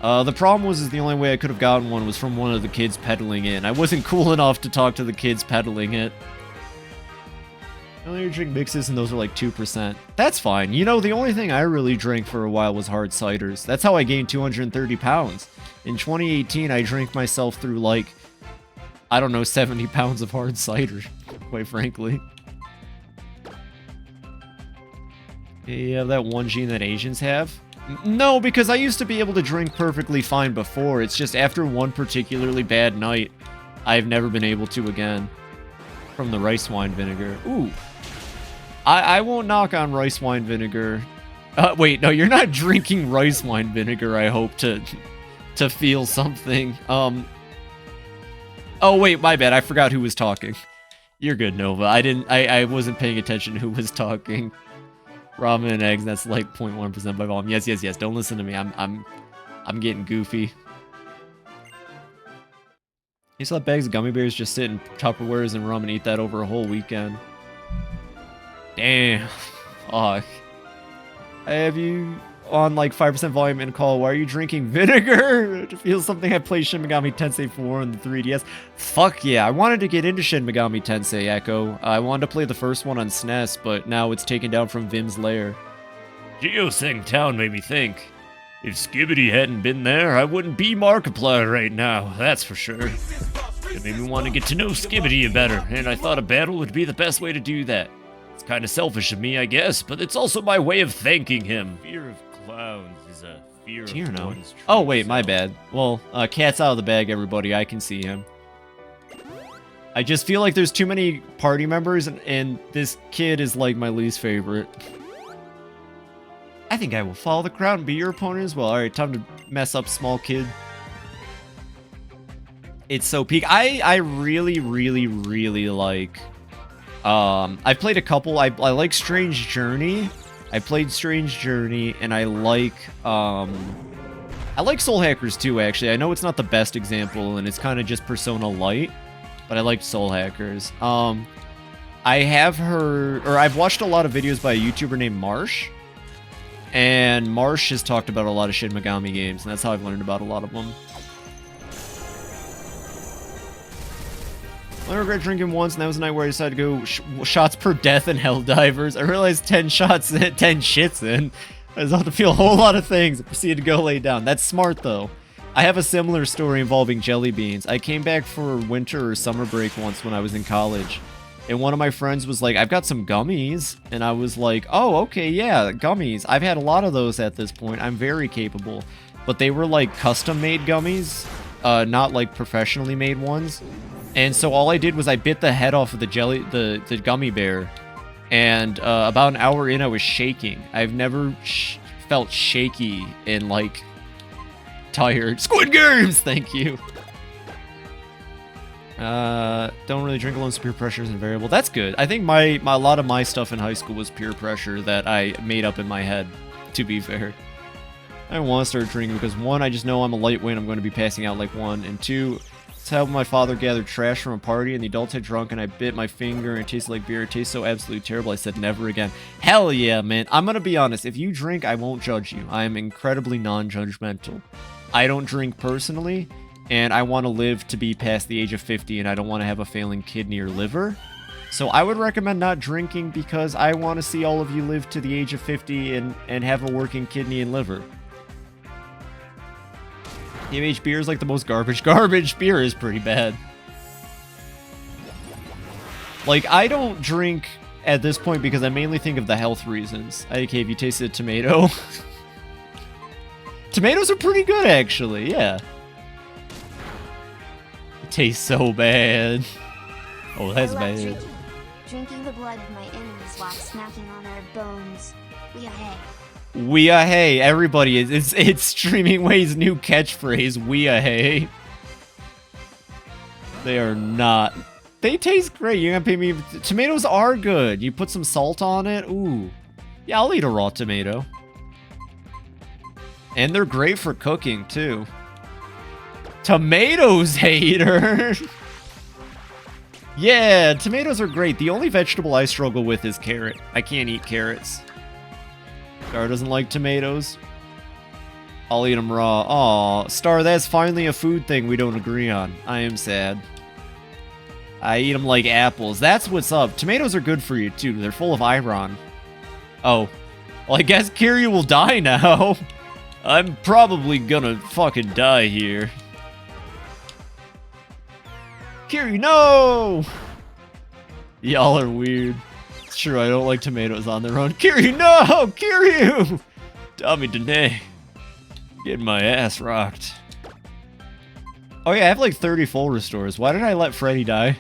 The problem was the only way I could have gotten one was from one of the kids peddling it. I wasn't cool enough to talk to the kids peddling it. I only drink mixes and those are like 2%. That's fine. You know, the only thing I really drank for a while was hard ciders. That's how I gained 230 pounds. In 2018, I drank myself through like, I don't know, 70 pounds of hard cider, quite frankly. You have that one gene that Asians have? No, because I used to be able to drink perfectly fine before. It's just after one particularly bad night, I've never been able to again. From the rice wine vinegar. Ooh. I won't knock on rice wine vinegar. Wait, no, you're not drinking rice wine vinegar, I hope, to feel something. Oh, wait, my bad. I forgot who was talking. You're good, Nova. I wasn't paying attention to who was talking. Ramen and eggs, that's like 0.1% by volume. Yes, yes, yes. Don't listen to me. I'm getting goofy. You still have bags of gummy bears just sit in Tupperwares and rum and eat that over a whole weekend. Damn. Fuck. I have you on like 5% volume and call. Why are you drinking vinegar? To feel something I played Shin Megami Tensei 4 on the 3DS. Fuck yeah. I wanted to get into Shin Megami Tensei Echo. I wanted to play the first one on SNES, but now it's taken down from Vim's lair. Geosync Town made me think. If Skibbity hadn't been there, I wouldn't be Markiplier right now, that's for sure. It made me want to get to know Skibbity better, and I thought a battle would be the best way to do that. It's kind of selfish of me, I guess, but it's also my way of thanking him. Fear of clowns is a fear of Tierno. one's true Oh, wait, my self. bad. Well, cat's out of the bag, everybody. I can see him. I just feel like there's too many party members, and this kid is like my least favorite. I think I will follow the crowd and be your opponent as well. Alright, time to mess up, small kid. It's so peak. I really, really, really like... I played a couple. I like Strange Journey. I played Strange Journey, and I like Soul Hackers too, actually. I know it's not the best example, and it's kind of just Persona Light, but I liked Soul Hackers. I have heard, or I've watched a lot of videos by a YouTuber named Marsh, and Marsh has talked about a lot of Shin Megami games, and that's how I've learned about a lot of them. I regret drinking once, and that was the night where I decided to go shots per death in Helldivers. I realized 10 shots, 10 shits in. I was about to feel a whole lot of things. I proceeded to go lay down. That's smart, though. I have a similar story involving jelly beans. I came back for winter or summer break once when I was in college. And one of my friends was like, I've got some gummies. And I was like, oh, okay, yeah, gummies. I've had a lot of those at this point. I'm very capable. But they were like custom-made gummies, not like professionally made ones. And so all I did was I bit the head off of the gummy bear, and about an hour in I was shaking. I've never felt shaky and like tired. Squid Games, thank you. Don't really drink alone, so peer pressure is invariable. That's good. I think a lot of my stuff in high school was peer pressure that I made up in my head, to be fair. I don't want to start drinking because 1, I just know I'm a lightweight, I'm going to be passing out like 1, and 2, it's how my father gathered trash from a party and the adults had drunk and I bit my finger and it tasted like beer. It tastes so absolutely terrible. I said never again. Hell yeah, man. I'm going to be honest. If you drink, I won't judge you. I am incredibly non-judgmental. I don't drink personally, and I want to live to be past the age of 50, and I don't want to have a failing kidney or liver. So I would recommend not drinking because I want to see all of you live to the age of 50 and have a working kidney and liver. TMH beer is like the most garbage. Garbage beer is pretty bad. Like, I don't drink at this point because I mainly think of the health reasons. Okay, have you tasted a tomato? Tomatoes are pretty good, actually, yeah. tastes so bad. Oh, that's I love bad. drinking the blood of my enemies while snacking on their bones. Hey. Hey, everybody, it's Streaming Way's new catchphrase, hey. They are not. They taste great. You're gonna pay me. Tomatoes are good. You put some salt on it. Ooh. Yeah, I'll eat a raw tomato. And they're great for cooking, too. Tomatoes, hater! Yeah, tomatoes are great. The only vegetable I struggle with is carrot. I can't eat carrots. Star doesn't like tomatoes. I'll eat them raw. Aw, Star, that's finally a food thing we don't agree on. I am sad. I eat them like apples. That's what's up. Tomatoes are good for you, too. They're full of iron. Oh. Well, I guess Kiryu will die now. I'm probably gonna fucking die here. Kiryu, no! Y'all are weird. It's true, I don't like tomatoes on their own. Kiryu, no! Kiryu! Tommy Dene. Getting my ass rocked. Oh yeah, I have like 30 full restores. Why did I let Freddy die?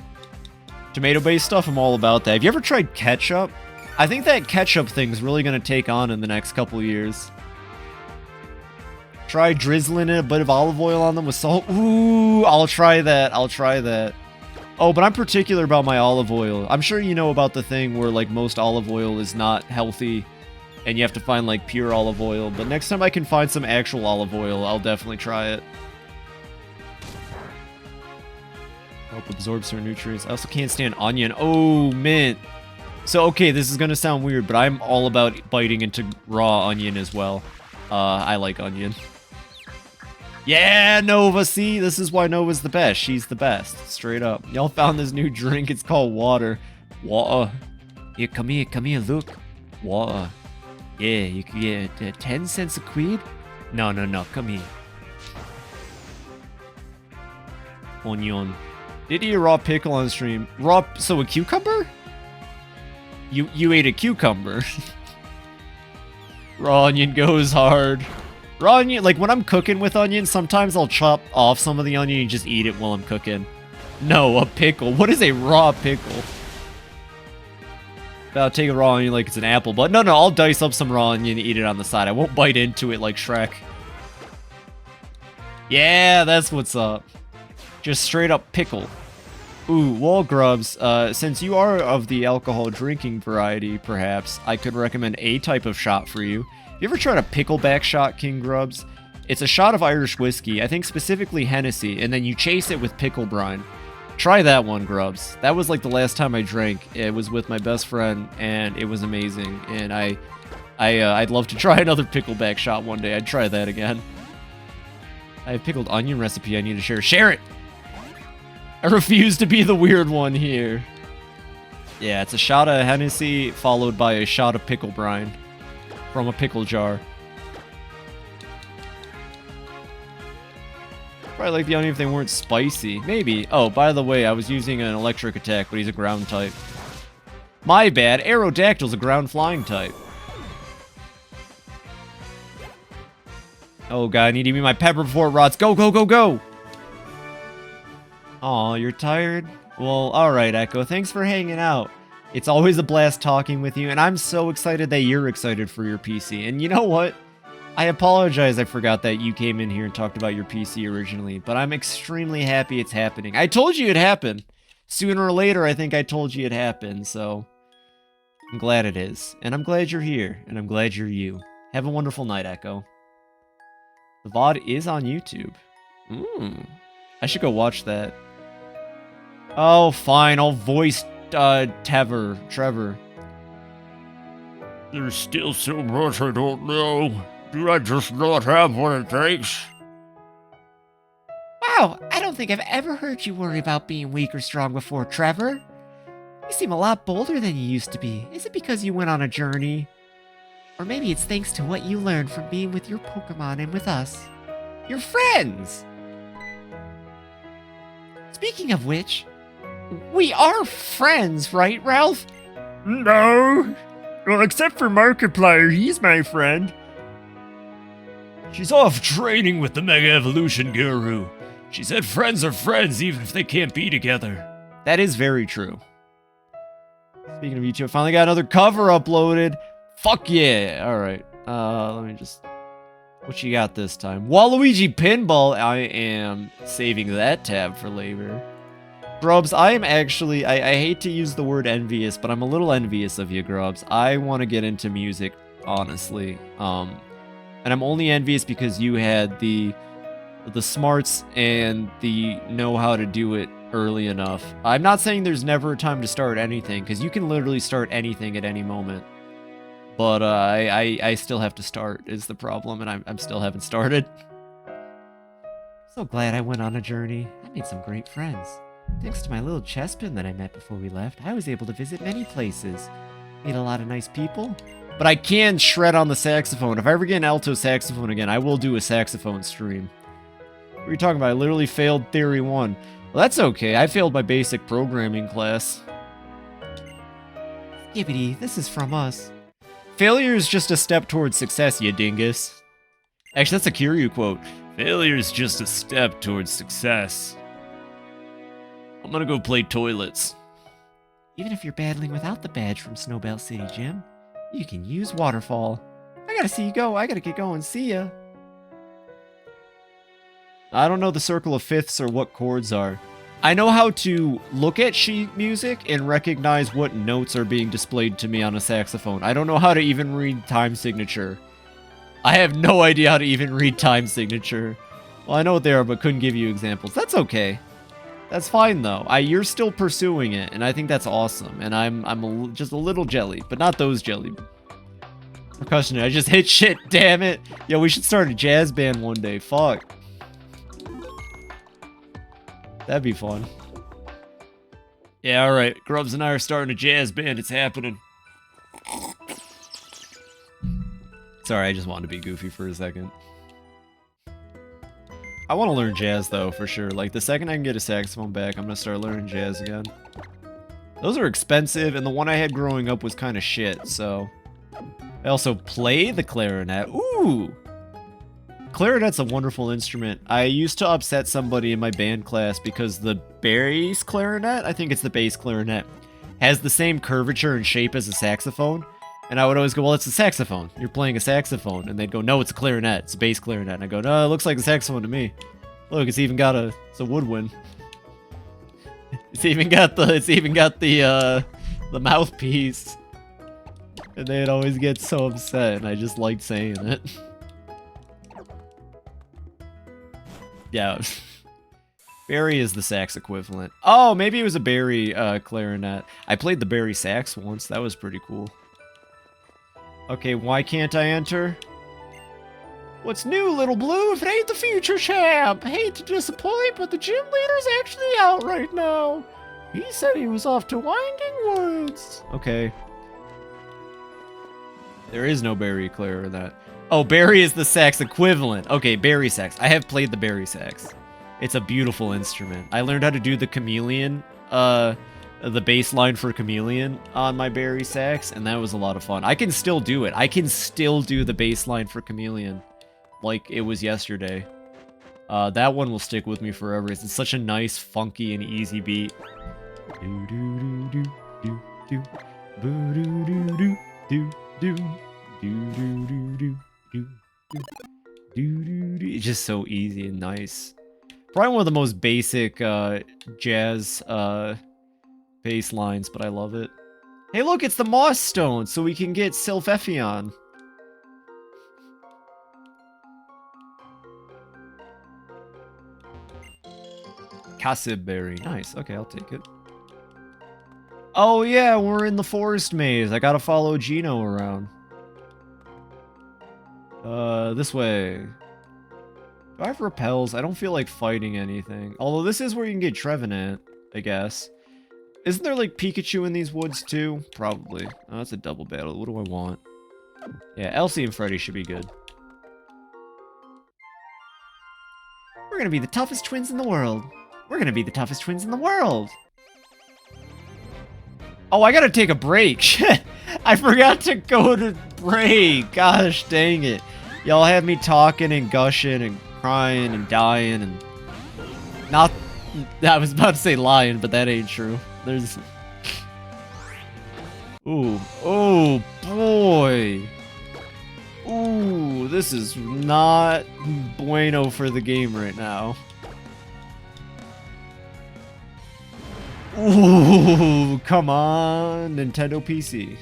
Tomato-based stuff, I'm all about that. Have you ever tried ketchup? I think that ketchup thing's really gonna take on in the next couple years. Try drizzling a bit of olive oil on them with salt. Ooh, I'll try that. I'll try that. Oh, but I'm particular about my olive oil. I'm sure you know about the thing where, like, most olive oil is not healthy, and you have to find, like, pure olive oil. But next time I can find some actual olive oil, I'll definitely try it. Help absorb certain nutrients. I also can't stand onion. Oh, mint. So, okay, this is gonna sound weird, but I'm all about biting into raw onion as well. I like onion. Yeah, Nova, see? This is why Nova's the best. She's the best. Straight up. Y'all found this new drink. It's called water. Water. Here, come here, look. Water. Yeah, you can get 10 cents a quid. No, come here. Onion. Did eat a raw pickle on stream. Raw, so a cucumber? You ate a cucumber. Raw onion goes hard. Raw onion, like when I'm cooking with onion, sometimes I'll chop off some of the onion and just eat it while I'm cooking. No, a pickle. What is a raw pickle? I'll take a raw onion like it's an apple, but no, I'll dice up some raw onion and eat it on the side. I won't bite into it like Shrek. Yeah, that's what's up. Just straight up pickle. Ooh, wall grubs. Since you are of the alcohol drinking variety, perhaps, I could recommend a type of shot for you. You ever tried a pickleback shot, King Grubs? It's a shot of Irish whiskey, I think specifically Hennessy, and then you chase it with pickle brine. Try that one, Grubs. That was like the last time I drank. It was with my best friend, and it was amazing. And I'd love to try another pickleback shot one day. I'd try that again. I have pickled onion recipe I need to share. Share it! I refuse to be the weird one here. Yeah, it's a shot of Hennessy followed by a shot of pickle brine from a pickle jar. Probably like the onion if they weren't spicy. Maybe. Oh, by the way, I was using an electric attack, but he's a ground type. My bad. Aerodactyl's a ground flying type. Oh god, I need to be my pepper before it rots. Go, go, go, go! Aw, you're tired? Well, alright, Echo. Thanks for hanging out. It's always a blast talking with you, and I'm so excited that you're excited for your PC. And you know what? I apologize I forgot that you came in here and talked about your PC originally, but I'm extremely happy it's happening. I told you it'd happen. Sooner or later, I think I told you it'd happen, so I'm glad it is. And I'm glad you're here, and I'm glad you're you. Have a wonderful night, Echo. The VOD is on YouTube. I should go watch that. Oh, fine. I'll voice Trevor. There's still so much I don't know. Do I just not have what it takes? Wow, I don't think I've ever heard you worry about being weak or strong before, Trevor. You seem a lot bolder than you used to be. Is it because you went on a journey? Or maybe it's thanks to what you learned from being with your Pokemon and with us. Your friends! Speaking of which, we are friends, right, Ralph? No. Well, except for Markiplier, he's my friend. She's off training with the Mega Evolution Guru. She said friends are friends even if they can't be together. That is very true. Speaking of YouTube, I finally got another cover uploaded. Fuck yeah. Alright. Let me just... What you got this time? Waluigi Pinball. I am saving that tab for later. Grubs, I am actually... I hate to use the word envious, but I'm a little envious of you, Grubs. I want to get into music, honestly. And I'm only envious because you had the smarts and the know how to do it early enough. I'm not saying there's never a time to start anything, because you can literally start anything at any moment. But I still have to start is the problem, and I'm still haven't started. So glad I went on a journey. I made some great friends. Thanks to my little chespin that I met before we left, I was able to visit many places. Meet a lot of nice people. But I can shred on the saxophone. If I ever get an alto saxophone again, I will do a saxophone stream. What are you talking about? I literally failed Theory 1. Well, that's okay. I failed my basic programming class. Skibbity, this is from us. Failure is just a step towards success, you dingus. Actually, that's a Kiryu quote. Failure is just a step towards success. I'm gonna go play toilets. Even if you're battling without the badge from Snowbelt City Gym, you can use Waterfall. I gotta see you go. I gotta get going. See ya. I don't know the circle of fifths or what chords are. I know how to look at sheet music and recognize what notes are being displayed to me on a saxophone. I don't know how to even read time signature. I have no idea how to even read time signature. Well, I know what they are, but couldn't give you examples. That's okay. That's fine, though. You're still pursuing it, and I think that's awesome. And I'm just a little jelly, but not those jelly. Percussion, I just hit shit, damn it. Yo, we should start a jazz band one day. Fuck. That'd be fun. Yeah, alright. Grubs and I are starting a jazz band. It's happening. Sorry, I just wanted to be goofy for a second. I want to learn jazz, though, for sure. Like, the second I can get a saxophone back, I'm going to start learning jazz again. Those are expensive, and the one I had growing up was kind of shit, so... I also play the clarinet. Ooh! Clarinet's a wonderful instrument. I used to upset somebody in my band class because the bass clarinet, I think it's the bass clarinet, has the same curvature and shape as a saxophone. And I would always go, well, it's a saxophone. You're playing a saxophone. And they'd go, no, it's a clarinet. It's a bass clarinet. And I go, no, it looks like a saxophone to me. Look, it's even got it's a woodwind. It's even got the mouthpiece. And they'd always get so upset, and I just liked saying it. Yeah. Barry is the sax equivalent. Oh, maybe it was a Barry clarinet. I played the Barry sax once. That was pretty cool. Okay, why can't I enter? What's new, little blue? If it ain't the future champ. Hate to disappoint, but the gym leader's actually out right now. He said he was off to Winding Woods. Okay. There is no Barry clarinet. Oh, Barry is the sax equivalent. Okay, Barry sax. I have played the Barry sax. It's a beautiful instrument. I learned how to do the chameleon, the bass line for Chameleon on my Barry sax, and that was a lot of fun. I can still do it. I can still do the bass line for Chameleon like it was yesterday. That one will stick with me forever. It's such a nice, funky, and easy beat. Do do do do do do boo do do do do do do do do do do do do. It's just so easy and nice. Probably one of the most basic jazz bass lines, but I love it. Hey, look, it's the Moss Stone, so we can get Sylpheon. Cassibberry. Nice. Okay, I'll take it. Oh, yeah, we're in the forest maze. I gotta follow Gino around. This way. Do I have repels? I don't feel like fighting anything. Although this is where you can get Trevenant, I guess. Isn't there, like, Pikachu in these woods, too? Probably. Oh, that's a double battle. What do I want? Yeah, Elsie and Freddy should be good. We're gonna be the toughest twins in the world. We're gonna be the toughest twins in the world. Oh, I gotta take a break. Shit. I forgot to go to break. Gosh dang it. Y'all have me talking and gushing and crying and dying and Not... I was about to say lion, but that ain't true. There's... Ooh. Oh, boy. Ooh, this is not bueno for the game right now. Ooh, come on, Nintendo PC.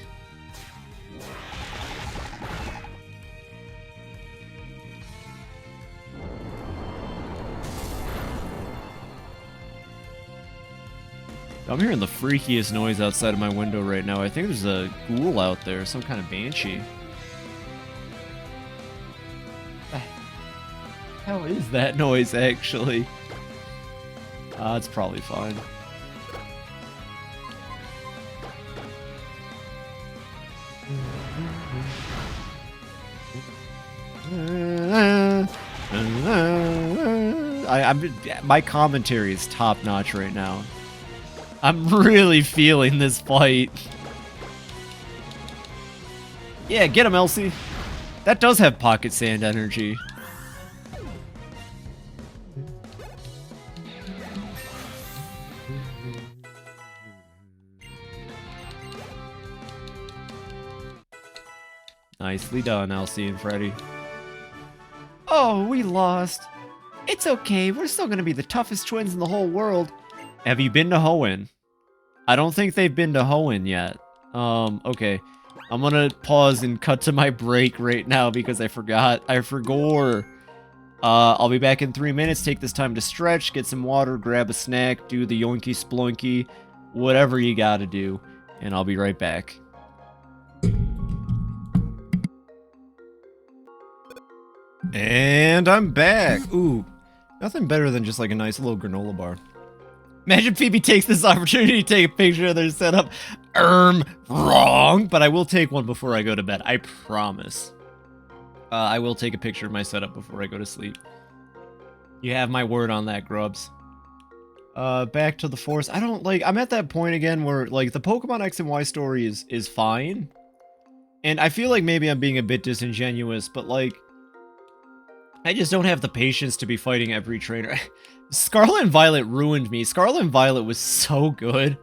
I'm hearing the freakiest noise outside of my window right now. I think there's a ghoul out there, some kind of banshee. How is that noise, actually? It's probably fine. My commentary is top notch right now. I'm really feeling this fight. Yeah, get him, Elsie. That does have pocket sand energy. Nicely done, Elsie and Freddy. Oh, we lost. It's okay, we're still gonna be the toughest twins in the whole world. Have you been to Hoenn? I don't think they've been to Hoenn yet. Okay. I'm gonna pause and cut to my break right now because I forgot. I forgot. I'll be back in 3 minutes. Take this time to stretch, get some water, grab a snack, do the yoinky splunky, whatever you gotta do. And I'll be right back. And I'm back. Ooh, nothing better than just like a nice little granola bar. Imagine Phoebe takes this opportunity to take a picture of their setup. Wrong. But I will take one before I go to bed. I promise. I will take a picture of my setup before I go to sleep. You have my word on that, Grubs. Back to the Force. I don't like... I'm at that point again where, like, the Pokemon X and Y story is fine. And I feel like maybe I'm being a bit disingenuous, but, like... I just don't have the patience to be fighting every trainer. Scarlet and Violet ruined me. Scarlet and Violet was so good.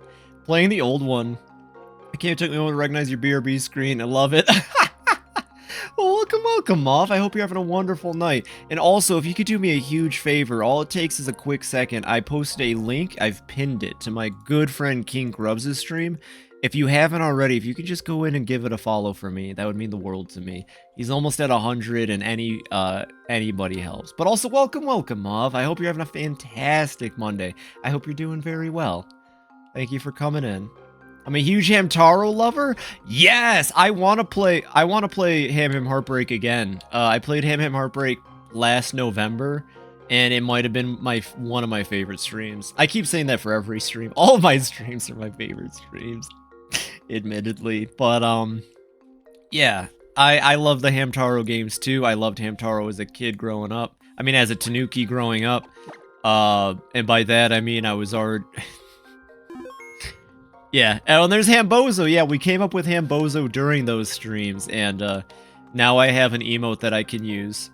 Playing the old one. I can't take me a moment to recognize your BRB screen. I love it. Well, welcome, off. I hope you're having a wonderful night. And also, if you could do me a huge favor, all it takes is a quick second. I posted a link. I've pinned it to my good friend King Grubs' stream. If you haven't already, if you could just go in and give it a follow for me, that would mean the world to me. He's almost at 100, and anybody helps. But also, welcome, Mauve. I hope you're having a fantastic Monday. I hope you're doing very well. Thank you for coming in. I'm a huge Hamtaro lover. Yes, I want to play Ham Heartbreak again. I played Ham Heartbreak last November, and it might have been one of my favorite streams. I keep saying that for every stream. All of my streams are my favorite streams. Admittedly, but yeah, I love the Hamtaro games too. I loved Hamtaro as a kid growing up. I mean, as a Tanuki growing up, and by that I mean I was already yeah. And there's Hambozo. Yeah, we came up with Hambozo during those streams, and now I have an emote that I can use.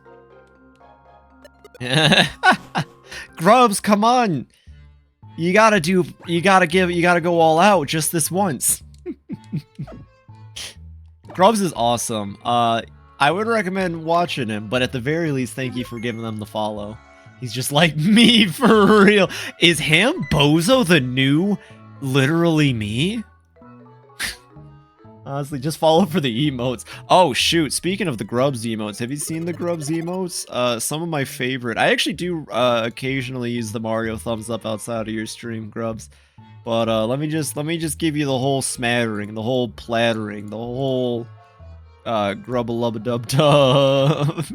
Grubs, come on! You gotta go all out just this once. Grubs is awesome. I would recommend watching him, but at the very least, thank you for giving them the follow. He's just like me, for real. Is Hambozo the new literally me? Honestly, just follow for the emotes. Oh, shoot. Speaking of the Grubs emotes, have you seen the Grubs emotes? Some of my favorite. I actually do occasionally use the Mario thumbs up outside of your stream, Grubs. But let me just give you the whole smattering, the whole plattering, the whole grubba-lubba-dub-dub.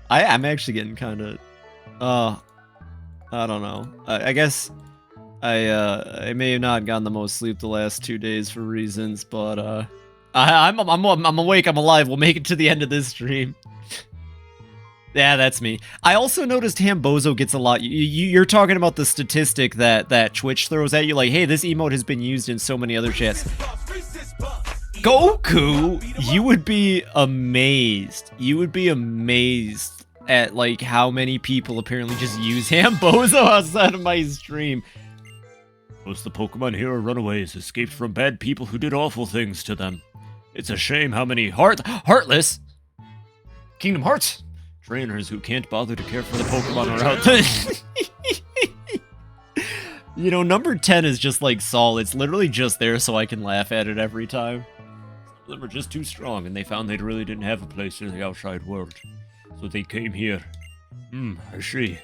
I'm actually getting kind of I don't know. I guess I may have not gotten the most sleep the last 2 days for reasons, but I'm awake, I'm alive. We'll make it to the end of this stream. Yeah, that's me. I also noticed Hambozo gets a lot. You're talking about the statistic that Twitch throws at you, like, hey, this emote has been used in so many other chats. Goku, you would be amazed. You would be amazed at like how many people apparently just use Hambozo outside of my stream. Most of the Pokemon here are runaways, escaped from bad people who did awful things to them. It's a shame how many Heartless Kingdom Hearts trainers who can't bother to care for the Pokemon are out there. You know, number 10 is just like Saul. It's literally just there so I can laugh at it every time. Some of them are just too strong, and they found they really didn't have a place in the outside world. So they came here. I see.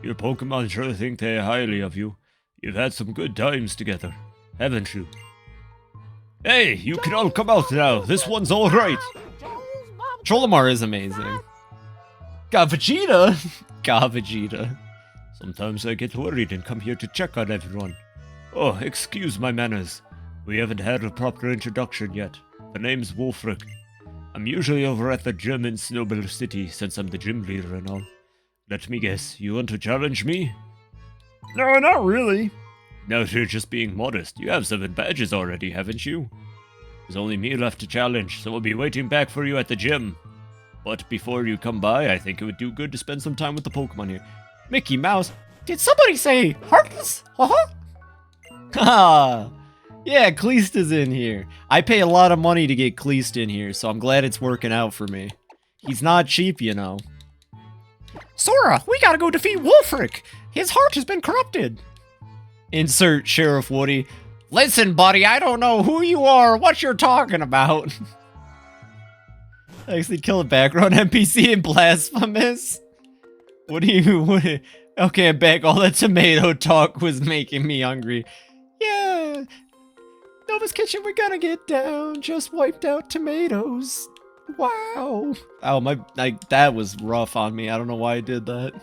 Your Pokemon sure think they highly of you. You've had some good times together, haven't you? Hey, you can all come out now. This one's alright. Trollomar is amazing. God, Vegeta! God, Vegeta. Sometimes I get worried and come here to check on everyone. Oh, excuse my manners. We haven't had a proper introduction yet. The name's Wolfric. I'm usually over at the gym in Snowball City since I'm the gym leader and all. Let me guess, you want to challenge me? No, not really. No, you're just being modest. You have 7 badges already, haven't you? There's only me left to challenge, so I'll be waiting back for you at the gym. But before you come by, I think it would do good to spend some time with the Pokemon here. Mickey Mouse. Did somebody say Heartless? Haha. Yeah, Kleist is in here. I pay a lot of money to get Kleist in here, so I'm glad it's working out for me. He's not cheap, you know. Sora, we gotta go defeat Wolfric. His heart has been corrupted. Insert Sheriff Woody. Listen, buddy, I don't know who you are or what you're talking about. Actually kill a background NPC in Blasphemous. Okay, I'm back. All that tomato talk was making me hungry. Yeah. Nova's Kitchen, we're gonna get down. Just wiped out tomatoes. Wow. Oh, that was rough on me. I don't know why I did that.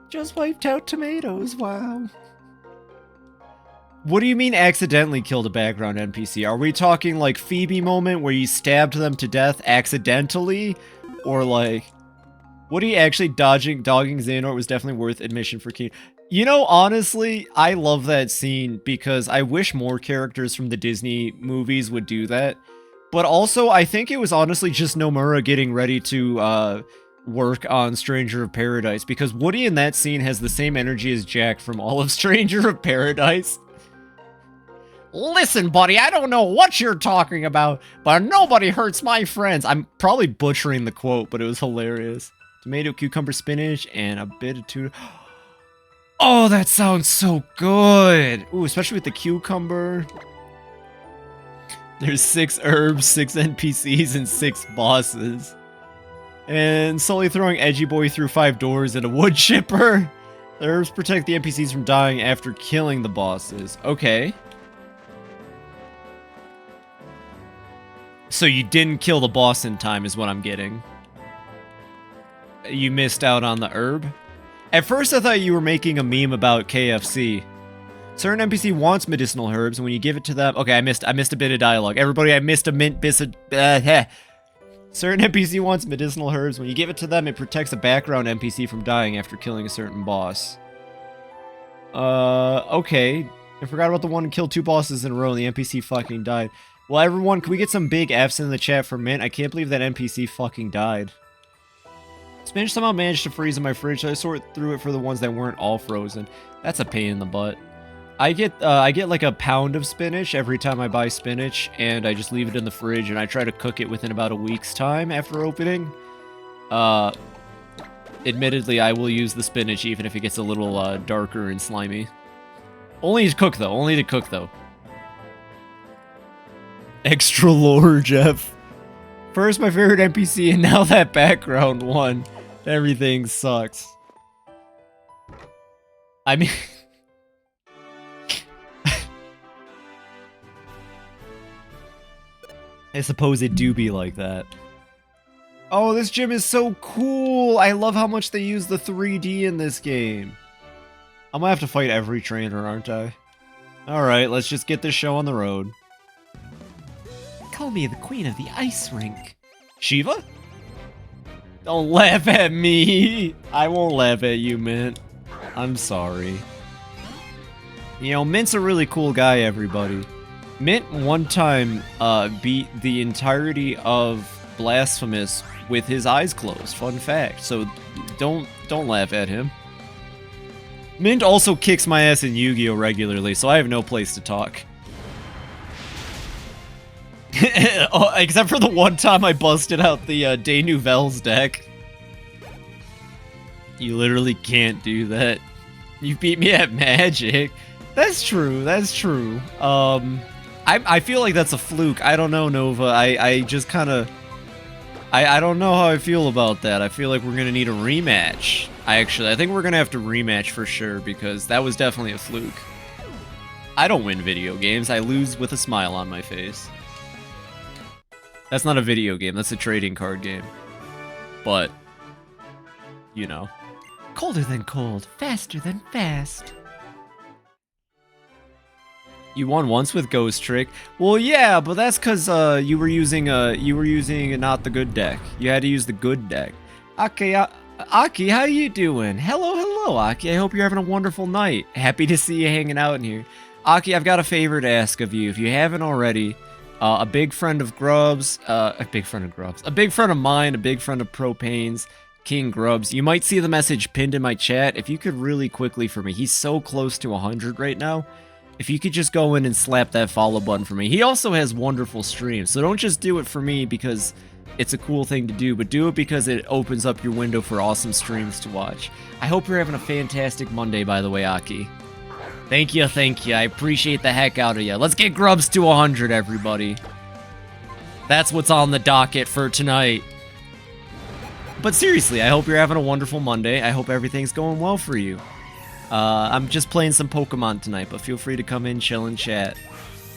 Just wiped out tomatoes. Wow. What do you mean accidentally killed a background NPC? Are we talking like Phoebe moment where you stabbed them to death accidentally? Or like... Woody actually dogging Xehanort was definitely worth admission for King. You know, honestly, I love that scene because I wish more characters from the Disney movies would do that. But also, I think it was honestly just Nomura getting ready to work on Stranger of Paradise because Woody in that scene has the same energy as Jack from all of Stranger of Paradise. Listen, buddy, I don't know what you're talking about, but nobody hurts my friends. I'm probably butchering the quote, but it was hilarious. Tomato, cucumber, spinach, and a bit of tuna. Oh, that sounds so good. Ooh, especially with the cucumber. There's 6 herbs, 6 NPCs, and 6 bosses. And slowly throwing Edgy Boy through 5 doors and a wood chipper. The herbs protect the NPCs from dying after killing the bosses. Okay. So you didn't kill the boss in time is what I'm getting. You missed out on the herb? At first I thought you were making a meme about KFC. Certain NPC wants medicinal herbs, and when you give it to them... Okay, I missed a bit of dialogue. Everybody, I missed a mint bit of... Certain NPC wants medicinal herbs. When you give it to them, it protects a background NPC from dying after killing a certain boss. Okay. I forgot about the one who killed 2 bosses in a row and the NPC fucking died. Well, everyone, can we get some big Fs in the chat for Mint? I can't believe that NPC fucking died. Spinach somehow managed to freeze in my fridge, so I sort through it for the ones that weren't all frozen. That's a pain in the butt. I get like a pound of spinach every time I buy spinach, and I just leave it in the fridge, and I try to cook it within about a week's time after opening. Admittedly, I will use the spinach even if it gets a little darker and slimy. Only to cook, though. Only to cook, though. Extra lore, Jeff. First my favorite NPC, and now that background one. Everything sucks. I mean... I suppose it do be like that. Oh, this gym is so cool! I love how much they use the 3D in this game. I'm gonna have to fight every trainer, aren't I? Alright, let's just get this show on the road. Call me the queen of the ice rink. Shiva? Don't laugh at me! I won't laugh at you, Mint. I'm sorry. You know, Mint's a really cool guy, everybody. Mint one time beat the entirety of Blasphemous with his eyes closed. Fun fact. So don't laugh at him. Mint also kicks my ass in Yu-Gi-Oh regularly, so I have no place to talk. Oh, except for the one time I busted out the Des Nouvelles deck. You literally can't do that. You beat me at Magic. That's true. That's true. I feel like that's a fluke. I don't know, Nova. I just kind of... I don't know how I feel about that. I feel like we're going to need a rematch. I think we're going to have to rematch for sure, because that was definitely a fluke. I don't win video games. I lose with a smile on my face. That's not a video game. That's a trading card game. But, you know. Colder than cold, faster than fast. You won once with Ghost Trick. Well, yeah, but that's because you were using not the good deck. You had to use the good deck. Okay, Aki, how you doing? Hello, Aki. I hope you're having a wonderful night. Happy to see you hanging out in here. Aki, I've got a favor to ask of you. If you haven't already, a big friend of Grubs, a big friend of mine, a big friend of Propane's, King Grubs. You might see the message pinned in my chat. If you could really quickly for me, he's so close to 100 right now. If you could just go in and slap that follow button for me. He also has wonderful streams, so don't just do it for me because it's a cool thing to do, but do it because it opens up your window for awesome streams to watch. I hope you're having a fantastic Monday, by the way, Aki. Thank you. I appreciate the heck out of you. Let's get Grubs to 100, everybody. That's what's on the docket for tonight. But seriously, I hope you're having a wonderful Monday. I hope everything's going well for you. I'm just playing some Pokemon tonight, but feel free to come in, chill, and chat.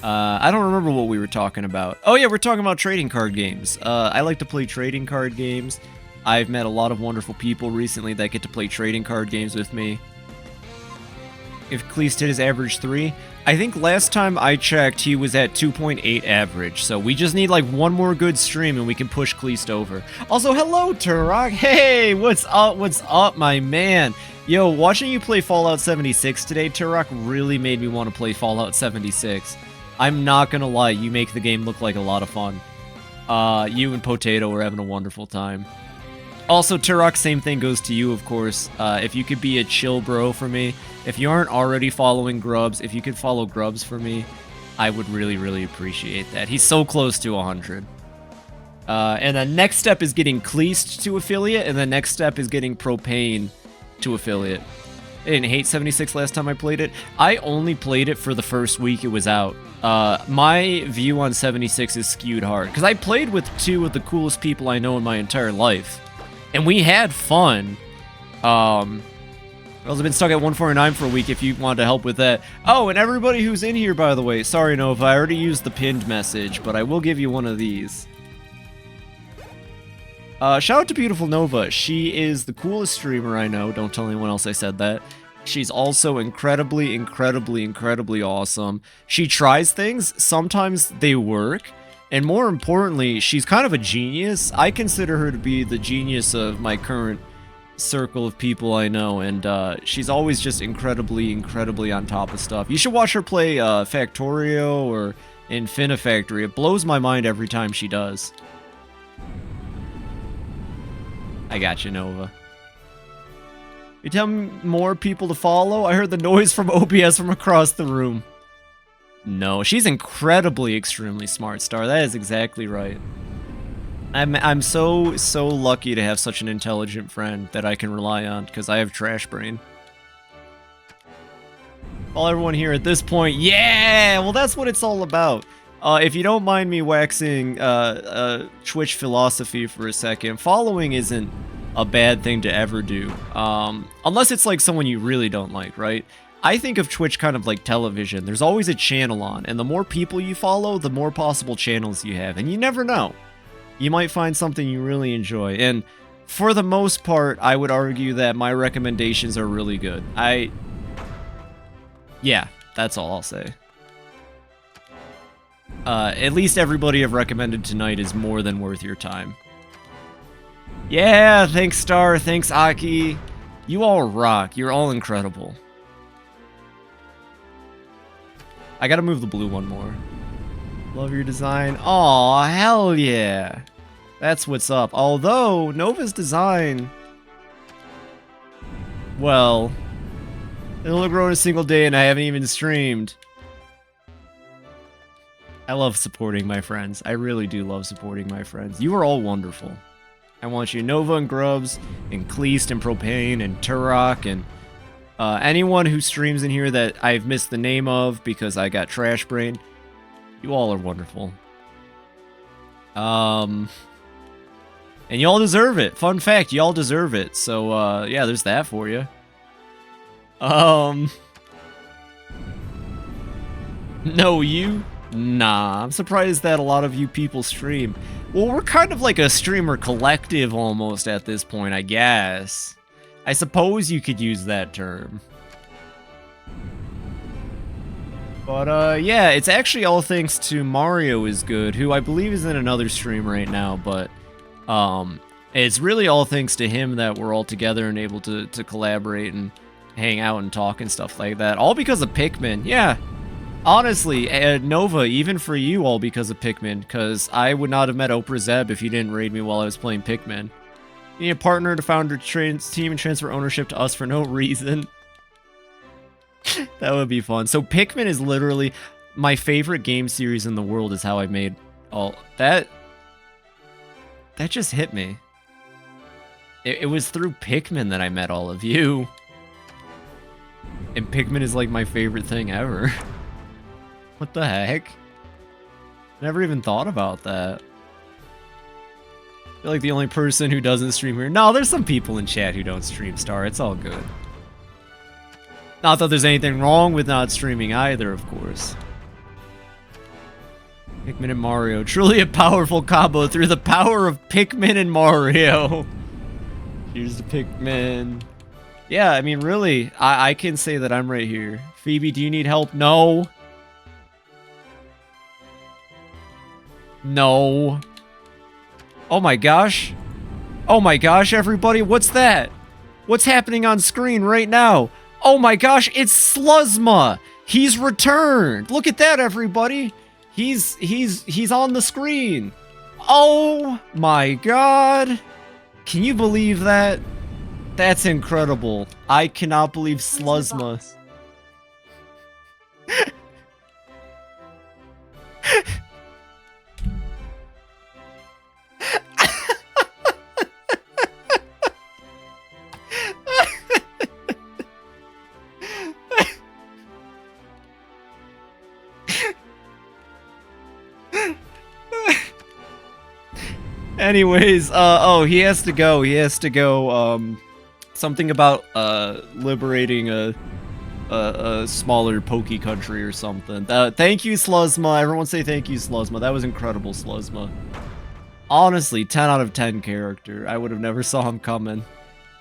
I don't remember what we were talking about. Oh yeah, we're talking about trading card games. I like to play trading card games. I've met a lot of wonderful people recently that get to play trading card games with me. If Cleese hit his average 3, I think last time I checked he was at 2.8 average, so we just need like one more good stream and we can push Cleese over. Also, hello Turok! Hey, what's up, my man? Yo, watching you play Fallout 76 today, Turok, really made me want to play Fallout 76. I'm not gonna lie, you make the game look like a lot of fun. You and Potato are having a wonderful time. Also, Turok, same thing goes to you, of course. If you could be a chill bro for me, if you aren't already following Grubs, if you could follow Grubs for me, I would really, really appreciate that. He's so close to 100. And the next step is getting Cleased to affiliate, and the next step is getting Propane to affiliate. I didn't hate 76 last time I played it. I only played it for the first week it was out. My view on 76 is skewed hard, because I played with two of the coolest people I know in my entire life. And we had fun. I've been stuck at 149 for a week if you want to help with that. Oh, and everybody who's in here, by the way. Sorry, Nova, I already used the pinned message, but I will give you one of these. Shout out to Beautiful Nova. She is the coolest streamer I know. Don't tell anyone else I said that. She's also incredibly, incredibly, incredibly awesome. She tries things. Sometimes they work. And more importantly, she's kind of a genius. I consider her to be the genius of my current circle of people I know, and she's always just incredibly, incredibly on top of stuff. You should watch her play Factorio or Infinifactory. It blows my mind every time she does. I got you, Nova. You tell me more people to follow? I heard the noise from OBS from across the room. No, she's incredibly, extremely smart, Star. That is exactly right. I'm so lucky to have such an intelligent friend that I can rely on, because I have trash brain. All everyone here at this point, yeah! Well, that's what it's all about. If you don't mind me waxing Twitch philosophy for a second, following isn't a bad thing to ever do. Unless it's like someone you really don't like, right? I think of Twitch kind of like television. There's always a channel on, and the more people you follow, the more possible channels you have, and you never know. You might find something you really enjoy, and for the most part, I would argue that my recommendations are really good. Yeah, that's all I'll say. At least everybody I've recommended tonight is more than worth your time. Yeah, thanks Star, thanks Aki. You all rock, you're all incredible. I gotta move the blue one more. Love your design. Aw, hell yeah. That's what's up. Although, Nova's design... Well... It'll grow in a single day and I haven't even streamed. I love supporting my friends. I really do love supporting my friends. You are all wonderful. I want you, Nova and Grubs, and Kleast and Propane and Turok and anyone who streams in here that I've missed the name of because I got trash brain. You all are wonderful. And y'all deserve it. Fun fact, y'all deserve it. So yeah, there's that for you. No, you? Nah, I'm surprised that a lot of you people stream. Well, we're kind of like a streamer collective almost at this point, I guess. I suppose you could use that term. But, yeah, it's actually all thanks to Mario is Good, who I believe is in another stream right now, but, it's really all thanks to him that we're all together and able to collaborate and hang out and talk and stuff like that. All because of Pikmin, yeah. Honestly, Nova, even for you, all because of Pikmin, because I would not have met Oprah Zeb if you didn't raid me while I was playing Pikmin. You need a partner to found your team and transfer ownership to us for no reason. That would be fun. So Pikmin is literally my favorite game series in the world is how I made all... That just hit me. It was through Pikmin that I met all of you. And Pikmin is like my favorite thing ever. What the heck? Never even thought about that. I feel like the only person who doesn't stream here. No, there's some people in chat who don't stream Star. It's all good. Not that there's anything wrong with not streaming either, of course. Pikmin and Mario. Truly a powerful combo through the power of Pikmin and Mario. Here's the Pikmin. Yeah, I mean, really, I can say that I'm right here. Phoebe, do you need help? No. No. Oh my gosh. Oh my gosh, everybody, what's that? What's happening on screen right now? Oh my gosh, it's Sluzma. He's returned. Look at that, everybody. He's on the screen. Oh my god. Can you believe that? That's incredible. I cannot believe Sluzma. Anyways, oh, he has to go. He has to go, something about, liberating a smaller pokey country or something. Thank you, Sluzma. Everyone say thank you, Sluzma. That was incredible, Sluzma. Honestly, 10 out of 10 character. I would have never saw him coming.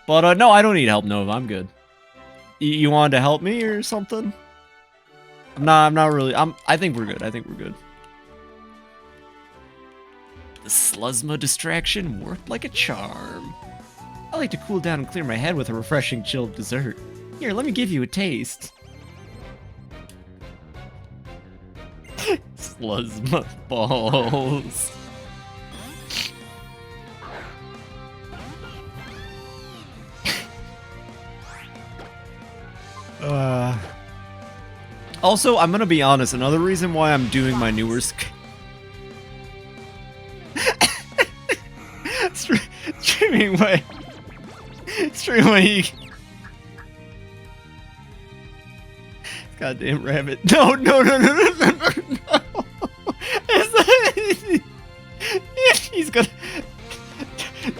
But, no, I don't need help, Nova. I'm good. You wanted to help me or something? I'm not really. I think we're good. I think we're good. The Sluzma distraction worked like a charm. I like to cool down and clear my head with a refreshing chilled dessert. Here, let me give you a taste. Sluzma balls. Also, I'm gonna be honest, another reason why I'm doing my newer streaming way. Goddamn rabbit. No. He's gonna.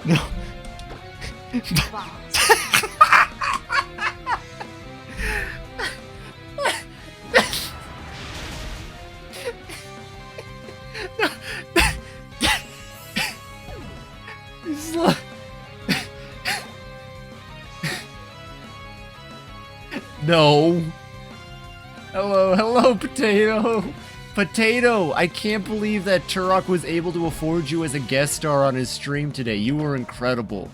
No. No. Hello, Potato. Potato, I can't believe that Turok was able to afford you as a guest star on his stream today. You were incredible.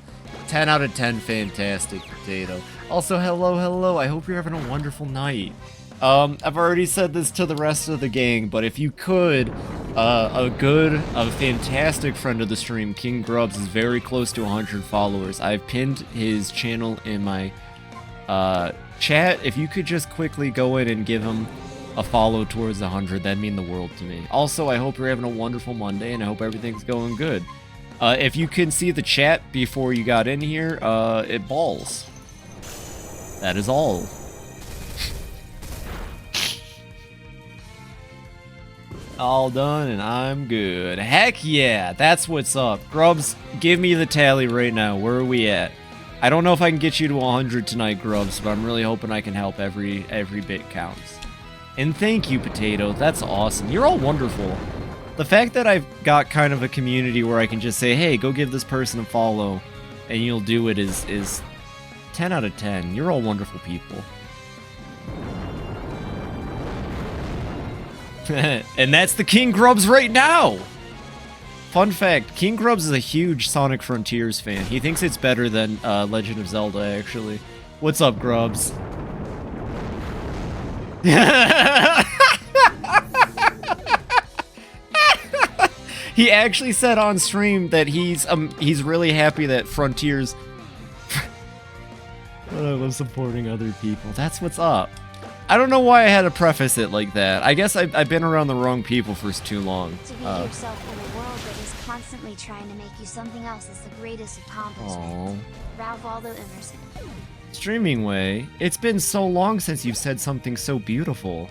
10 out of 10, fantastic, Potato. Also, hello. I hope you're having a wonderful night. I've already said this to the rest of the gang, but if you could, a fantastic friend of the stream, King Grubs, is very close to 100 followers. I've pinned his channel in my chat. If you could just quickly go in and give him a follow towards 100, that'd mean the world to me. Also, I hope you're having a wonderful Monday, and I hope everything's going good. If you can see the chat before you got in here, it balls. That is all. All done, and I'm good. Heck yeah, that's what's up. Grubs, give me the tally right now. Where are we at? I don't know if I can get you to 100 tonight, Grubs, but I'm really hoping I can help. Every bit counts. And thank you, Potato. That's awesome. You're all wonderful. The fact that I've got kind of a community where I can just say, hey, go give this person a follow, and you'll do it is 10 out of 10. You're all wonderful people. And that's the King Grubs right now! Fun fact, King Grubs is a huge Sonic Frontiers fan. He thinks it's better than Legend of Zelda, actually. What's up, Grubs? He actually said on stream that he's really happy that Frontiers... I love supporting other people. That's what's up. I don't know why I had to preface it like that. I guess I've been around the wrong people for too long. To be yourself in a world that is constantly trying to make you something else is the greatest accomplishment. Ralph Waldo Emerson. Streaming Way, it's been so long since you've said something so beautiful.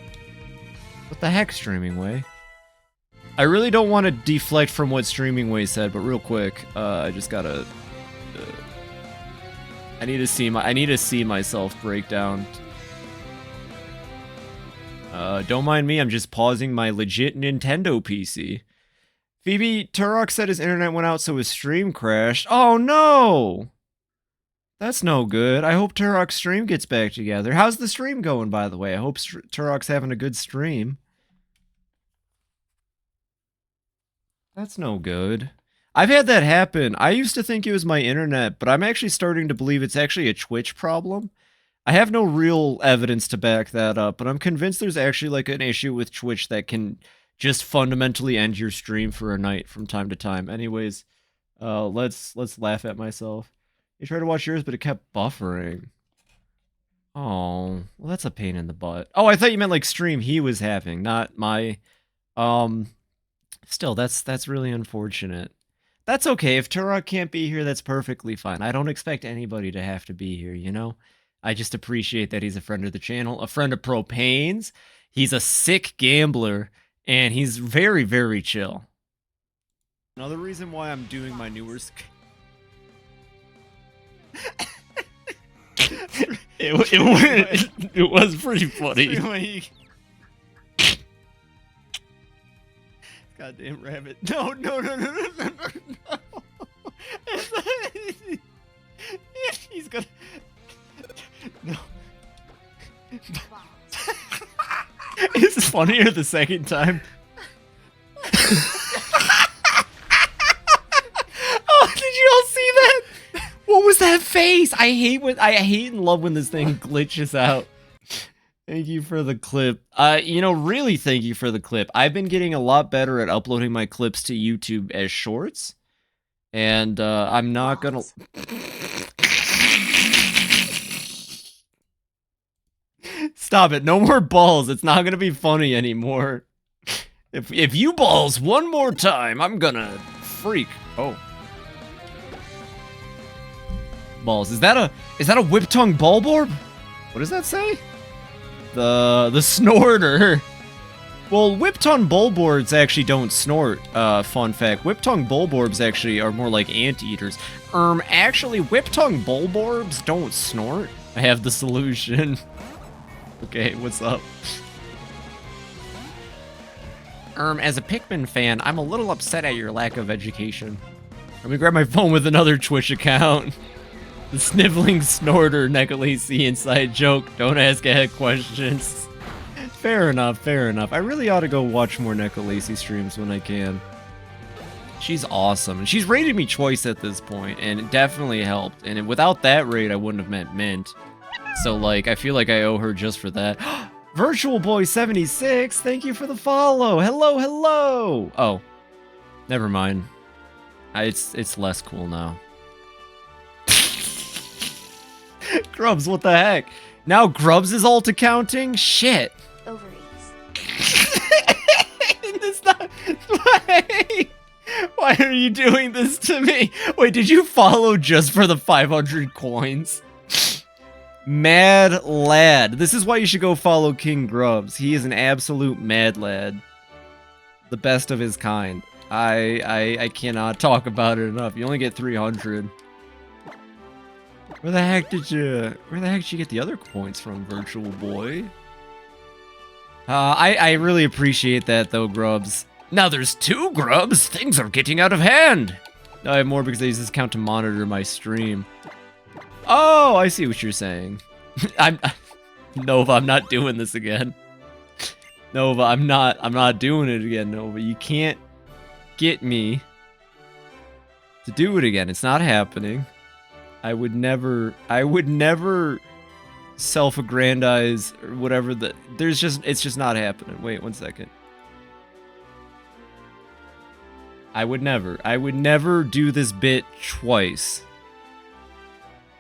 What the heck, Streaming Way? I really don't want to deflect from what Streaming Way said, but real quick, I just gotta... I need to see myself break down. Don't mind me, I'm just pausing my legit Nintendo PC. Phoebe, Turok said his internet went out so his stream crashed. Oh no! That's no good. I hope Turok's stream gets back together. How's the stream going, by the way? I hope Turok's having a good stream. That's no good. I've had that happen. I used to think it was my internet, but I'm actually starting to believe it's actually a Twitch problem. I have no real evidence to back that up, but I'm convinced there's actually like an issue with Twitch that can just fundamentally end your stream for a night from time to time. Anyways, let's laugh at myself. You tried to watch yours, but it kept buffering. Oh, well, that's a pain in the butt. Oh, I thought you meant like stream he was having, not my. Still, that's really unfortunate. That's okay. If Turok can't be here, that's perfectly fine. I don't expect anybody to have to be here, you know? I just appreciate that he's a friend of the channel, a friend of Propane's. He's a sick gambler, and he's very, very chill. Another reason why I'm doing my newer... it was pretty funny. Goddamn rabbit. No. He's gonna... No. It's funnier the second time. Oh, did you all see that? What was that face? I hate and love when this thing glitches out. Thank you for the clip. Really thank you for the clip. I've been getting a lot better at uploading my clips to YouTube as shorts. And I'm not gonna... Stop it. No more balls. It's not gonna be funny anymore. If you balls one more time, I'm gonna freak. Oh. Balls. Is that a whip tongue bulborb? What does that say? The snorter. Well, whip tongue bulborbs actually don't snort. Fun fact. Whip tongue bulborbs actually are more like anteaters. Actually, whip tongue bulborbs don't snort. I have the solution. Okay, what's up? As a Pikmin fan, I'm a little upset at your lack of education. Let me grab my phone with another Twitch account. The sniveling snorter Neckalacey inside joke. Don't ask ahead questions. Fair enough, fair enough. I really ought to go watch more Neckalacey streams when I can. She's awesome. And she's rated me twice at this point, and it definitely helped. And without that raid, I wouldn't have met Mint. So, like, I feel like I owe her just for that. Virtual Boy 76, thank you for the follow. Hello, hello. Oh, never mind. It's less cool now. Grubs, what the heck? Now Grubs is alt accounting? Shit. Ovaries. It's not. Why are you doing this to me? Wait, did you follow just for the 500 coins? Mad lad. This is why you should go follow King Grubs. He is an absolute mad lad. The best of his kind. I cannot talk about it enough. You only get 300. Where the heck did you get the other points from, Virtual Boy? I really appreciate that though, Grubs. Now there's 2 Grubs. Things are getting out of hand. I have more because I use this account to monitor my stream. Oh, I see what you're saying. Nova, I'm not doing this again. Nova, I'm not doing it again, Nova. You can't get me to do it again. It's not happening. I would never self-aggrandize or whatever it's just not happening. Wait, 1 second. I would never do this bit twice.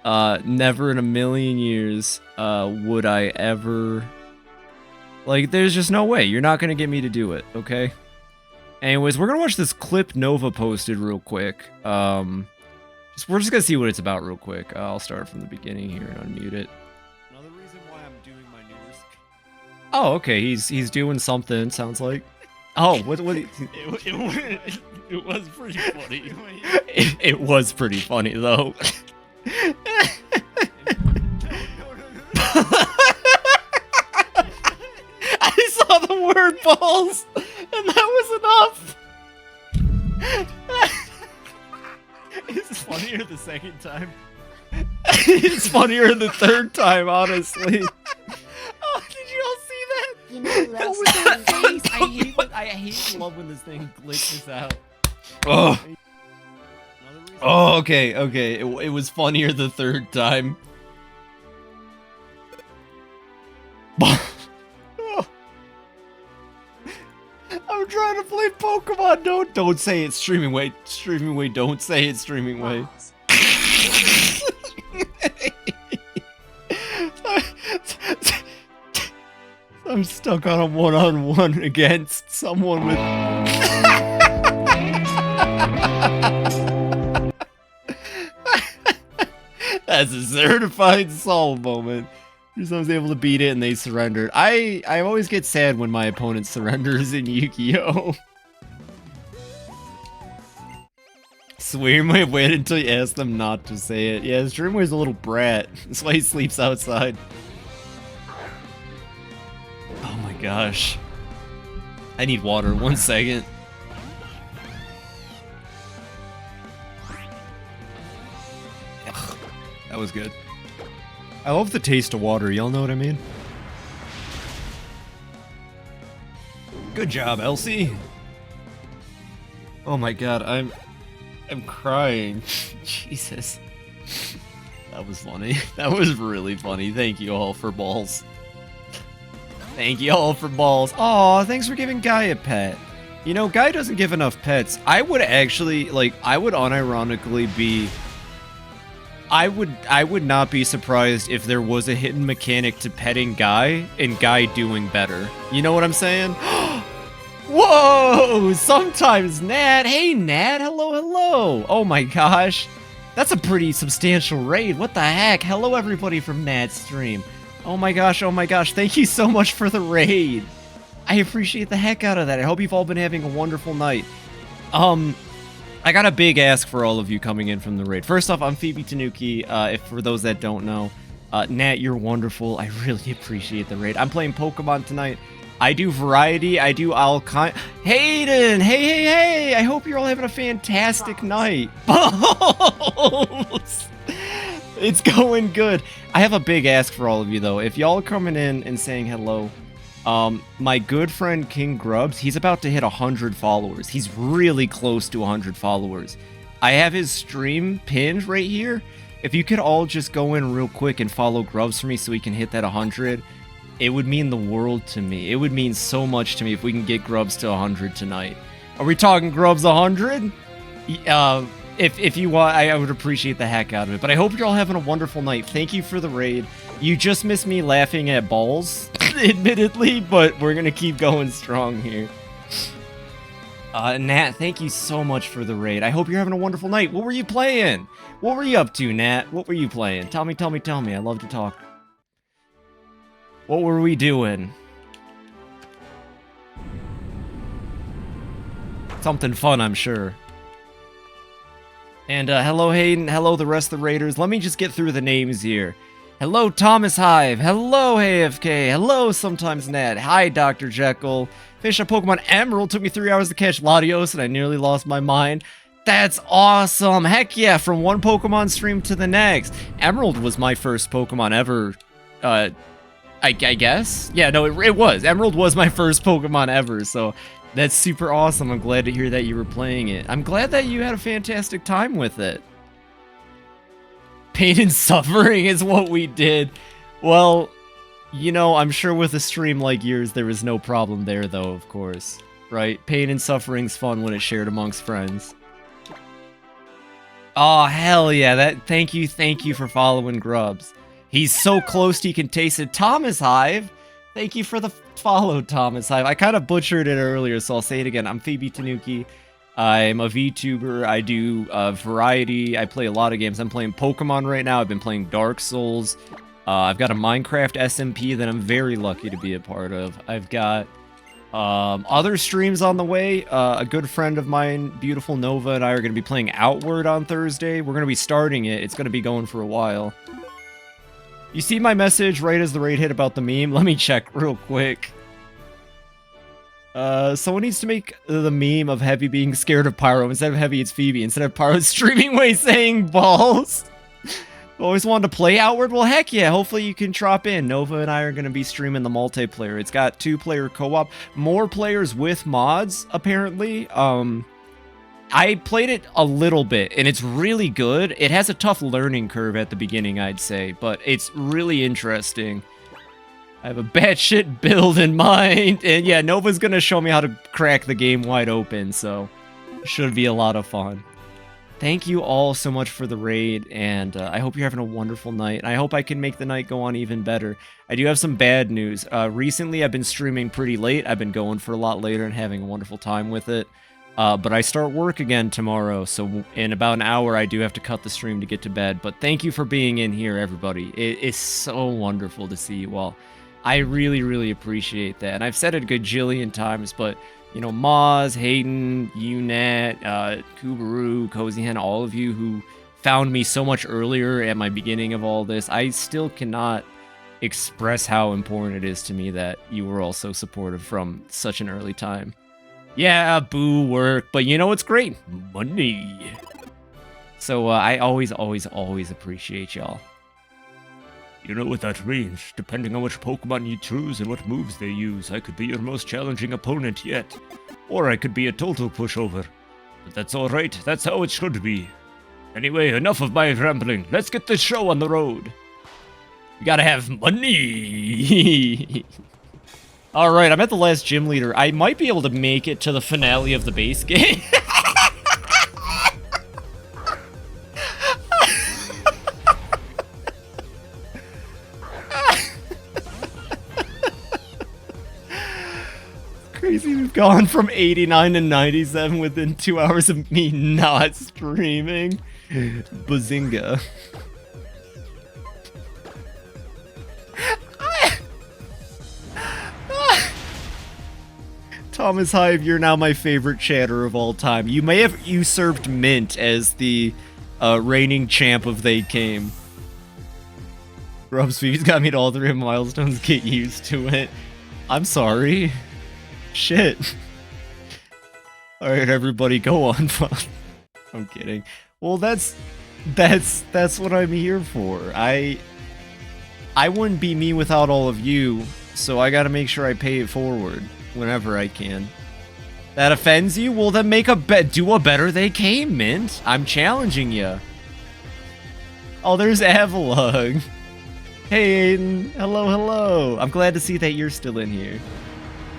Never in a million years, would I ever... Like, there's just no way. You're not gonna get me to do it, okay? Anyways, we're gonna watch this clip Nova posted real quick. We're just gonna see what it's about real quick. I'll start from the beginning here and unmute it. Another reason why I'm doing my newest... Oh, okay, he's doing something, sounds like. Oh, what It was pretty funny. it was pretty funny, though. I saw the word balls, and that was enough. It's funnier the second time. It's funnier the third time, honestly. Oh, did you all see that? You know who else With that is face, I hate love when this thing glitches out. Oh, Oh, okay. It was funnier the third time. I'm trying to play Pokemon. Don't say it's streaming way. Streaming way. Don't say it's streaming way. balls? I'm stuck on a one-on-one against someone with. That's a certified soul moment. Someone's able to beat it and they surrendered. I always get sad when my opponent surrenders in Yu-Gi-Oh! Swear might wait until you ask them not to say it. Yeah, Streamway's a little brat. That's why he sleeps outside. Oh my gosh. I need water. 1 second. Ugh, that was good. I love the taste of water, y'all know what I mean? Good job, Elsie. Oh my god, I'm crying. Jesus. That was funny. That was really funny. Thank you all for balls. Thank you all for balls. Aw, thanks for giving Guy a pet. You know, Guy doesn't give enough pets. I would actually, I would unironically be... I would not be surprised if there was a hidden mechanic to petting Guy and Guy doing better. You know what I'm saying? Whoa! Sometimes Nat. Hey Nat, hello. Oh my gosh. That's a pretty substantial raid. What the heck? Hello everybody from Nat's stream. Oh my gosh. Thank you so much for the raid. I appreciate the heck out of that. I hope you've all been having a wonderful night. I got a big ask for all of you coming in from the raid. First off, I'm FibiTanuki. If for those that don't know, Nat, you're wonderful. I really appreciate the raid. I'm playing Pokemon tonight. I do variety. I do all kind. Hayden, hey! I hope you're all having a fantastic night. Balls! It's going good. I have a big ask for all of you though. If y'all are coming in and saying hello, my good friend King Grubs, he's about to hit 100 followers. He's really close to 100 followers. I have his stream pinned right here. If you could all just go in real quick and follow Grubs for me so he can hit that 100, it would mean the world to me. It would mean so much to me if we can get Grubs to 100 tonight. Are we talking Grubs 100? If you want, I would appreciate the heck out of it. But I hope you're all having a wonderful night. Thank you for the raid. You just missed me laughing at balls, admittedly, but we're going to keep going strong here. Nat, thank you so much for the raid. I hope you're having a wonderful night. What were you playing? What were you up to, Nat? What were you playing? Tell me. I love to talk. What were we doing? Something fun, I'm sure. And hello, Hayden. Hello, the rest of the raiders. Let me just get through the names here. Hello, Thomas Hive. Hello, AFK. Hello, Sometimes Nat. Hi, Dr. Jekyll. Fish a Pokemon Emerald. Took me 3 hours to catch Latios, and I nearly lost my mind. That's awesome. Heck yeah, from one Pokemon stream to the next. Emerald was my first Pokemon ever. I guess? Yeah, no, it was. Emerald was my first Pokemon ever, so that's super awesome. I'm glad to hear that you were playing it. I'm glad that you had a fantastic time with it. Pain and suffering is what we did. Well, you know, I'm sure with a stream like yours, there was no problem there, though, of course. Right? Pain and suffering's fun when it's shared amongst friends. Oh, hell yeah. Thank you for following Grubs. He's so close he can taste it. Thomas Hive, thank you for the follow, Thomas Hive. I kind of butchered it earlier, so I'll say it again. I'm FibiTanuki. I'm a VTuber. I do variety. I play a lot of games. I'm playing Pokemon right now. I've been playing Dark Souls. I've got a Minecraft SMP that I'm very lucky to be a part of. I've got other streams on the way. A good friend of mine, Beautiful Nova, and I are going to be playing Outward on Thursday. We're going to be starting it. It's going to be going for a while. You see my message right as the raid hit about the meme? Let me check real quick. Someone needs to make the meme of Heavy being scared of Pyro. Instead of Heavy, it's Phoebe. Instead of Pyro streaming way saying balls. Always wanted to play Outward? Well, heck yeah. Hopefully you can drop in. Nova and I are going to be streaming the multiplayer. It's got 2-player co-op. More players with mods, apparently. I played it a little bit, and it's really good. It has a tough learning curve at the beginning, I'd say, but it's really interesting. I have a batshit build in mind, and yeah, Nova's gonna show me how to crack the game wide open, so should be a lot of fun. Thank you all so much for the raid, and I hope you're having a wonderful night, and I hope I can make the night go on even better. I do have some bad news. Recently, I've been streaming pretty late. I've been going for a lot later and having a wonderful time with it. But I start work again tomorrow, so in about an hour I do have to cut the stream to get to bed. But thank you for being in here, everybody. It is so wonderful to see you all. I really, really appreciate that. And I've said it a gajillion times, but, you know, Moz, Hayden, Unat, Kubaru, Cozyhen, all of you who found me so much earlier at my beginning of all this, I still cannot express how important it is to me that you were all so supportive from such an early time. Yeah, boo work, but you know what's great? Money. So I always appreciate y'all. You know, with that range, depending on which Pokemon you choose and what moves they use, I could be your most challenging opponent yet. Or I could be a total pushover. But that's alright, that's how it should be. Anyway, enough of my rambling. Let's get this show on the road. We gotta have money. Alright, I'm at the last gym leader. I might be able to make it to the finale of the base game. Crazy, we've gone from 89 to 97 within 2 hours of me not streaming. Bazinga. Thomas Hive, you're now my favorite chatter of all time. You may have usurped Mint as the reigning champ of They Came. Rubs Phoebe's got me to all 3 milestones. Get used to it. I'm sorry. Shit. Alright, everybody, go on. I'm kidding. Well, that's what I'm here for. I wouldn't be me without all of you, so I gotta make sure I pay it forward whenever I can. That offends you? Well, then make do a better They Came, Mint. I'm challenging you. Oh, there's Avalug. Hey, Aiden. Hello, hello. I'm glad to see that you're still in here.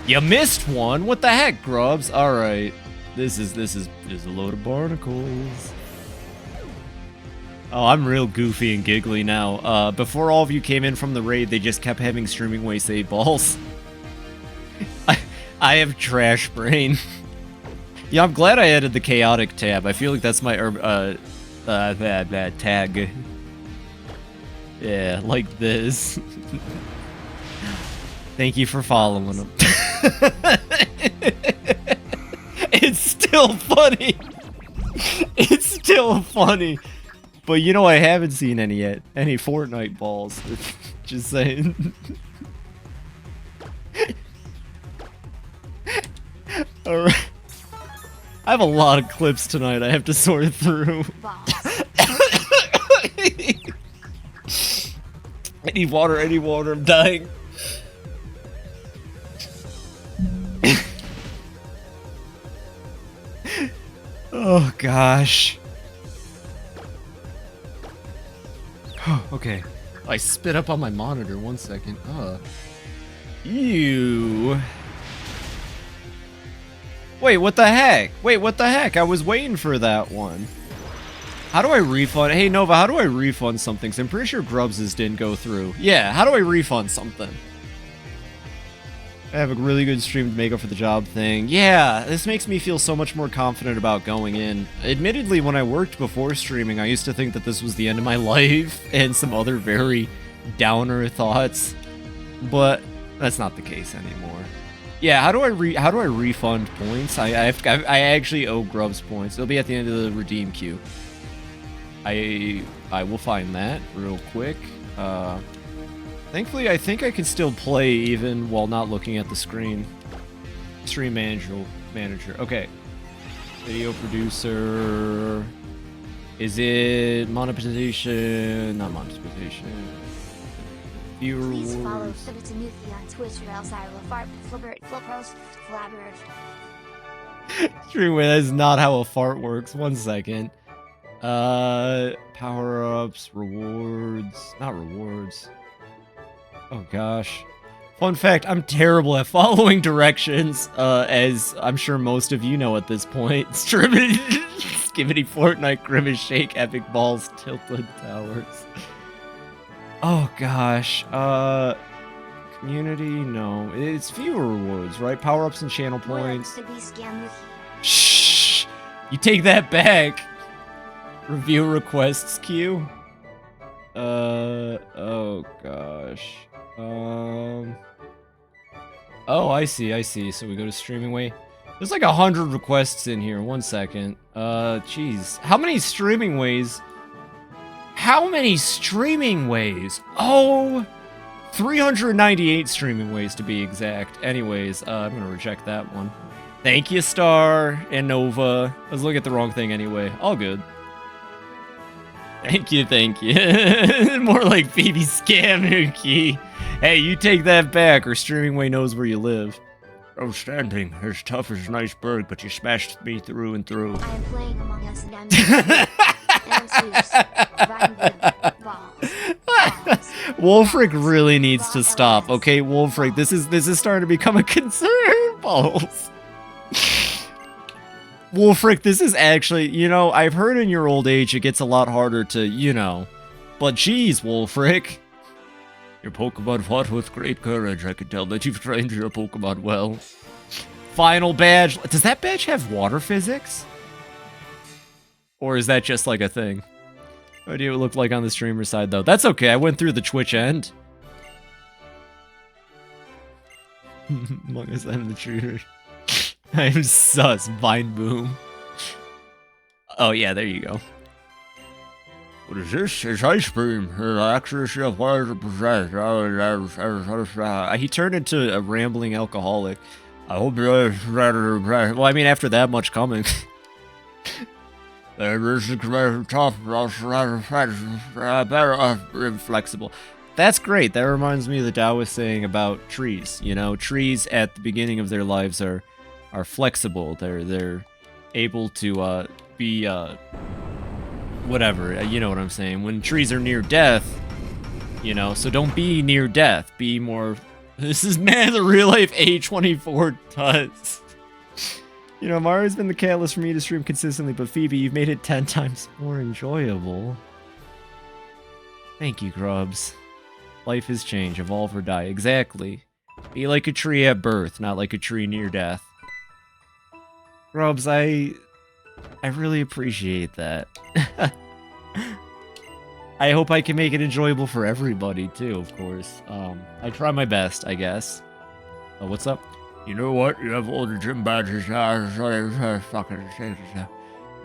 You missed one? What the heck, Grubs? Alright. This is a load of barnacles. Oh, I'm real goofy and giggly now. Before all of you came in from the raid, they just kept having streaming waste 8 balls. I have trash brain. Yeah, I'm glad I added the chaotic tab. I feel like that's my tag. Yeah, like this. Thank you for following them. It's still funny. It's still funny. But you know I haven't seen any yet. Any Fortnite balls. Just saying. Alright. I have a lot of clips tonight I have to sort through. I need water, I'm dying. Oh gosh. Okay. I spit up on my monitor, 1 second. Ew. Wait, what the heck? Wait, what the heck? I was waiting for that one. How do I refund? Hey, Nova, how do I refund something? 'Cause I'm pretty sure Grubs's didn't go through. Yeah, how do I refund something? I have a really good stream to make up for the job thing. Yeah, this makes me feel so much more confident about going in. Admittedly, when I worked before streaming, I used to think that this was the end of my life and some other very downer thoughts. But that's not the case anymore. Yeah, how do I refund points? I actually owe Grubs points. It'll be at the end of the redeem queue. I will find that real quick. Thankfully, I think I can still play even while not looking at the screen. Stream manager. Okay. Video producer. Is it monetization? Not monetization. Viewer Please follow rewards. FibiTanuki on Twitch or else I will fart, flippert, flippost, flabber. Stream that is not how a fart works. 1 second. Power-ups, rewards. Not rewards. Oh gosh. Fun fact, I'm terrible at following directions, as I'm sure most of you know at this point. Skibbity Fortnite, Grimace Shake, Epic Balls, Tilted Towers. Oh gosh. Community? No. It's viewer rewards, right? Power-ups and channel points. Shh! You take that back! Review requests queue? Oh gosh. Oh, I see. So we go to streaming way. There's like 100 requests in here. 1 second. Jeez. How many streaming ways? Oh, 398 streaming ways to be exact. Anyways, I'm gonna reject that one. Thank you, Star and Nova. I was looking at the wrong thing anyway. All good. Thank you. More like FibiTanuki. Hey, you take that back, or Streaming Way knows where you live. Outstanding. As tough as an iceberg, but you smashed me through and through. I am playing Among Us and I'm Wolfric really needs to stop, okay? Wolfric, this is starting to become a concern. Balls. Wolfric, this is actually, you know, I've heard in your old age it gets a lot harder to, you know, but geez, Wolfric. Your Pokemon fought with great courage. I can tell that you've trained your Pokemon well. Final badge. Does that badge have water physics? Or is that just like a thing? No idea what it looked like on the streamer side, though. That's okay, I went through the Twitch end. Among Us and the Trooper. I am sus. Vine Boom. Oh, yeah, there you go. What is this? It's ice cream. Accuracy of 100%. He turned into a rambling alcoholic. I hope you're well, I mean, after that much coming. Flexible. That's great. That reminds me of the Tao was saying about trees. You know, trees at the beginning of their lives are flexible. They're able to be whatever. You know what I'm saying. When trees are near death, you know, so don't be near death. Be more. This is man the real life A24 does. You know, Mario's been the catalyst for me to stream consistently, but Phoebe, you've made it 10 times more enjoyable. Thank you, Grubs. Life is change, evolve or die. Exactly. Be like a tree at birth, not like a tree near death. Grubs, I really appreciate that. I hope I can make it enjoyable for everybody, too, of course. I try my best, I guess. Oh, what's up? You know what? You have all the gym badges. Fucking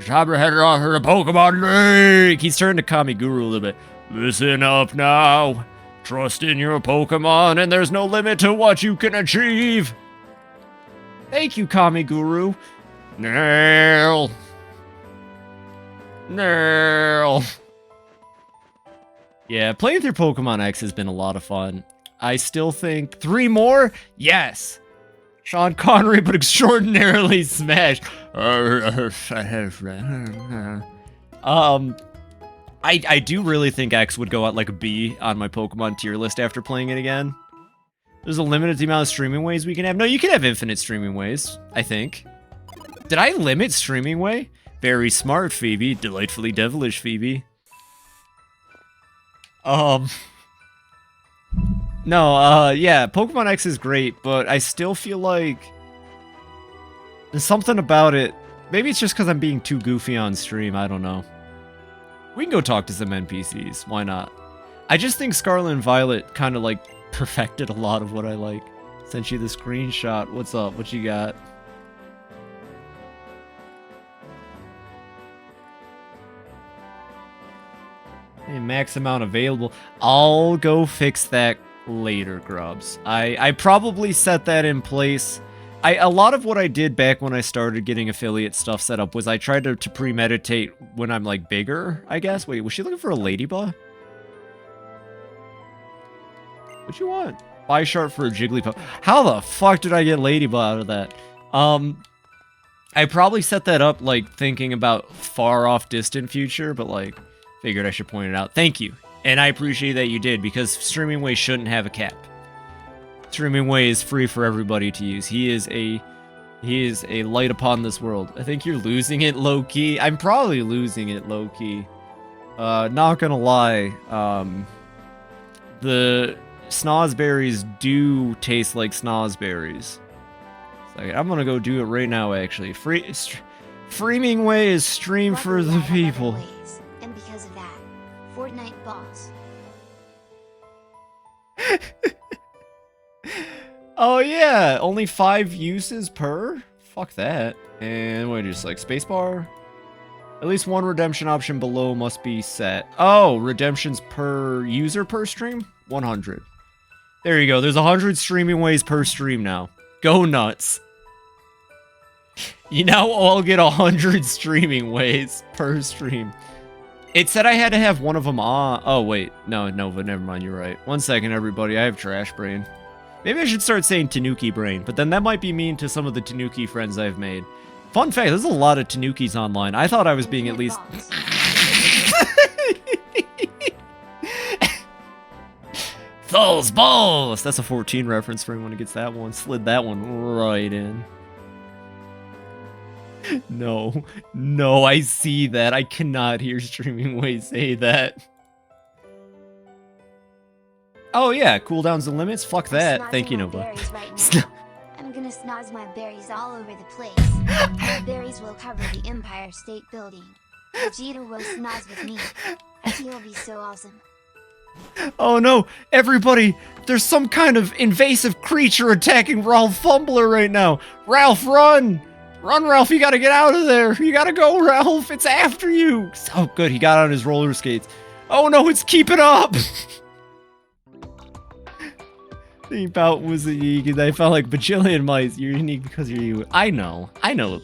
time to head off to the Pokemon League. He's turned to Kami Guru a little bit. Listen up now. Trust in your Pokemon, and there's no limit to what you can achieve. Thank you, Kami Guru. Nail. Nail. Yeah, playing through Pokemon X has been a lot of fun. I still think 3 more? Yes. Sean Connery, but extraordinarily smashed. I do really think X would go out like a B on my Pokemon tier list after playing it again. There's a limit to the amount of streaming ways we can have. No, you can have infinite streaming ways, I think. Did I limit streaming way? Very smart, Phoebe. Delightfully devilish, Phoebe. No, yeah, Pokemon X is great, but I still feel like there's something about it. Maybe it's just because I'm being too goofy on stream, I don't know. We can go talk to some NPCs, why not? I just think Scarlet and Violet kind of like perfected a lot of what I like. Sent you the screenshot, what's up, what you got? Hey, max amount available. I'll go fix that later, Grubs. I probably set that in place. A lot of what I did back when I started getting affiliate stuff set up was I tried to premeditate when I'm like bigger, I guess. Wait, was she looking for a ladybug? What you want? Buy sharp for a Jigglypuff. How the fuck did I get ladybug out of that? I probably set that up like thinking about far off distant future, but like figured I should point it out. Thank you. And I appreciate that you did, because Streaming Way shouldn't have a cap. Streaming Way is free for everybody to use. He is a light upon this world. I think you're losing it low-key. I'm probably losing it low-key. Not gonna lie. The snozberries do taste like snozberries. I'm gonna go do it right now, actually. Streaming Way is stream for the people. And because of that, Fortnite balls. Oh yeah, only 5 uses per? Fuck that. And what, just like spacebar? At least one redemption option below must be set. Oh, redemptions per user per stream? 100. There you go, there's 100 streaming ways per stream now. Go nuts. You now all get 100 streaming ways per stream. It said I had to have one of them on. Oh, wait. No, Nova, never mind. You're right. 1 second, everybody. I have trash brain. Maybe I should start saying Tanuki brain, but then that might be mean to some of the Tanuki friends I've made. Fun fact, there's a lot of Tanukis online. I thought I was being at least... Those balls! That's a 14 reference for anyone who gets that one. Slid that one right in. No, I see that. I cannot hear Streaming Way say that. Oh yeah, cooldowns and limits? Fuck that. Thank you, Nova. Right I'm gonna snoz my berries all over the place. My berries will cover the Empire State Building. Vegeta will snoz with me. I think it'll be so awesome. Oh no, everybody! There's some kind of invasive creature attacking Ralph Fumbler right now! Ralph, run! Run, Ralph, you gotta get out of there! You gotta go, Ralph! It's after you! Oh good, he got on his roller skates. Oh no, it's keeping up! The bout was unique, and I felt like bajillion mice. You're unique because you're you. I know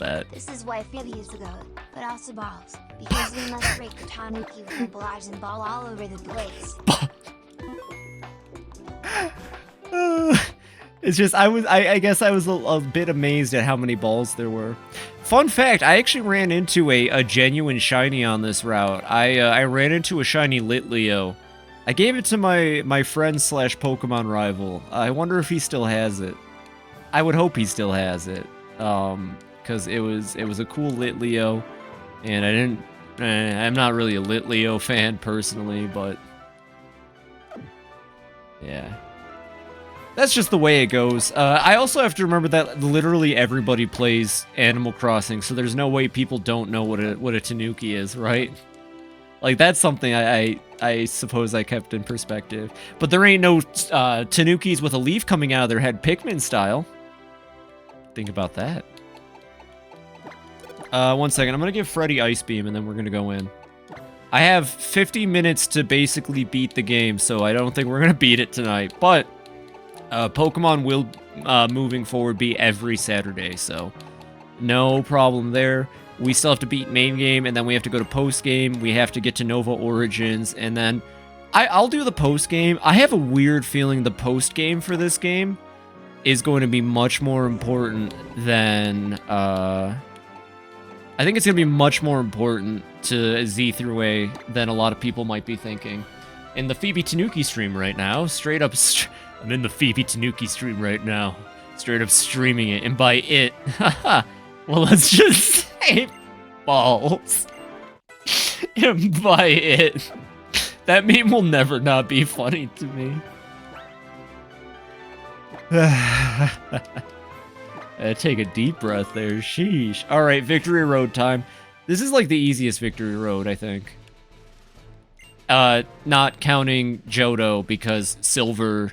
that. This is why Phoebe is the goat, but also balls. Because we must break the Tanuki with the barrage and ball all over the place. It's just, I guess I was a bit amazed at how many balls there were. Fun fact, I actually ran into a genuine shiny on this route. I ran into a shiny Litleo I gave it to my friend slash Pokemon rival. I wonder if he still has it. I would hope he still has it. Because it was a cool Litleo, and I didn't. I'm not really a Litleo fan personally, but yeah. That's just the way it goes. I also have to remember that literally everybody plays Animal Crossing, so there's no way people don't know what a Tanuki is, right? Like, that's something I suppose I kept in perspective. But there ain't no Tanukis with a leaf coming out of their head Pikmin style. Think about that. 1 second. I'm going to give Freddy Ice Beam, and then we're going to go in. I have 50 minutes to basically beat the game, so I don't think we're going to beat it tonight. But Pokemon will, moving forward, be every Saturday, so no problem there. We still have to beat main game, and then we have to go to post game. We have to get to Nova Origins, and then I'll do the post game. I have a weird feeling the post game for this game is going to be much more important than I think it's going to be much more important to Z through A than a lot of people might be thinking. In the FibiTanuki stream right now, straight up, I'm in the FibiTanuki stream right now, straight up streaming it, and by it, haha. Well, let's just say balls. And by it. That meme will never not be funny to me. Take a deep breath there. Sheesh. Alright, Victory Road time. This is like the easiest Victory Road, I think. Not counting Johto because Silver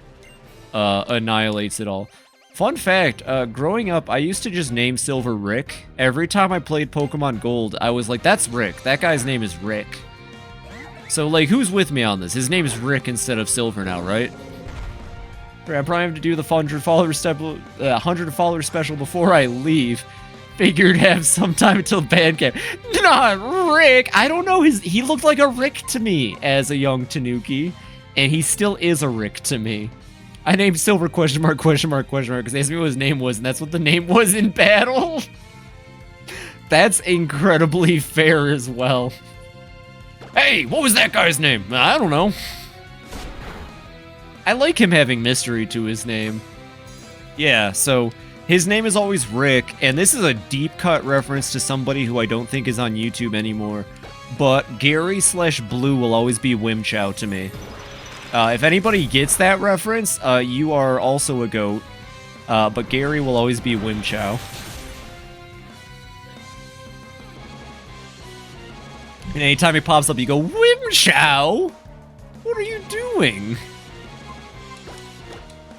annihilates it all. Fun fact, growing up, I used to just name Silver Rick. Every time I played Pokemon Gold, I was like, that's Rick. That guy's name is Rick. So, like, who's with me on this? His name is Rick instead of Silver now, right? I probably have to do the 100 follower special before I leave. Figured have some time until band camp. Not Rick! I don't know, he looked like a Rick to me as a young Tanuki. And he still is a Rick to me. I named Silver question mark because they asked me what his name was, and that's what the name was in battle. That's incredibly fair as well. Hey, what was that guy's name? I don't know. I like him having mystery to his name. Yeah, so his name is always Rick, and this is a deep cut reference to somebody who I don't think is on YouTube anymore, but Gary/Blue will always be Wimchow to me. If anybody gets that reference, you are also a goat. But Gary will always be Wimchow. And anytime he pops up, you go, Wimchow? What are you doing?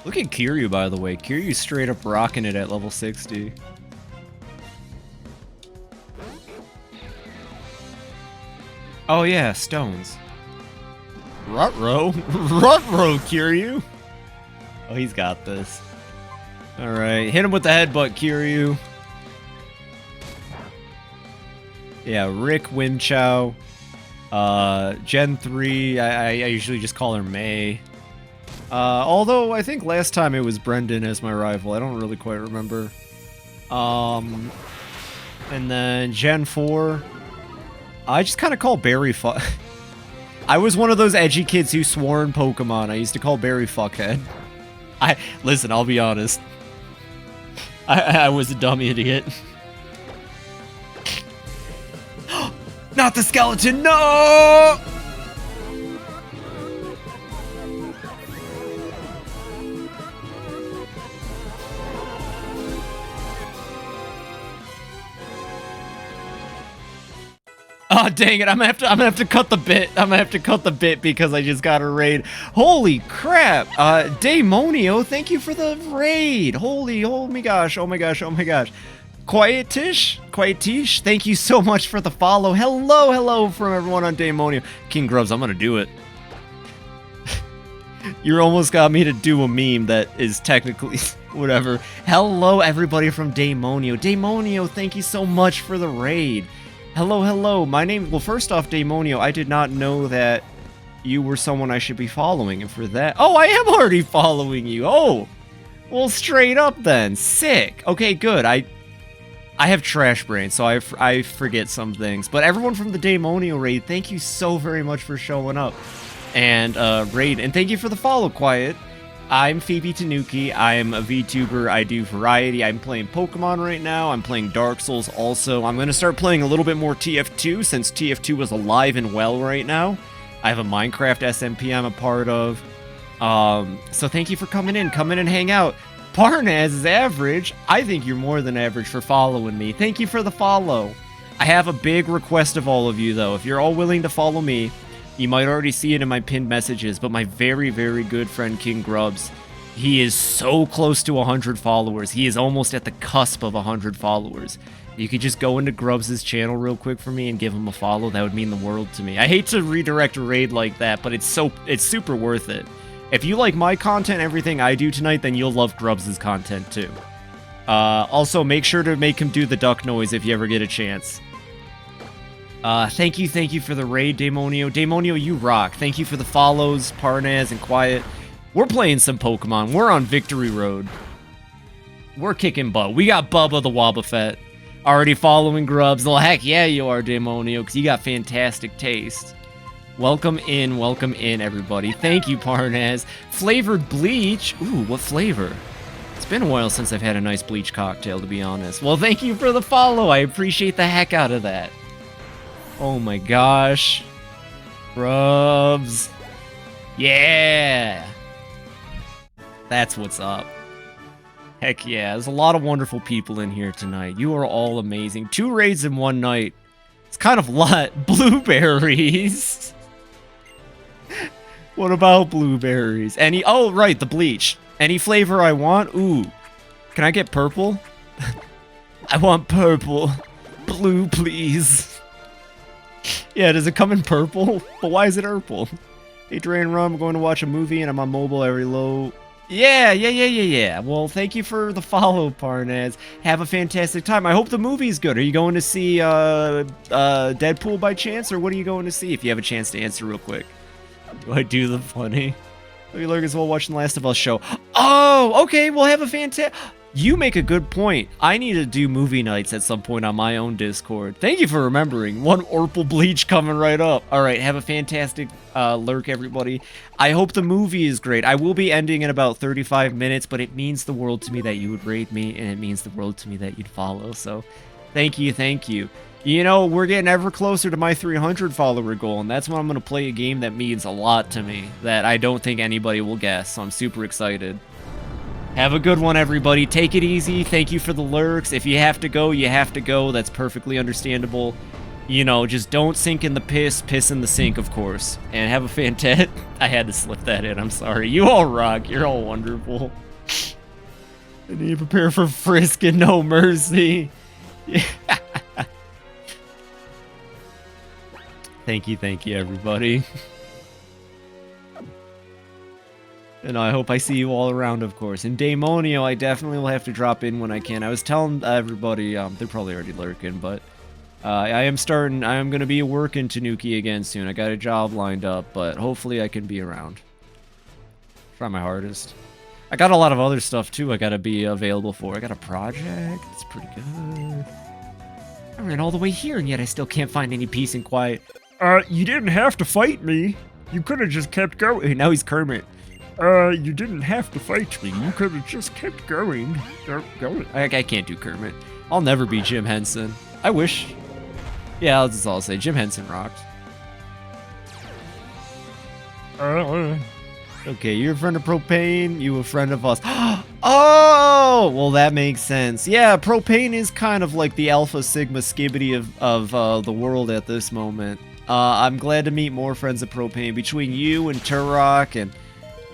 Look at Kiryu, by the way. Kiryu's straight up rocking it at level 60. Oh yeah, stones. Rutro? Rutro, Kiryu! Oh, he's got this. Alright, hit him with the headbutt, Kiryu. Yeah, Rick Wimchow. Gen 3, I usually just call her May. Although, I think last time it was Brendan as my rival. I don't really quite remember. And then Gen 4, I just kind of call Barry I was one of those edgy kids who swore in Pokemon. I used to call Barry Fuckhead. Listen, I'll be honest. I was a dumb idiot. Not the skeleton, no! Oh dang it! I'm gonna have to cut the bit. I'm gonna have to cut the bit because I just got a raid. Holy crap! Daymonio, thank you for the raid. Holy, oh my gosh, oh my gosh, oh my gosh. Quietish, thank you so much for the follow. Hello from everyone on Daymonio. King Grubs, I'm gonna do it. You almost got me to do a meme that is technically whatever. Hello everybody from Daymonio. Daymonio, thank you so much for the raid. Hello, my name, well first off, Daymonio, I did not know that you were someone I should be following, and for that, oh, I am already following you, oh, well straight up then, sick, okay, good, I have trash brain, so I forget some things, but everyone from the Daymonio raid, thank you so very much for showing up, and raid. And thank you for the follow, Quiet. I'm FibiTanuki. I'm a VTuber. I do variety. I'm playing Pokemon right now. I'm playing Dark Souls also. I'm going to start playing a little bit more TF2 since TF2 is alive and well right now. I have a Minecraft SMP I'm a part of. So thank you for coming in. Come in and hang out. Parnaz is average. I think you're more than average for following me. Thank you for the follow. I have a big request of all of you, though. If you're all willing to follow me, you might already see it in my pinned messages, but my very, very good friend King Grubs, he is so close to 100 followers. He is almost at the cusp of 100 followers. You could just go into Grubs' channel real quick for me and give him a follow. That would mean the world to me. I hate to redirect a raid like that, but it's super worth it. If you like my content, everything I do tonight, then you'll love Grubs' content too. Also, make sure to make him do the duck noise if you ever get a chance. Thank you for the raid, Daemonio. Daemonio, you rock. Thank you for the follows, Parnaz and Quiet. We're playing some Pokemon. We're on Victory Road. We're kicking butt. We got Bubba the Wobbuffet already following Grubs. Well, heck yeah, you are, Daemonio, because you got fantastic taste. Welcome in, everybody. Thank you, Parnaz. Flavored bleach. Ooh, what flavor? It's been a while since I've had a nice bleach cocktail, to be honest. Well, thank you for the follow. I appreciate the heck out of that. Oh my gosh. Grubs. Yeah. That's what's up. Heck yeah. There's a lot of wonderful people in here tonight. You are all amazing. 2 raids in one night. It's kind of a lot. Blueberries. What about blueberries? Oh, right, the bleach. Any flavor I want? Ooh. Can I get purple? I want purple. Blue, please. Yeah, does it come in purple? But why is it purple? Hey, Drain Rum, I'm going to watch a movie and I'm on mobile every low. Yeah. Well, thank you for the follow, Parnaz. Have a fantastic time. I hope the movie's good. Are you going to see Deadpool by chance, or what are you going to see if you have a chance to answer real quick? Do I do the funny? Maybe Lurk as well watching the Last of Us show. Oh, okay, we'll have a fantastic... You make a good point. I need to do movie nights at some point on my own Discord. Thank you for remembering. One Orpal Bleach coming right up. All right, have a fantastic lurk, everybody. I hope the movie is great. I will be ending in about 35 minutes, but it means the world to me that you would raid me, and it means the world to me that you'd follow. So thank you. You know, we're getting ever closer to my 300 follower goal, and that's when I'm going to play a game that means a lot to me, that I don't think anybody will guess, so I'm super excited. Have a good one, everybody. Take it easy. Thank you for the lurks. If you have to go, you have to go. That's perfectly understandable. You know, just don't sink in the piss. Piss in the sink, of course. And have a fantastic... I had to slip that in. I'm sorry. You all rock. You're all wonderful. I need to prepare for Frisk and No Mercy. Thank you, everybody. And I hope I see you all around, of course. And Daemonio, I definitely will have to drop in when I can. I was telling everybody, they're probably already lurking, but I am going to be working Tanuki again soon. I got a job lined up, but hopefully I can be around. Try my hardest. I got a lot of other stuff, too, I got to be available for. I got a project. It's pretty good. I ran all the way here, and yet I still can't find any peace and quiet. You didn't have to fight me. You could have just kept going. Hey, now he's Kermit. You didn't have to fight me. You could have just kept going. I can't do Kermit. I'll never be Jim Henson. I wish. Yeah, that's all I'll say. Jim Henson rocked. Okay, you're a friend of Propane. You a friend of us. Oh, well, that makes sense. Yeah, Propane is kind of like the Alpha Sigma Skibbity of the world at this moment. I'm glad to meet more friends of Propane. Between you and Turok and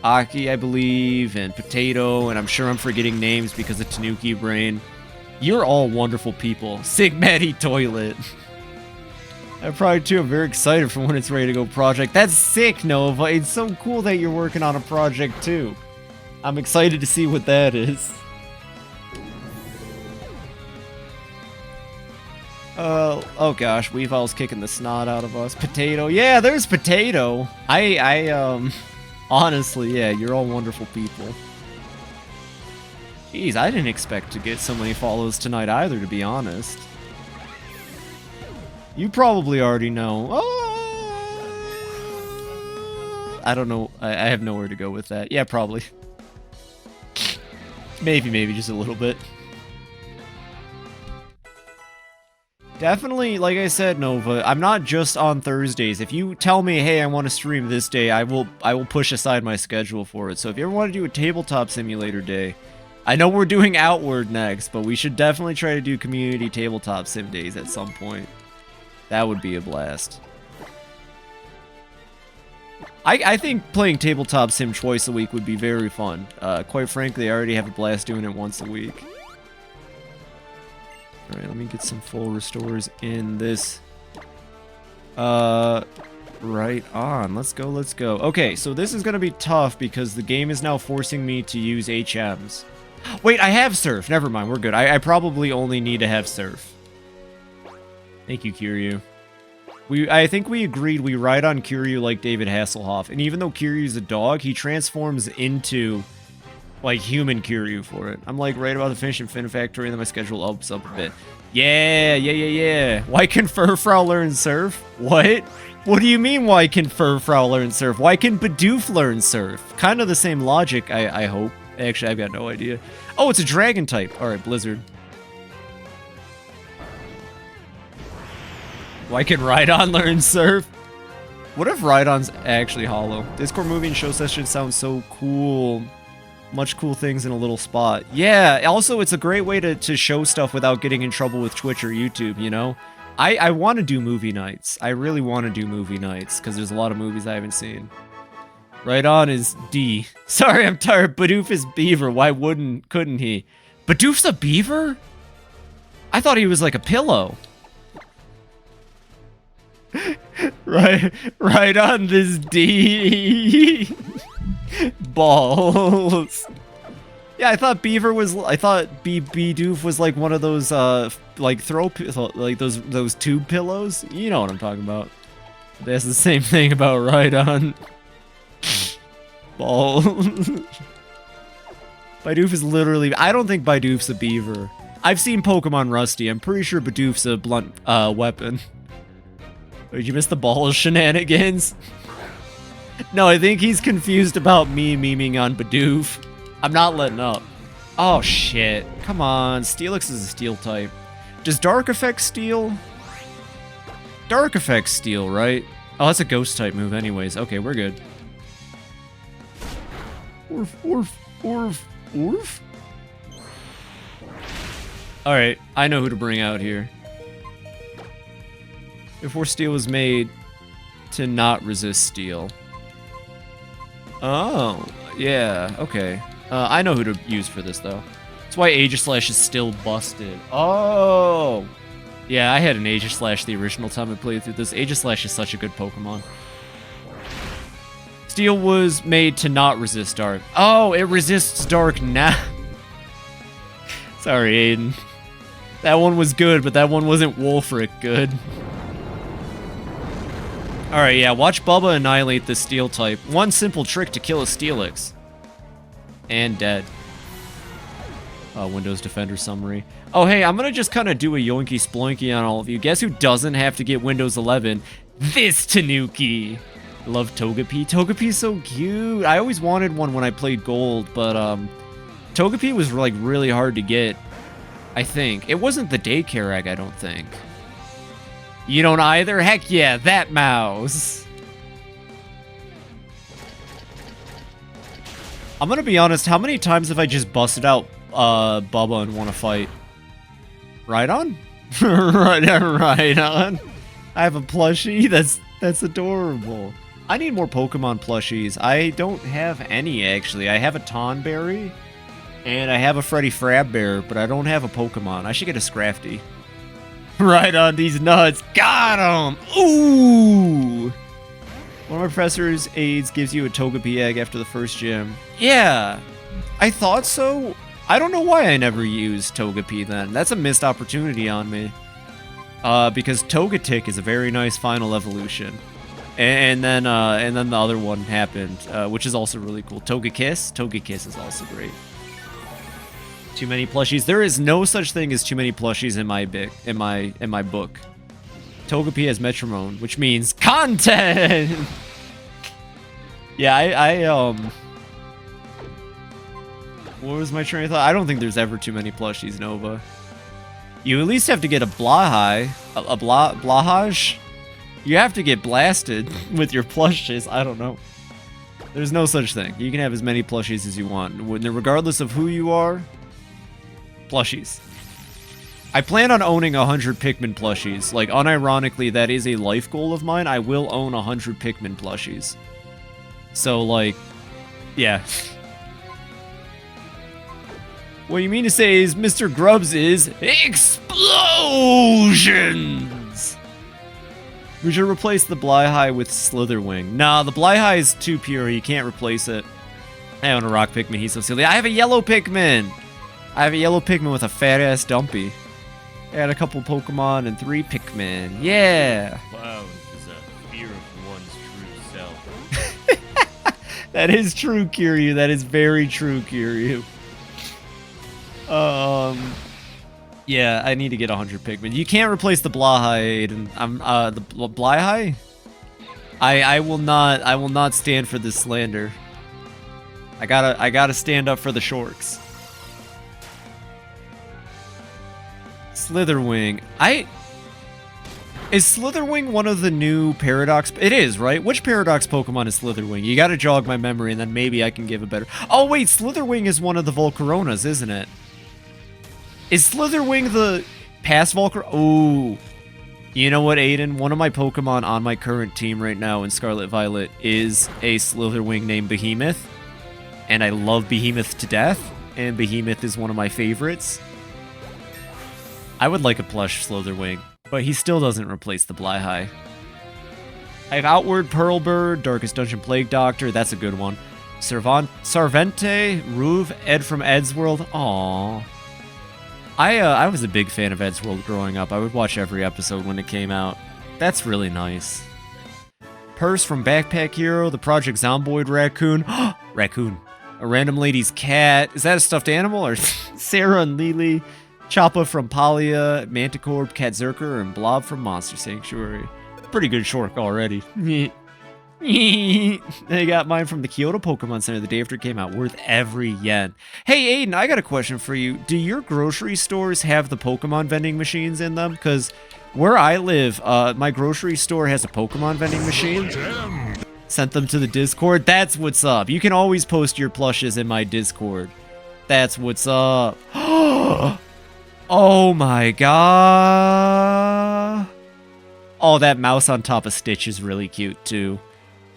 Aki, I believe, and Potato, and I'm sure I'm forgetting names because of Tanuki Brain. You're all wonderful people. Sigmati Toilet. I probably too am very excited for when it's ready to go project. That's sick, Nova. It's so cool that you're working on a project too. I'm excited to see what that is. Oh gosh, Weavile's kicking the snot out of us. Potato. Yeah, there's Potato. Honestly, yeah, you're all wonderful people. Jeez, I didn't expect to get so many follows tonight either, to be honest. You probably already know. I don't know. I have nowhere to go with that. Yeah, probably. Maybe just a little bit. Definitely, like I said, Nova, I'm not just on Thursdays. If you tell me, hey, I want to stream this day, I will push aside my schedule for it. So if you ever want to do a tabletop simulator day, I know we're doing Outward next, but we should definitely try to do community tabletop sim days at some point. That would be a blast. I think playing tabletop sim twice a week would be very fun. Quite frankly, I already have a blast doing it once a week. Alright, let me get some full restores in this. Right on. Let's go. Okay, so this is going to be tough because the game is now forcing me to use HMs. Wait, I have Surf. Never mind, we're good. I probably only need to have Surf. Thank you, Kiryu. I think we agreed we ride on Kiryu like David Hasselhoff, and even though Kiryu's a dog, he transforms into like human Kiryu for it. I'm like right about to finish Infin Factory, and then my schedule ups up a bit. Yeah. Why can Furfrau learn Surf? What? What do you mean why can Furfrau learn Surf? Why can Bidoof learn Surf? Kind of the same logic, I hope. Actually, I've got no idea. Oh, it's a dragon type. Alright, Blizzard. Why can Rhydon learn Surf? What if Rhydon's actually hollow? Discord movie and show session sounds so cool. Much cool things in a little spot. Yeah, also it's a great way to show stuff without getting in trouble with Twitch or YouTube, you know? I want to do movie nights. I really want to do movie nights, because there's a lot of movies I haven't seen. Rhydon is D. Sorry, I'm tired. Bidoof is Beaver. Why couldn't he? Bidoof's a beaver? I thought he was like a pillow. right on this D. Balls. Yeah, I thought Bidoof was like one of those like those tube pillows. You know what I'm talking about. That's the same thing about Rhydon. Balls. Bidoof is literally, I don't think Bidoof's a beaver. I've seen Pokemon Rusty. I'm pretty sure Bidoof's a blunt weapon. Did you miss the balls shenanigans? No, I think he's confused about me memeing on Bidoof. I'm not letting up. Oh, shit. Come on. Steelix is a steel type. Does Dark Effect steal? Dark Effect steal, right? Oh, that's a ghost type move anyways. Okay, we're good. Orf. Alright, I know who to bring out here. Before steel was made to not resist steel. Oh, yeah, okay. I know who to use for this, though. That's why Aegislash is still busted. Oh! Yeah, I had an Aegislash the original time I played through this. Aegislash is such a good Pokemon. Steel was made to not resist dark. Oh, it resists dark now. Sorry, Aiden. That one was good, but that one wasn't Wolfric good. Alright, yeah, watch Bubba annihilate the steel type. One simple trick to kill a Steelix. And dead. Windows Defender summary. Oh, hey, I'm gonna just kind of do a yoinky sploinky on all of you. Guess who doesn't have to get Windows 11? This Tanuki! I love Togepi. Togepi's so cute. I always wanted one when I played Gold, but Togepi was like really hard to get, I think. It wasn't the daycare egg, I don't think. You don't either? Heck yeah, that mouse. I'm gonna be honest, how many times have I just busted out Bubba and want to fight? Rhydon? Rhydon. I have a plushie? That's adorable. I need more Pokemon plushies. I don't have any, actually. I have a Tonberry, and I have a Freddy Frabbear, but I don't have a Pokemon. I should get a Scrafty. Right on these nuts. Got him! Ooh! One of my professor's aides gives you a Togepi egg after the first gym. Yeah, I thought so. I don't know why I never used Togepi then. That's a missed opportunity on me. Because Togetic is a very nice final evolution. And then the other one happened, which is also really cool. Togekiss? Togekiss is also great. Too many plushies. There is no such thing as too many plushies in my book. Togepi has Metronome, which means content. Yeah, what was my train of thought? I don't think there's ever too many plushies, Nova. You at least have to get a Blahage? You have to get blasted with your plushies. I don't know. There's no such thing. You can have as many plushies as you want. Regardless of who you are, plushies. I plan on owning 100 Pikmin plushies. Like, unironically, that is a life goal of mine. I will own 100 Pikmin plushies. So, like, yeah. What you mean to say is Mr. Grubbs is explosions! We should replace the Blyhigh with Slitherwing. Nah, the Blyhigh is too pure. You can't replace it. I own a rock Pikmin. He's so silly. I have a yellow Pikmin! I have a yellow Pikmin with a fat-ass dumpy. I got a couple Pokemon and 3 Pikmin. Yeah! Wow, this is a fear of one's true self. That is true, Kiryu. That is very true, Kiryu. Yeah, I need to get 100 Pikmin. You can't replace the Blyhigh, Aiden. The Blyhigh? I will not stand for this slander. I gotta stand up for the Shorks. Slitherwing. Is Slitherwing one of the new Paradox? It is, right? Which Paradox Pokemon is Slitherwing? You gotta jog my memory, and then maybe I can give a better... Oh, wait, Slitherwing is one of the Volcaronas, isn't it? Is Slitherwing the past Volcar... Oh. You know what, Aiden? One of my Pokemon on my current team right now in Scarlet Violet is a Slitherwing named Behemoth. And I love Behemoth to death. And Behemoth is one of my favorites. I would like a plush Slitherwing, but he still doesn't replace the Blyhigh. I have Outward, Pearlbird, Darkest Dungeon Plague Doctor, that's a good one. Sarvente, Ruve, Ed from Ed's World, aww. I was a big fan of Ed's World growing up. I would watch every episode when it came out. That's really nice. Purse from Backpack Hero, the Project Zomboid Raccoon. Raccoon. A Random Lady's Cat. Is that a stuffed animal? Or Sarah and Lily. Choppa from Palia, Manticore, Katzerker, and Blob from Monster Sanctuary. Pretty good short already. I got mine from the Kyoto Pokemon Center the day after it came out. Worth every yen. Hey, Aiden, I got a question for you. Do your grocery stores have the Pokemon vending machines in them? Because where I live, my grocery store has a Pokemon vending machine. Sent them to the Discord. That's what's up. You can always post your plushes in my Discord. That's what's up. Oh my god. Oh, that mouse on top of Stitch is really cute too.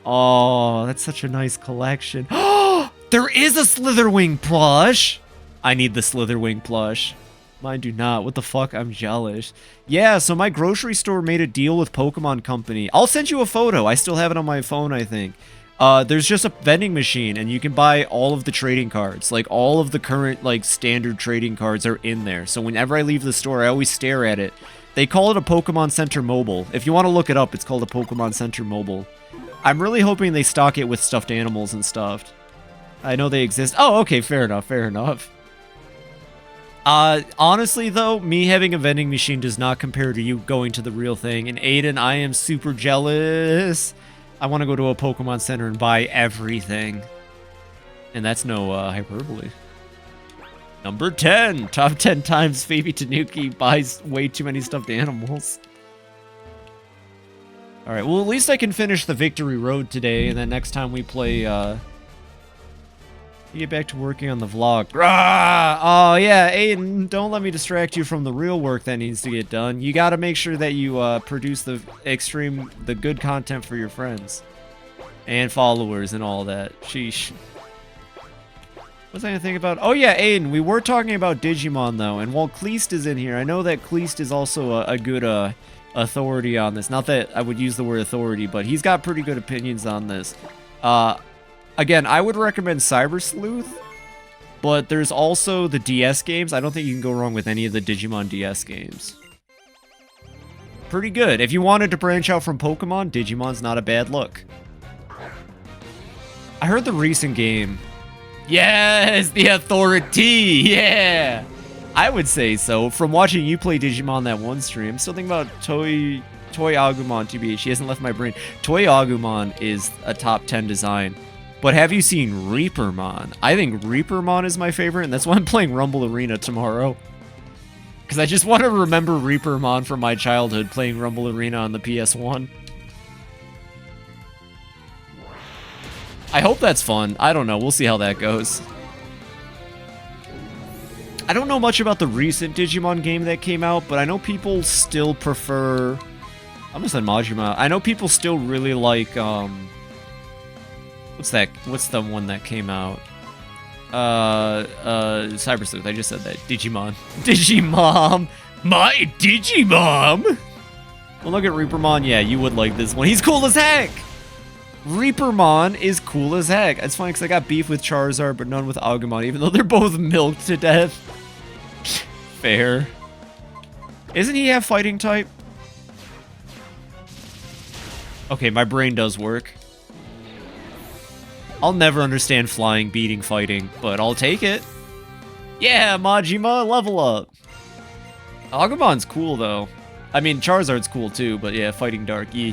Oh, that's such a nice collection. There is a Slitherwing plush! I need the Slitherwing plush. Mine do not. What the fuck? I'm jealous. Yeah, so my grocery store made a deal with Pokemon Company. I'll send you a photo. I still have it on my phone, I think. There's just a vending machine, and you can buy all of the trading cards. Like, all of the current, like, standard trading cards are in there. So whenever I leave the store, I always stare at it. They call it a Pokemon Center Mobile. If you want to look it up, it's called a Pokemon Center Mobile. I'm really hoping they stock it with stuffed animals and stuff. I know they exist. Oh, okay, fair enough, fair enough. Honestly, though, me having a vending machine does not compare to you going to the real thing. And Aiden, I am super jealous. I want to go to a Pokemon Center and buy everything. And that's no hyperbole. Number 10. Top 10 times FibiTanuki buys way too many stuffed animals. Alright, well, at least I can finish the Victory Road today, and then next time we play, get back to working on the vlog. Rah! Oh, yeah, Aiden, don't let me distract you from the real work that needs to get done. You gotta make sure that you, produce the good content for your friends. And followers and all that. Sheesh. What was I gonna think about? Oh, yeah, Aiden, we were talking about Digimon, though, and while Kleist is in here, I know that Kleist is also a good, authority on this. Not that I would use the word authority, but he's got pretty good opinions on this. Again, I would recommend Cyber Sleuth, but there's also the DS games. I don't think you can go wrong with any of the Digimon DS games. Pretty good. If you wanted to branch out from Pokemon, Digimon's not a bad look. I heard the recent game. Yes, the authority. Yeah. I would say so. From watching you play Digimon that one stream, still thinking about Toy Agumon, TBH. She hasn't left my brain. Toy Agumon is a top 10 design. But have you seen Reapermon? I think Reapermon is my favorite, and that's why I'm playing Rumble Arena tomorrow. Because I just want to remember Reapermon from my childhood, playing Rumble Arena on the PS1. I hope that's fun. I don't know. We'll see how that goes. I don't know much about the recent Digimon game that came out, but I know people still prefer... I almost said Majima. I know people still really like, what's that? What's the one that came out? Cyber Sleuth. I just said that. Digimon. Digimon! My Digimon! Well, look at Reapermon. Yeah, you would like this one. He's cool as heck! Reapermon is cool as heck. It's funny because I got beef with Charizard, but none with Agumon, even though they're both milked to death. Fair. Isn't he have fighting type? Okay, my brain does work. I'll never understand flying, beating, fighting, but I'll take it. Yeah, Majima, level up. Agumon's cool, though. I mean, Charizard's cool, too, but yeah, fighting dark, yeah.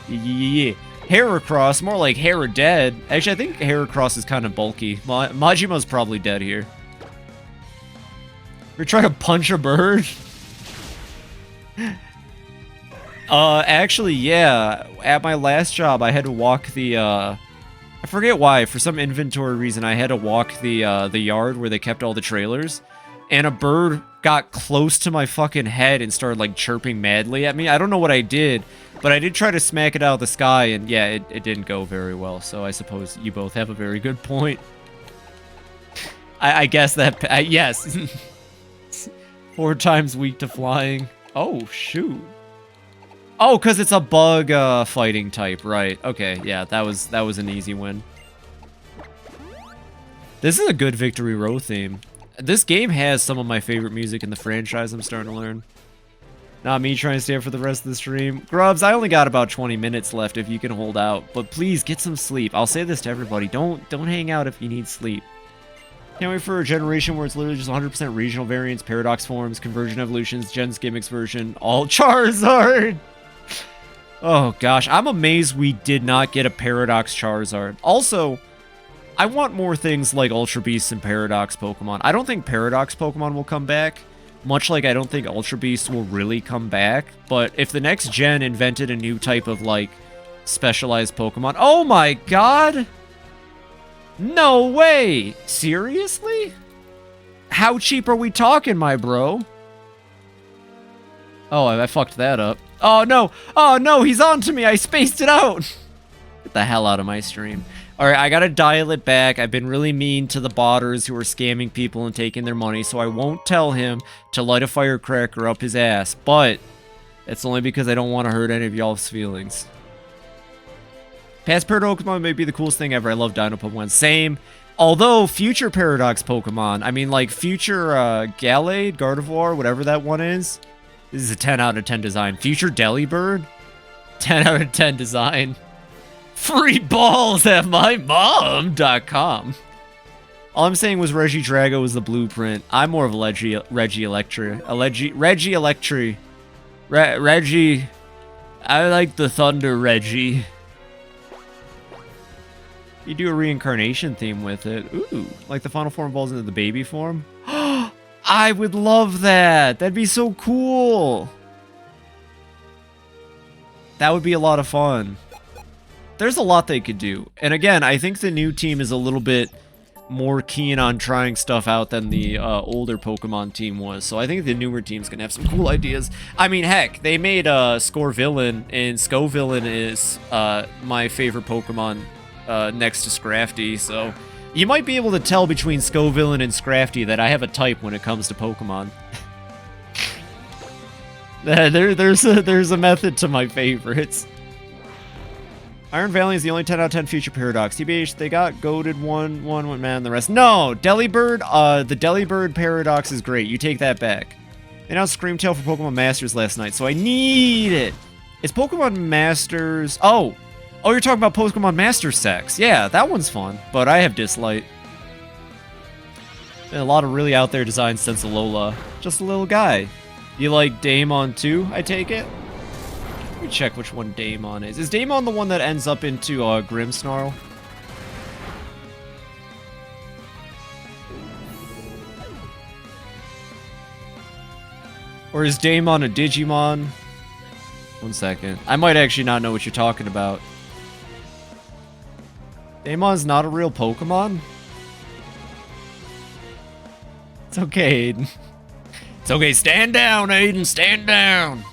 Heracross, more like Dead. Actually, I think Heracross is kind of bulky. Majima's probably dead here. You're trying to punch a bird? Actually, yeah. At my last job, I had to walk the, I forget why. For some inventory reason, I had to walk the yard where they kept all the trailers. And a bird got close to my fucking head and started, like, chirping madly at me. I don't know what I did, but I did try to smack it out of the sky, and yeah, it didn't go very well. So I suppose you both have a very good point. I guess that, yes. 4 times weak to flying. Oh, shoot. Oh, because it's a bug fighting type, right. Okay, yeah, that was an easy win. This is a good Victory Row theme. This game has some of my favorite music in the franchise, I'm starting to learn. Not me trying to stay up for the rest of the stream. Grubs, I only got about 20 minutes left if you can hold out. But please, get some sleep. I'll say this to everybody. Don't hang out if you need sleep. Can't wait for a generation where it's literally just 100% regional variants, paradox forms, conversion evolutions, gens gimmicks version, all Charizard! Oh gosh, I'm amazed we did not get a paradox Charizard. Also, I want more things like Ultra Beasts and Paradox Pokemon. I don't think Paradox Pokemon will come back, much like I don't think Ultra Beasts will really come back. But if the next gen invented a new type of, like, specialized Pokemon... Oh my god! No way! Seriously? How cheap are we talking, my bro? Oh, I fucked that up. Oh no! Oh no, he's on to me! I spaced it out! Get the hell out of my stream. Alright, I gotta dial it back. I've been really mean to the botters who are scamming people and taking their money, so I won't tell him to light a firecracker up his ass. But it's only because I don't want to hurt any of y'all's feelings. Past Paradox Pokemon may be the coolest thing ever. I love Dino Pokemon. Same. Although, future Paradox Pokemon, I mean, like, future Gallade, Gardevoir, whatever that one is. This is a 10 out of 10 design. Future Delibird? 10 out of 10 design. Free balls at mymom.com. All I'm saying was Regidrago was the blueprint. I'm more of a Regieleki. Reggie. I like the Thunder Reggie. You do a reincarnation theme with it. Ooh, like the final form evolves into the baby form. I would love that. That'd be so cool. That would be a lot of fun. There's a lot they could do. And again, I think the new team is a little bit more keen on trying stuff out than the older Pokemon team was. So I think the newer team's gonna have some cool ideas. I mean, heck, they made Scorevillain, and Scovillain is my favorite Pokemon next to Scrafty. So you might be able to tell between Scovillain and Scrafty that I have a type when it comes to Pokemon. There's a method to my favorites. Iron Valley is the only 10 out of 10 future Paradox. TBH, they got goaded one went mad and the rest. No! Delibird, the Delibird Paradox is great. You take that back. They announced Screamtail for Pokemon Masters last night, so I need it. It's Pokemon Masters... Oh, you're talking about Pokemon Master Sex. Yeah, that one's fun, but I have Dislike. And a lot of really out there designs since Alola. Just a little guy. You like Daemon too, I take it? Let me check which one Daemon is. Is Daemon the one that ends up into Grimmsnarl? Or is Daemon a Digimon? 1 second. I might actually not know what you're talking about. Daemon's not a real Pokemon? It's okay, Aiden. It's okay, stand down, Aiden, stand down.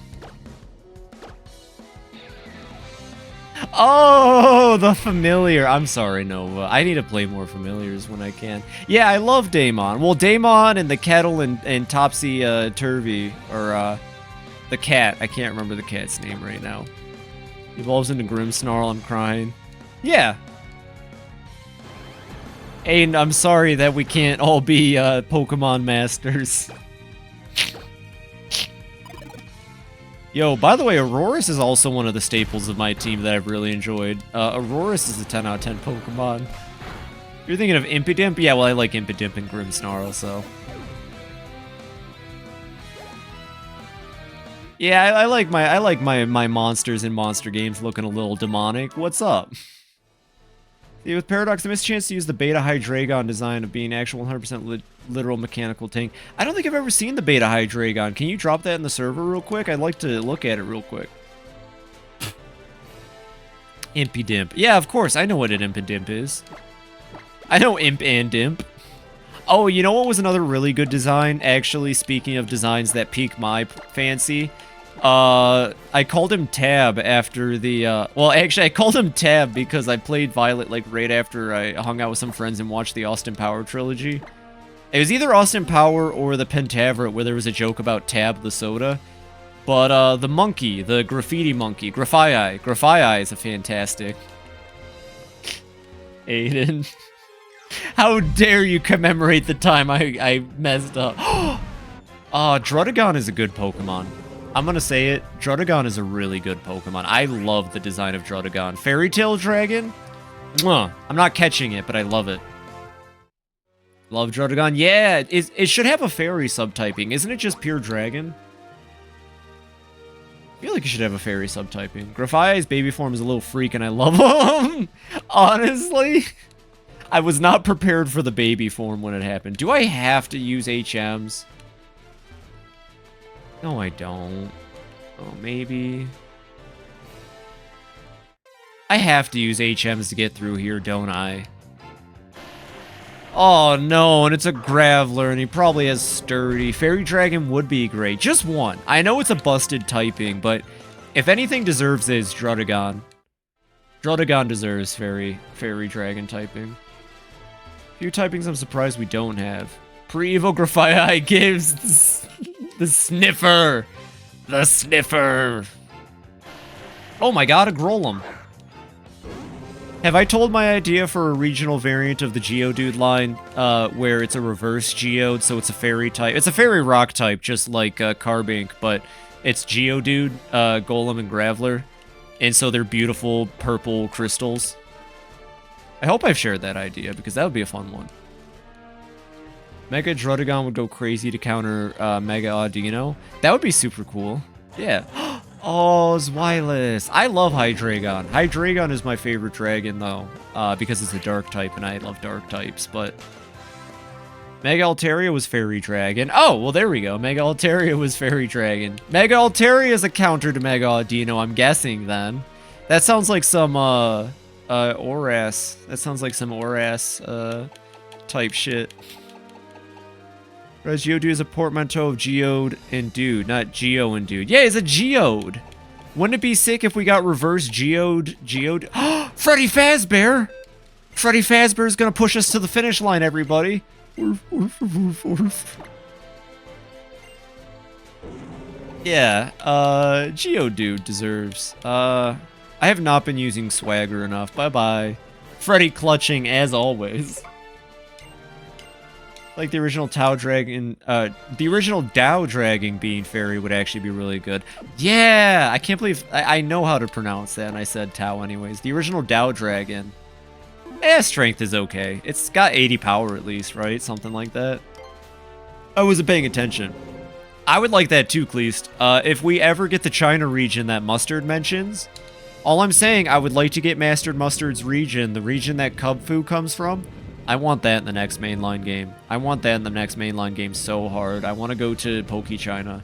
Oh, the familiar. I'm sorry, Nova. I need to play more familiars when I can. Yeah, I love Daemon. Well, Daemon and the Kettle and Topsy Turvy, or the cat. I can't remember the cat's name right now. Evolves into Grimmsnarl. I'm crying. Yeah. Aiden, I'm sorry that we can't all be Pokemon masters. Yo, by the way, Aurorus is also one of the staples of my team that I've really enjoyed. Aurorus is a 10 out of 10 Pokemon. You're thinking of Impidimp? Yeah, well, I like Impidimp and Grimmsnarl, so. Yeah, I like my monsters in monster games looking a little demonic. What's up? Yeah, with Paradox, I missed a chance to use the Beta Hydreigon design of being actual 100% literal mechanical tank. I don't think I've ever seen the Beta Hydreigon. Can you drop that in the server real quick? I'd like to look at it real quick. Impidimp. Yeah, of course. I know what an Impidimp is. I know Imp and Dimp. Oh, you know what was another really good design? Actually, speaking of designs that pique my fancy, I called him Tab after the, well, actually, I called him Tab because I played Violet, like, right after I hung out with some friends and watched the Austin Power trilogy. It was either Austin Power or the Pentaveret where there was a joke about Tab the soda. But, the monkey, the graffiti monkey, Graphii is a fantastic. Aiden. How dare you commemorate the time I messed up. Druddigon is a good Pokemon. I'm gonna say it. Druddigon is a really good Pokemon. I love the design of Druddigon. Fairy Tail Dragon? Mwah. I'm not catching it, but I love it. Love Druddigon. Yeah, it should have a fairy subtyping. Isn't it just pure dragon? I feel like it should have a fairy subtyping. Graphi's baby form is a little freak and I love him. Honestly. I was not prepared for the baby form when it happened. Do I have to use HMs? No, I don't. Oh, maybe. I have to use HMs to get through here, don't I? Oh, no, and it's a Graveler, and he probably has Sturdy. Fairy Dragon would be great. Just one. I know it's a busted typing, but if anything deserves it, it's Druddigon. Druddigon deserves Fairy Dragon typing. Few typings I'm surprised we don't have. Pre-Evo Graphii gives the Sniffer. The Sniffer. Oh my god, a Grolem. Have I told my idea for a regional variant of the Geodude line, where it's a reverse Geode, so it's a fairy type? It's a fairy rock type, just like Carbink, but it's Geodude, Golem, and Graveler. And so they're beautiful purple crystals. I hope I've shared that idea, because that would be a fun one. Mega Druddigon would go crazy to counter Mega Audino. That would be super cool. Yeah. Oh, Zweilous. I love Hydreigon. Hydreigon is my favorite dragon, though, because it's a dark type, and I love dark types, but... Mega Altaria was Fairy Dragon. Oh, well, there we go. Mega Altaria was Fairy Dragon. Mega Altaria is a counter to Mega Audino, I'm guessing, then. That sounds like some, Oras. That sounds like some Oras, type shit. Whereas Geodude is a portmanteau of Geode and Dude, not Geo and Dude. Yeah, it's a Geode! Wouldn't it be sick if we got reverse Geode? Freddy Fazbear! Freddy Fazbear is gonna push us to the finish line, everybody. Yeah, Geodude deserves. I have not been using Swagger enough. Bye-bye. Freddy clutching, as always. Like the original Tau Dragon, the original Dow Dragon being fairy would actually be really good. Yeah, I can't believe, I know how to pronounce that, and I said Tau anyways. The original Dow Dragon. Strength is okay. It's got 80 power at least, right? Something like that. I wasn't paying attention. I would like that too, Kleist. If we ever get the China region that Mustard mentions, all I'm saying, I would like to get Mastered Mustard's region, the region that Cubfu comes from. I want that in the next mainline game. I want that in the next mainline game so hard. I want to go to Poke China.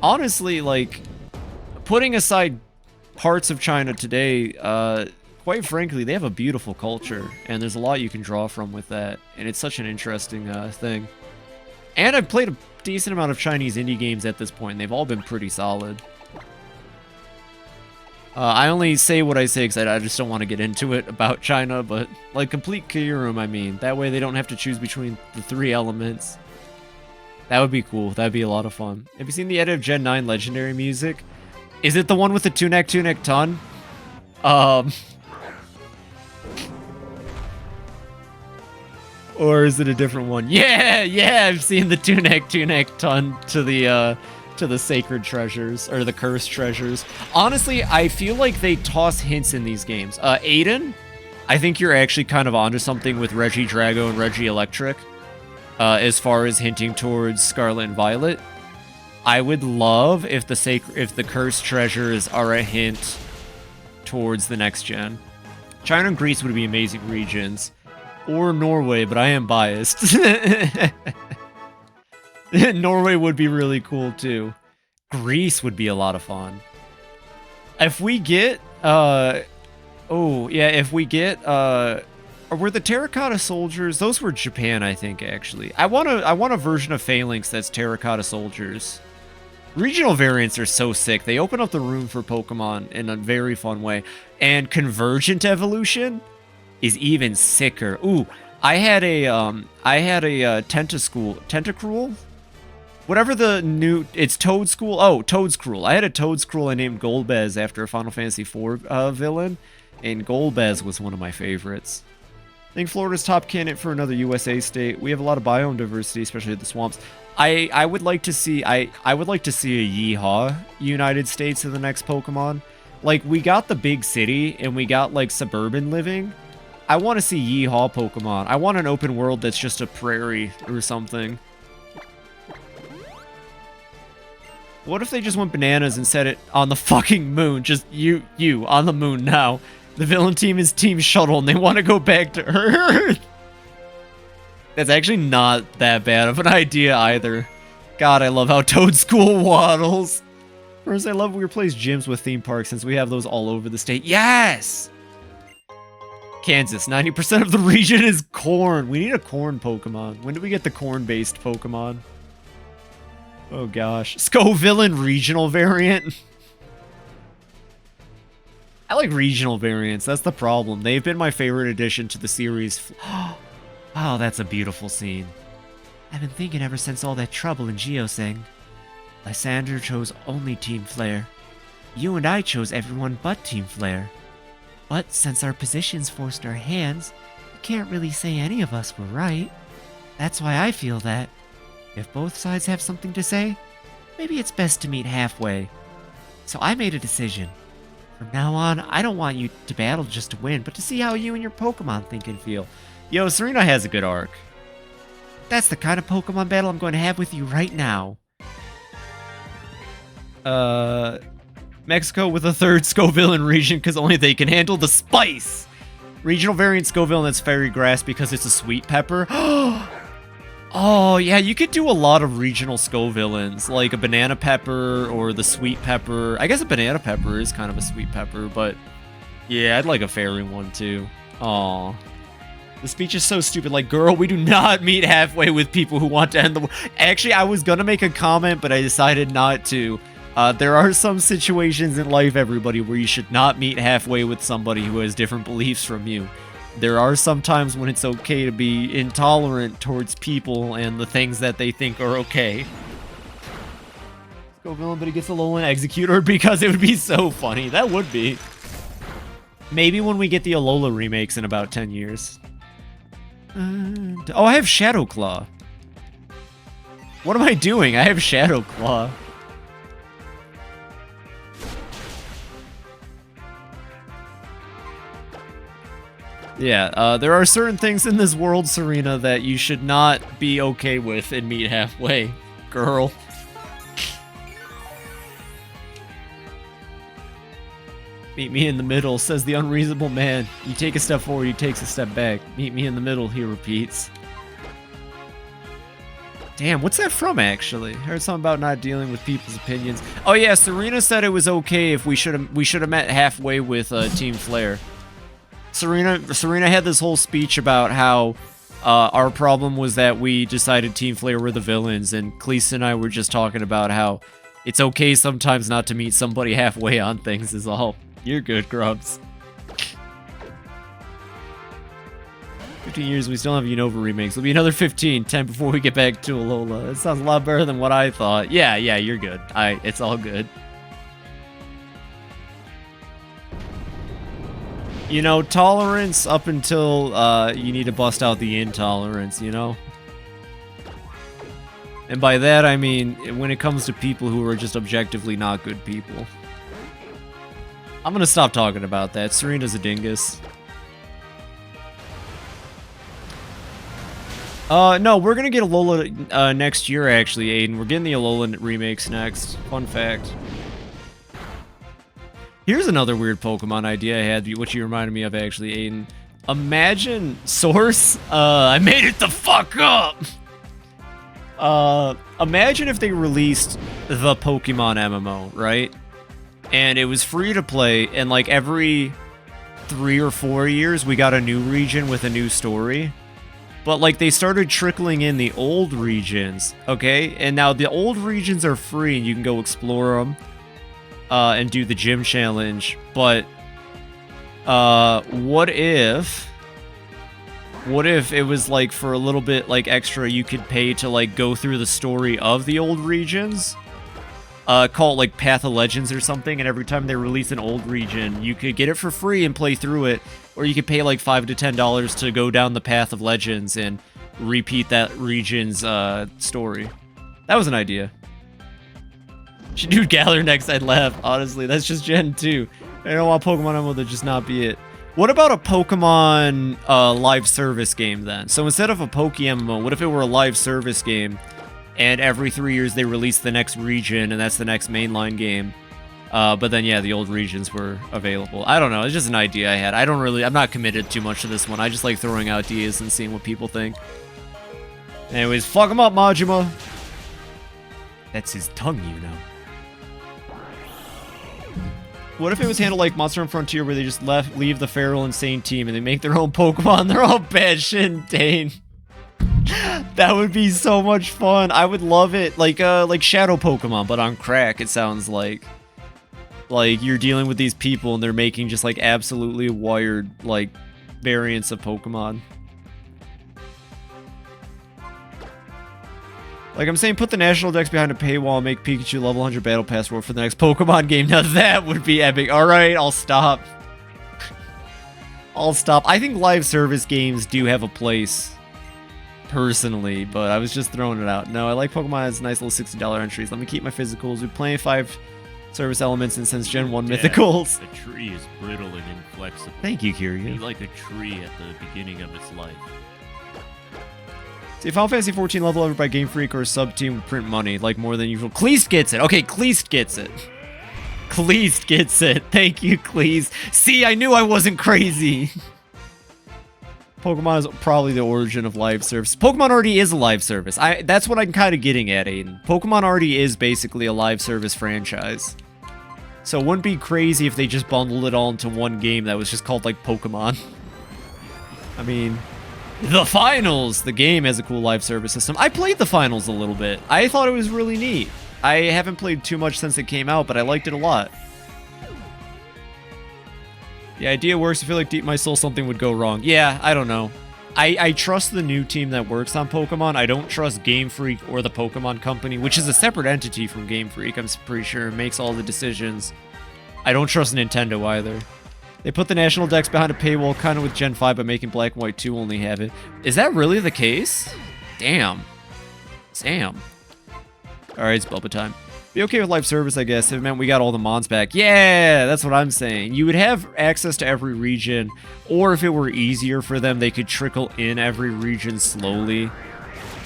honestly, like, putting aside parts of China today, quite frankly, they have a beautiful culture, and there's a lot you can draw from with that, and it's such an interesting thing. And I've played a decent amount of Chinese indie games at this point, and they've all been pretty solid. I only say what I say because I just don't want to get into it about China, but, like, complete Kyurem, I mean. That way they don't have to choose between the 3 elements. That would be cool. That'd be a lot of fun. Have you seen the edit of Gen 9 Legendary music? Is it the one with the Tunek ton? Or is it a different one? Yeah, I've seen the Tunek ton to the sacred treasures, or the cursed treasures. Honestly, I feel like they toss hints in these games. Aiden, I think you're actually kind of onto something with Reggie Drago and Reggie Electric, as far as hinting towards Scarlet and Violet. I would love if the cursed treasures are a hint towards the next gen. China and Greece would be amazing regions. Or Norway, but I am biased. Norway would be really cool too. Greece would be a lot of fun. If we get were the terracotta soldiers? Those were Japan, I think, actually. I want a version of Phalanx that's terracotta soldiers. Regional variants are so sick. They open up the room for Pokemon in a very fun way. And convergent evolution is even sicker. Ooh, I had a Tentacruel? Whatever the new, it's Toadscruel. Oh, Toadscruel. I had a Toadscruel I named Golbez after a Final Fantasy IV villain, and Golbez was one of my favorites. I think Florida's top candidate for another USA state. We have a lot of biome diversity, especially at the swamps. I would like to see a Yeehaw United States in the next Pokemon. Like, we got the big city and we got like suburban living. I want to see Yeehaw Pokemon. I want an open world that's just a prairie or something. What if they just went bananas and set it on the fucking moon? Just you on the moon now. The villain team is Team Shuttle and they want to go back to Earth. That's actually not that bad of an idea either. God, I love how Toadscruel waddles. First, I love we replace gyms with theme parks since we have those all over the state. Yes! Kansas, 90% of the region is corn. We need a corn Pokemon. When do we get the corn-based Pokemon? Oh gosh. Scovillain regional variant. I like regional variants. That's the problem. They've been my favorite addition to the series. Oh, that's a beautiful scene. I've been thinking ever since all that trouble in Geosing. Lysander chose only Team Flare. You and I chose everyone but Team Flare. But since our positions forced our hands, we can't really say any of us were right. That's why I feel that, if both sides have something to say, maybe it's best to meet halfway. So I made a decision. From now on, I don't want you to battle just to win, but to see how you and your Pokemon think and feel. Yo, Serena has a good arc. That's the kind of Pokemon battle I'm going to have with you right now. Mexico with a third Scovillain region because only they can handle the spice. Regional variant Scovillain that's fairy grass because it's a sweet pepper. Oh, yeah, you could do a lot of regional Scovillains, like a banana pepper or the sweet pepper. I guess a banana pepper is kind of a sweet pepper, but yeah, I'd like a fairy one too. Aw. The speech is so stupid. Like, girl, we do not meet halfway with people who want to end the world. Actually, I was gonna make a comment, but I decided not to. There are some situations in life, everybody, where you should not meet halfway with somebody who has different beliefs from you. There are some times when it's okay to be intolerant towards people and the things that they think are okay. Go villain, but he gets a Alolan Executor because it would be so funny. That would be. Maybe when we get the Alola remakes in about 10 years. Oh, I have Shadow Claw. What am I doing? I have Shadow Claw. Yeah, there are certain things in this world, Serena, that you should not be okay with and meet halfway, girl. Meet me in the middle, says the unreasonable man. You take a step forward, he takes a step back. Meet me in the middle, he repeats. Damn, what's that from, actually? I heard something about not dealing with people's opinions. Oh, yeah, Serena said it was okay if we should have met halfway with Team Flare. Serena had this whole speech about how our problem was that we decided Team Flare were the villains, and Cleese and I were just talking about how it's okay sometimes not to meet somebody halfway on things is all. You're good, Grubs. 15 years, we still have Unova remakes. It'll be another 10 before we get back to Alola. It sounds a lot better than what I thought. Yeah, you're good. It's all good. You know, tolerance up until you need to bust out the intolerance, you know? And by that, I mean, when it comes to people who are just objectively not good people. I'm gonna stop talking about that. Serena's a dingus. No, we're gonna get Alola next year, actually, Aiden. We're getting the Alola remakes next. Fun fact. Here's another weird Pokemon idea I had, which you reminded me of, actually, Aiden. Imagine Source. I made it the fuck up! Imagine if they released the Pokemon MMO, right? And it was free to play, and like every 3 or 4 years, we got a new region with a new story. But like they started trickling in the old regions, okay? And now the old regions are free and you can go explore them and do the gym challenge. But what if it was like for a little bit like extra you could pay to like go through the story of the old regions? Call it like Path of Legends or something, and every time they release an old region, you could get it for free and play through it, or you could pay like $5 to $10 to go down the Path of Legends and repeat that region's story. That was an idea. Should do Galar next, I'd laugh. Honestly, that's just Gen 2. I don't want Pokemon MMO to just not be it. What about a Pokemon live service game then? So instead of a Poke MMO, what if it were a live service game? And every 3 years they release the next region, and that's the next mainline game. But then, yeah, the old regions were available. I don't know. It's just an idea I had. I'm not committed too much to this one. I just like throwing out ideas and seeing what people think. Anyways, fuck him up, Majima. That's his tongue, you know. What if it was handled like Monster Hunter Frontier, where they just leave the feral insane team and they make their own Pokemon? They're all bad shit insane. That would be so much fun. I would love it. Like Shadow Pokemon, but on crack, it sounds like. Like, you're dealing with these people and they're making just, like, absolutely wired, like, variants of Pokemon. Like, I'm saying put the national decks behind a paywall and make Pikachu level 100 Battle Pass World for the next Pokemon game. Now that would be epic. Alright, I'll stop. I'll stop. I think live service games do have a place. Personally, but I was just throwing it out. No, I like Pokemon as nice little $60 entries. Let me keep my physicals. We're playing 5 service elements and since Gen 1 mythicals. The tree is brittle and inflexible. Thank you, Be Kiryu. like a tree at the beginning of its life. See, Final Fantasy 14 level over by Game Freak or a sub-team would print money, like more than usual. Cleese gets it. Okay, Cleese gets it. Cleese gets it. Thank you, Cleese. See, I knew I wasn't crazy. Pokemon is probably the origin of live service. Pokemon already is a live service. That's what I'm kind of getting at, Aiden. Pokemon already is basically a live service franchise. So it wouldn't be crazy if they just bundled it all into one game that was just called, like, Pokemon. I mean, the Finals! The game has a cool live service system. I played the Finals a little bit. I thought it was really neat. I haven't played too much since it came out, but I liked it a lot. The idea works. I feel like deep in my soul something would go wrong. Yeah, I don't know. I trust the new team that works on Pokemon. I don't trust Game Freak or the Pokemon Company, which is a separate entity from Game Freak, I'm pretty sure, makes all the decisions. I don't trust Nintendo either. They put the national decks behind a paywall, kind of with Gen 5, but making Black and White 2 only have it. Is that really the case? Damn. Damn. Alright, it's Bubba time. Be okay with live service, I guess, if it meant we got all the mons back. Yeah, that's what I'm saying. You would have access to every region, or if it were easier for them, they could trickle in every region slowly.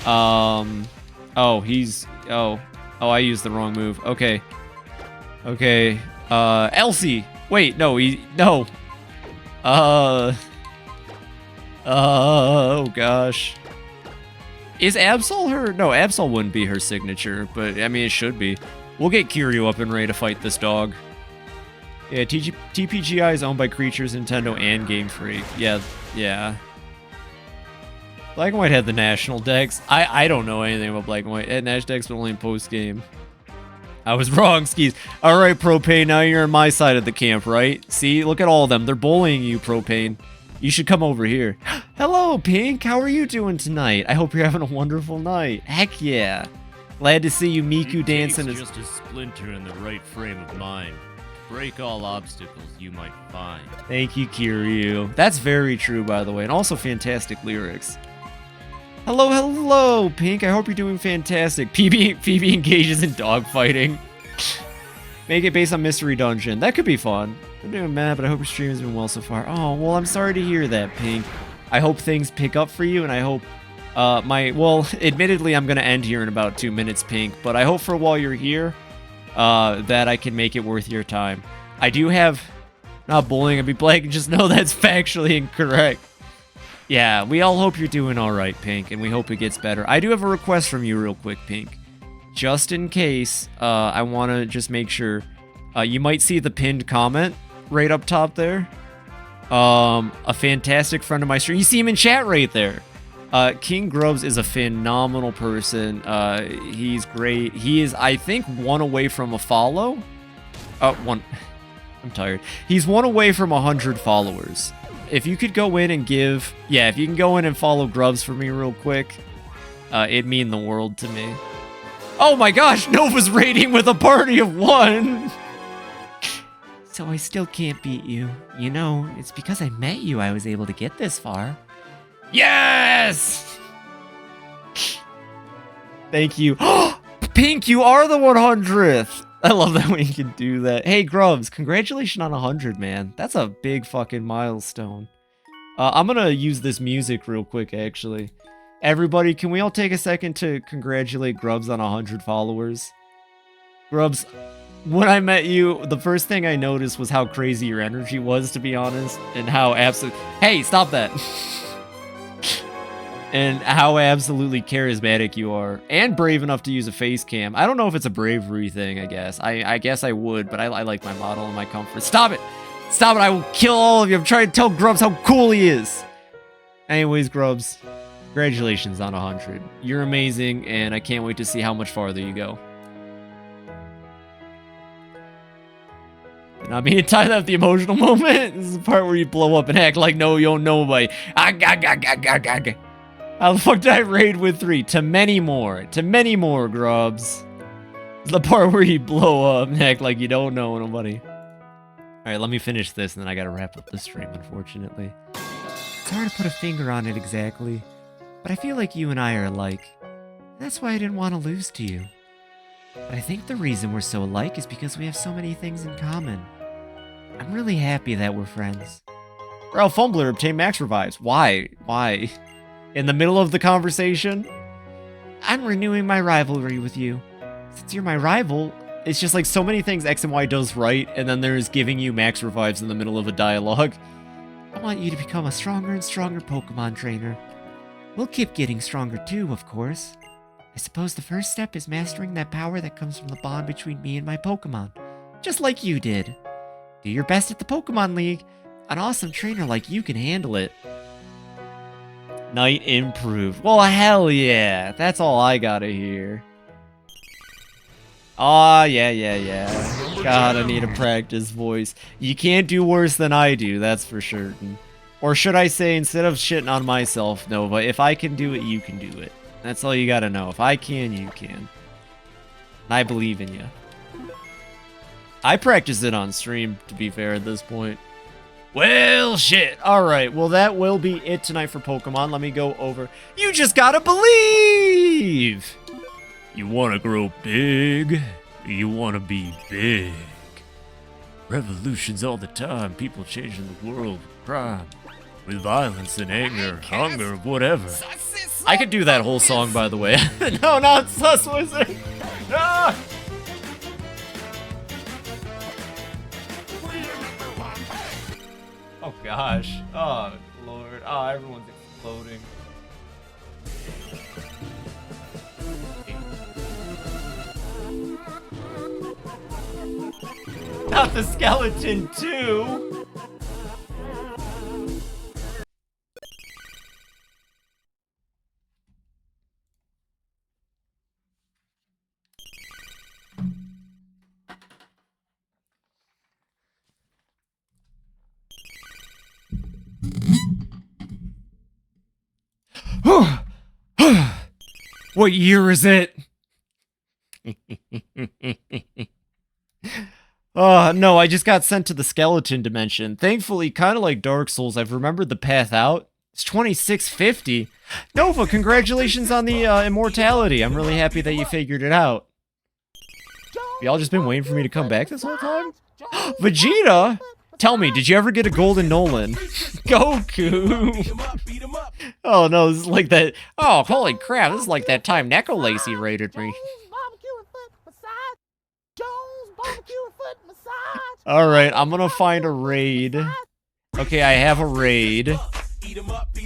Oh, he's... Oh, I used the wrong move. Okay. Okay. Elsie! Wait, no, no. Oh, gosh. Is Absol her? No, Absol wouldn't be her signature, but I mean, it should be. We'll get Kiryu up and ready to fight this dog. Yeah, TPGI is owned by Creatures, Nintendo, and Game Freak. Yeah, yeah. Black and White had the national decks. I don't know anything about Black and White. Had national decks, but only in post-game. I was wrong, Skis. Alright, Propane, now you're on my side of the camp, right? See, look at all of them. They're bullying you, Propane. You should come over here. Hello, Pink. How are you doing tonight? I hope you're having a wonderful night. Heck yeah. Glad to see you, Miku, dancing. Just a splinter in the right frame of mind. Break all obstacles you might find. Thank you, Kiryu. That's very true, by the way, and also fantastic lyrics. Hello, hello, Pink. I hope you're doing fantastic. Phoebe engages in dogfighting. Make it based on Mystery Dungeon. That could be fun. I'm doing mad, but I hope your stream has been well so far. Oh, well, I'm sorry to hear that, Pink. I hope things pick up for you, and I hope well, admittedly, I'm going to end here in about 2 minutes, Pink, but I hope for while you're here, that I can make it worth your time. I do have, not bullying, I'd be blank, just know that's factually incorrect. Yeah, we all hope you're doing all right, Pink, and we hope it gets better. I do have a request from you real quick, Pink. Just in case, I want to just make sure, you might see the pinned comment right up top there. A fantastic friend of my stream. You see him in chat right there. King Grubs is a phenomenal person. He's great. He is, I think, one away from a follow. I'm tired. He's one away from 100 followers. If you could go in and give, yeah, if you can go in and follow Grubs for me real quick, it'd mean the world to me. Oh my gosh, Nova's raiding with a party of 1. So I still can't beat you. You know, it's because I met you I was able to get this far. Yes! Thank you. Pink, you are the 100th! I love that we can do that. Hey, Grubs, congratulations on 100, man. That's a big fucking milestone. I'm gonna use this music real quick, actually. Everybody, can we all take a second to congratulate Grubs on 100 followers? Grubs, when I met you, the first thing I noticed was how crazy your energy was, to be honest, and how Hey, stop that! And how absolutely charismatic you are, and brave enough to use a face cam. I don't know if it's a bravery thing, I guess. I guess I would, but I like my model and my comfort. Stop it! Stop it! I will kill all of you! I'm trying to tell Grubs how cool he is! Anyways, Grubs, congratulations on 100. You're amazing, and I can't wait to see how much farther you go. And I mean, time out the emotional moment. This is the part where you blow up and act like no, you don't know nobody. How the fuck did I raid with 3? To many more, Grubs. The part where you blow up and act like you don't know nobody. Alright, let me finish this and then I gotta wrap up the stream, unfortunately. It's hard to put a finger on it exactly, but I feel like you and I are alike. That's why I didn't want to lose to you. But I think the reason we're so alike is because we have so many things in common. I'm really happy that we're friends. Ralph Fumbler obtained max revives. Why? Why? In the middle of the conversation? I'm renewing my rivalry with you. Since you're my rival, it's just like so many things X and Y does right, and then there's giving you max revives in the middle of a dialogue. I want you to become a stronger and stronger Pokemon trainer. We'll keep getting stronger too, of course. I suppose the first step is mastering that power that comes from the bond between me and my Pokemon. Just like you did. Do your best at the Pokemon League. An awesome trainer like you can handle it. Night improved. Well, hell yeah. That's all I gotta hear. Aw, yeah. God, I need a practice voice. You can't do worse than I do, that's for certain. Or should I say, instead of shitting on myself, Nova, if I can do it, you can do it. That's all you gotta know. If I can, you can. I believe in you. I practice it on stream, to be fair, at this point. Well, shit. Alright, well, that will be it tonight for Pokemon. Let me go over. You just gotta believe! You wanna grow big? You wanna be big? Revolutions all the time, people changing the world with crime, with violence and anger, hunger, whatever. I could do that whole song, by the way. No, not Sus Wizard! No! Oh gosh. Oh lord. Oh, everyone's exploding. Not the skeleton too. What year is it? No, I just got sent to the skeleton dimension. Thankfully, kind of like Dark Souls, I've remembered the path out. It's 2650. Nova, congratulations on the immortality. I'm really happy that you figured it out. Y'all just been waiting for me to come back this whole time? Vegeta? Tell me, did you ever get a golden Nolan? Goku! Oh no, this is like that. Oh, holy crap, this is like that time Neko Lacey raided me. Alright, I'm gonna find a raid. Okay, I have a raid.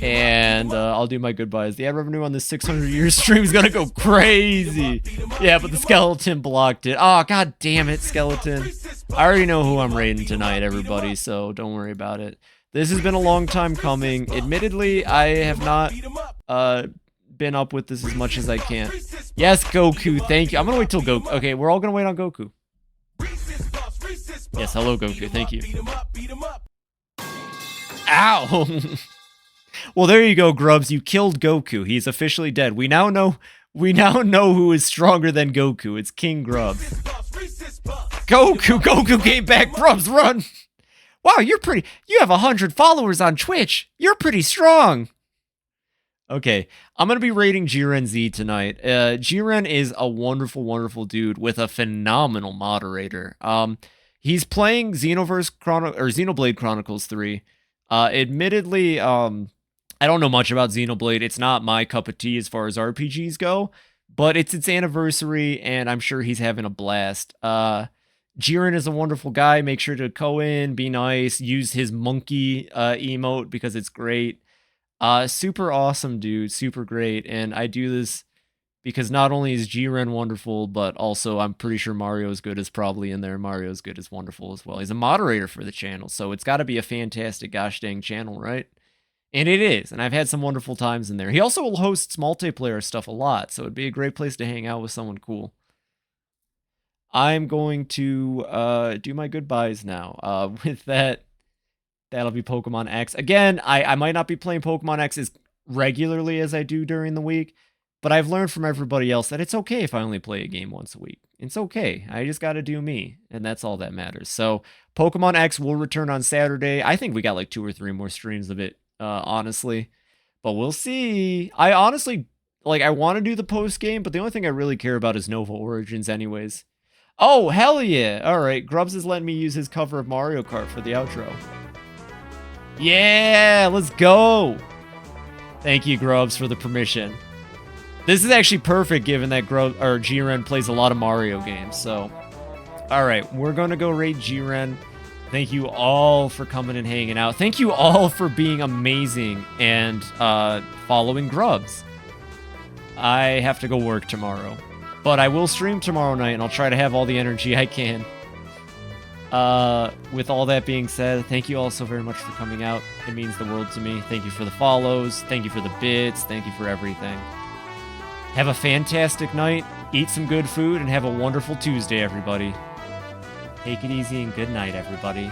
And I'll do my goodbyes. The ad revenue on this 600-year stream is gonna go crazy. Yeah, but the skeleton blocked it. Oh, god damn it, skeleton. I already know who I'm raiding tonight, everybody, so don't worry about it. This has been a long time coming. Admittedly, I have not been up with this as much as I can. Yes, Goku, thank you. I'm gonna wait till Goku. Okay, we're all gonna wait on Goku. Yes, hello, Goku, thank you. Ow! Well, there you go, Grubs. You killed Goku. He's officially dead. We now know who is stronger than Goku. It's King Grubs. Goku came back. Grubs, run! Wow, you have 100 followers on Twitch. You're pretty strong. Okay, I'm going to be rating Jiren Z tonight. Jiren is a wonderful, wonderful dude with a phenomenal moderator. He's playing Xenoblade Chronicles 3. Admittedly, I don't know much about Xenoblade. It's not my cup of tea as far as RPGs go, but it's its anniversary, and I'm sure he's having a blast. Jiren is a wonderful guy. Make sure to go in, be nice, use his monkey emote because it's great. Super awesome dude, super great, and I do this because not only is Jiren wonderful, but also I'm pretty sure Mario's Good is probably in there. Mario's Good is wonderful as well. He's a moderator for the channel, so it's got to be a fantastic gosh dang channel, right? And it is, and I've had some wonderful times in there. He also hosts multiplayer stuff a lot, so it'd be a great place to hang out with someone cool. I'm going to do my goodbyes now. With that, that'll be Pokemon X. Again, I might not be playing Pokemon X as regularly as I do during the week, but I've learned from everybody else that it's okay if I only play a game once a week. It's okay. I just got to do me, and that's all that matters. So Pokemon X will return on Saturday. I think we got like 2 or 3 more streams of it. Honestly, but we'll see. I honestly, I want to do the post game, but the only thing I really care about is Nova Origins anyways. Oh, hell yeah. All right. Grubs is letting me use his cover of Mario Kart for the outro. Yeah, let's go. Thank you, Grubs, for the permission. This is actually perfect given that Jiren plays a lot of Mario games. So, all right, we're going to go raid Jiren. Thank you all for coming and hanging out. Thank you all for being amazing and following Grubs. I have to go work tomorrow, but I will stream tomorrow night, and I'll try to have all the energy I can. With all that being said, thank you all so very much for coming out. It means the world to me. Thank you for the follows. Thank you for the bits. Thank you for everything. Have a fantastic night. Eat some good food, and have a wonderful Tuesday, everybody. Take it easy and good night, everybody.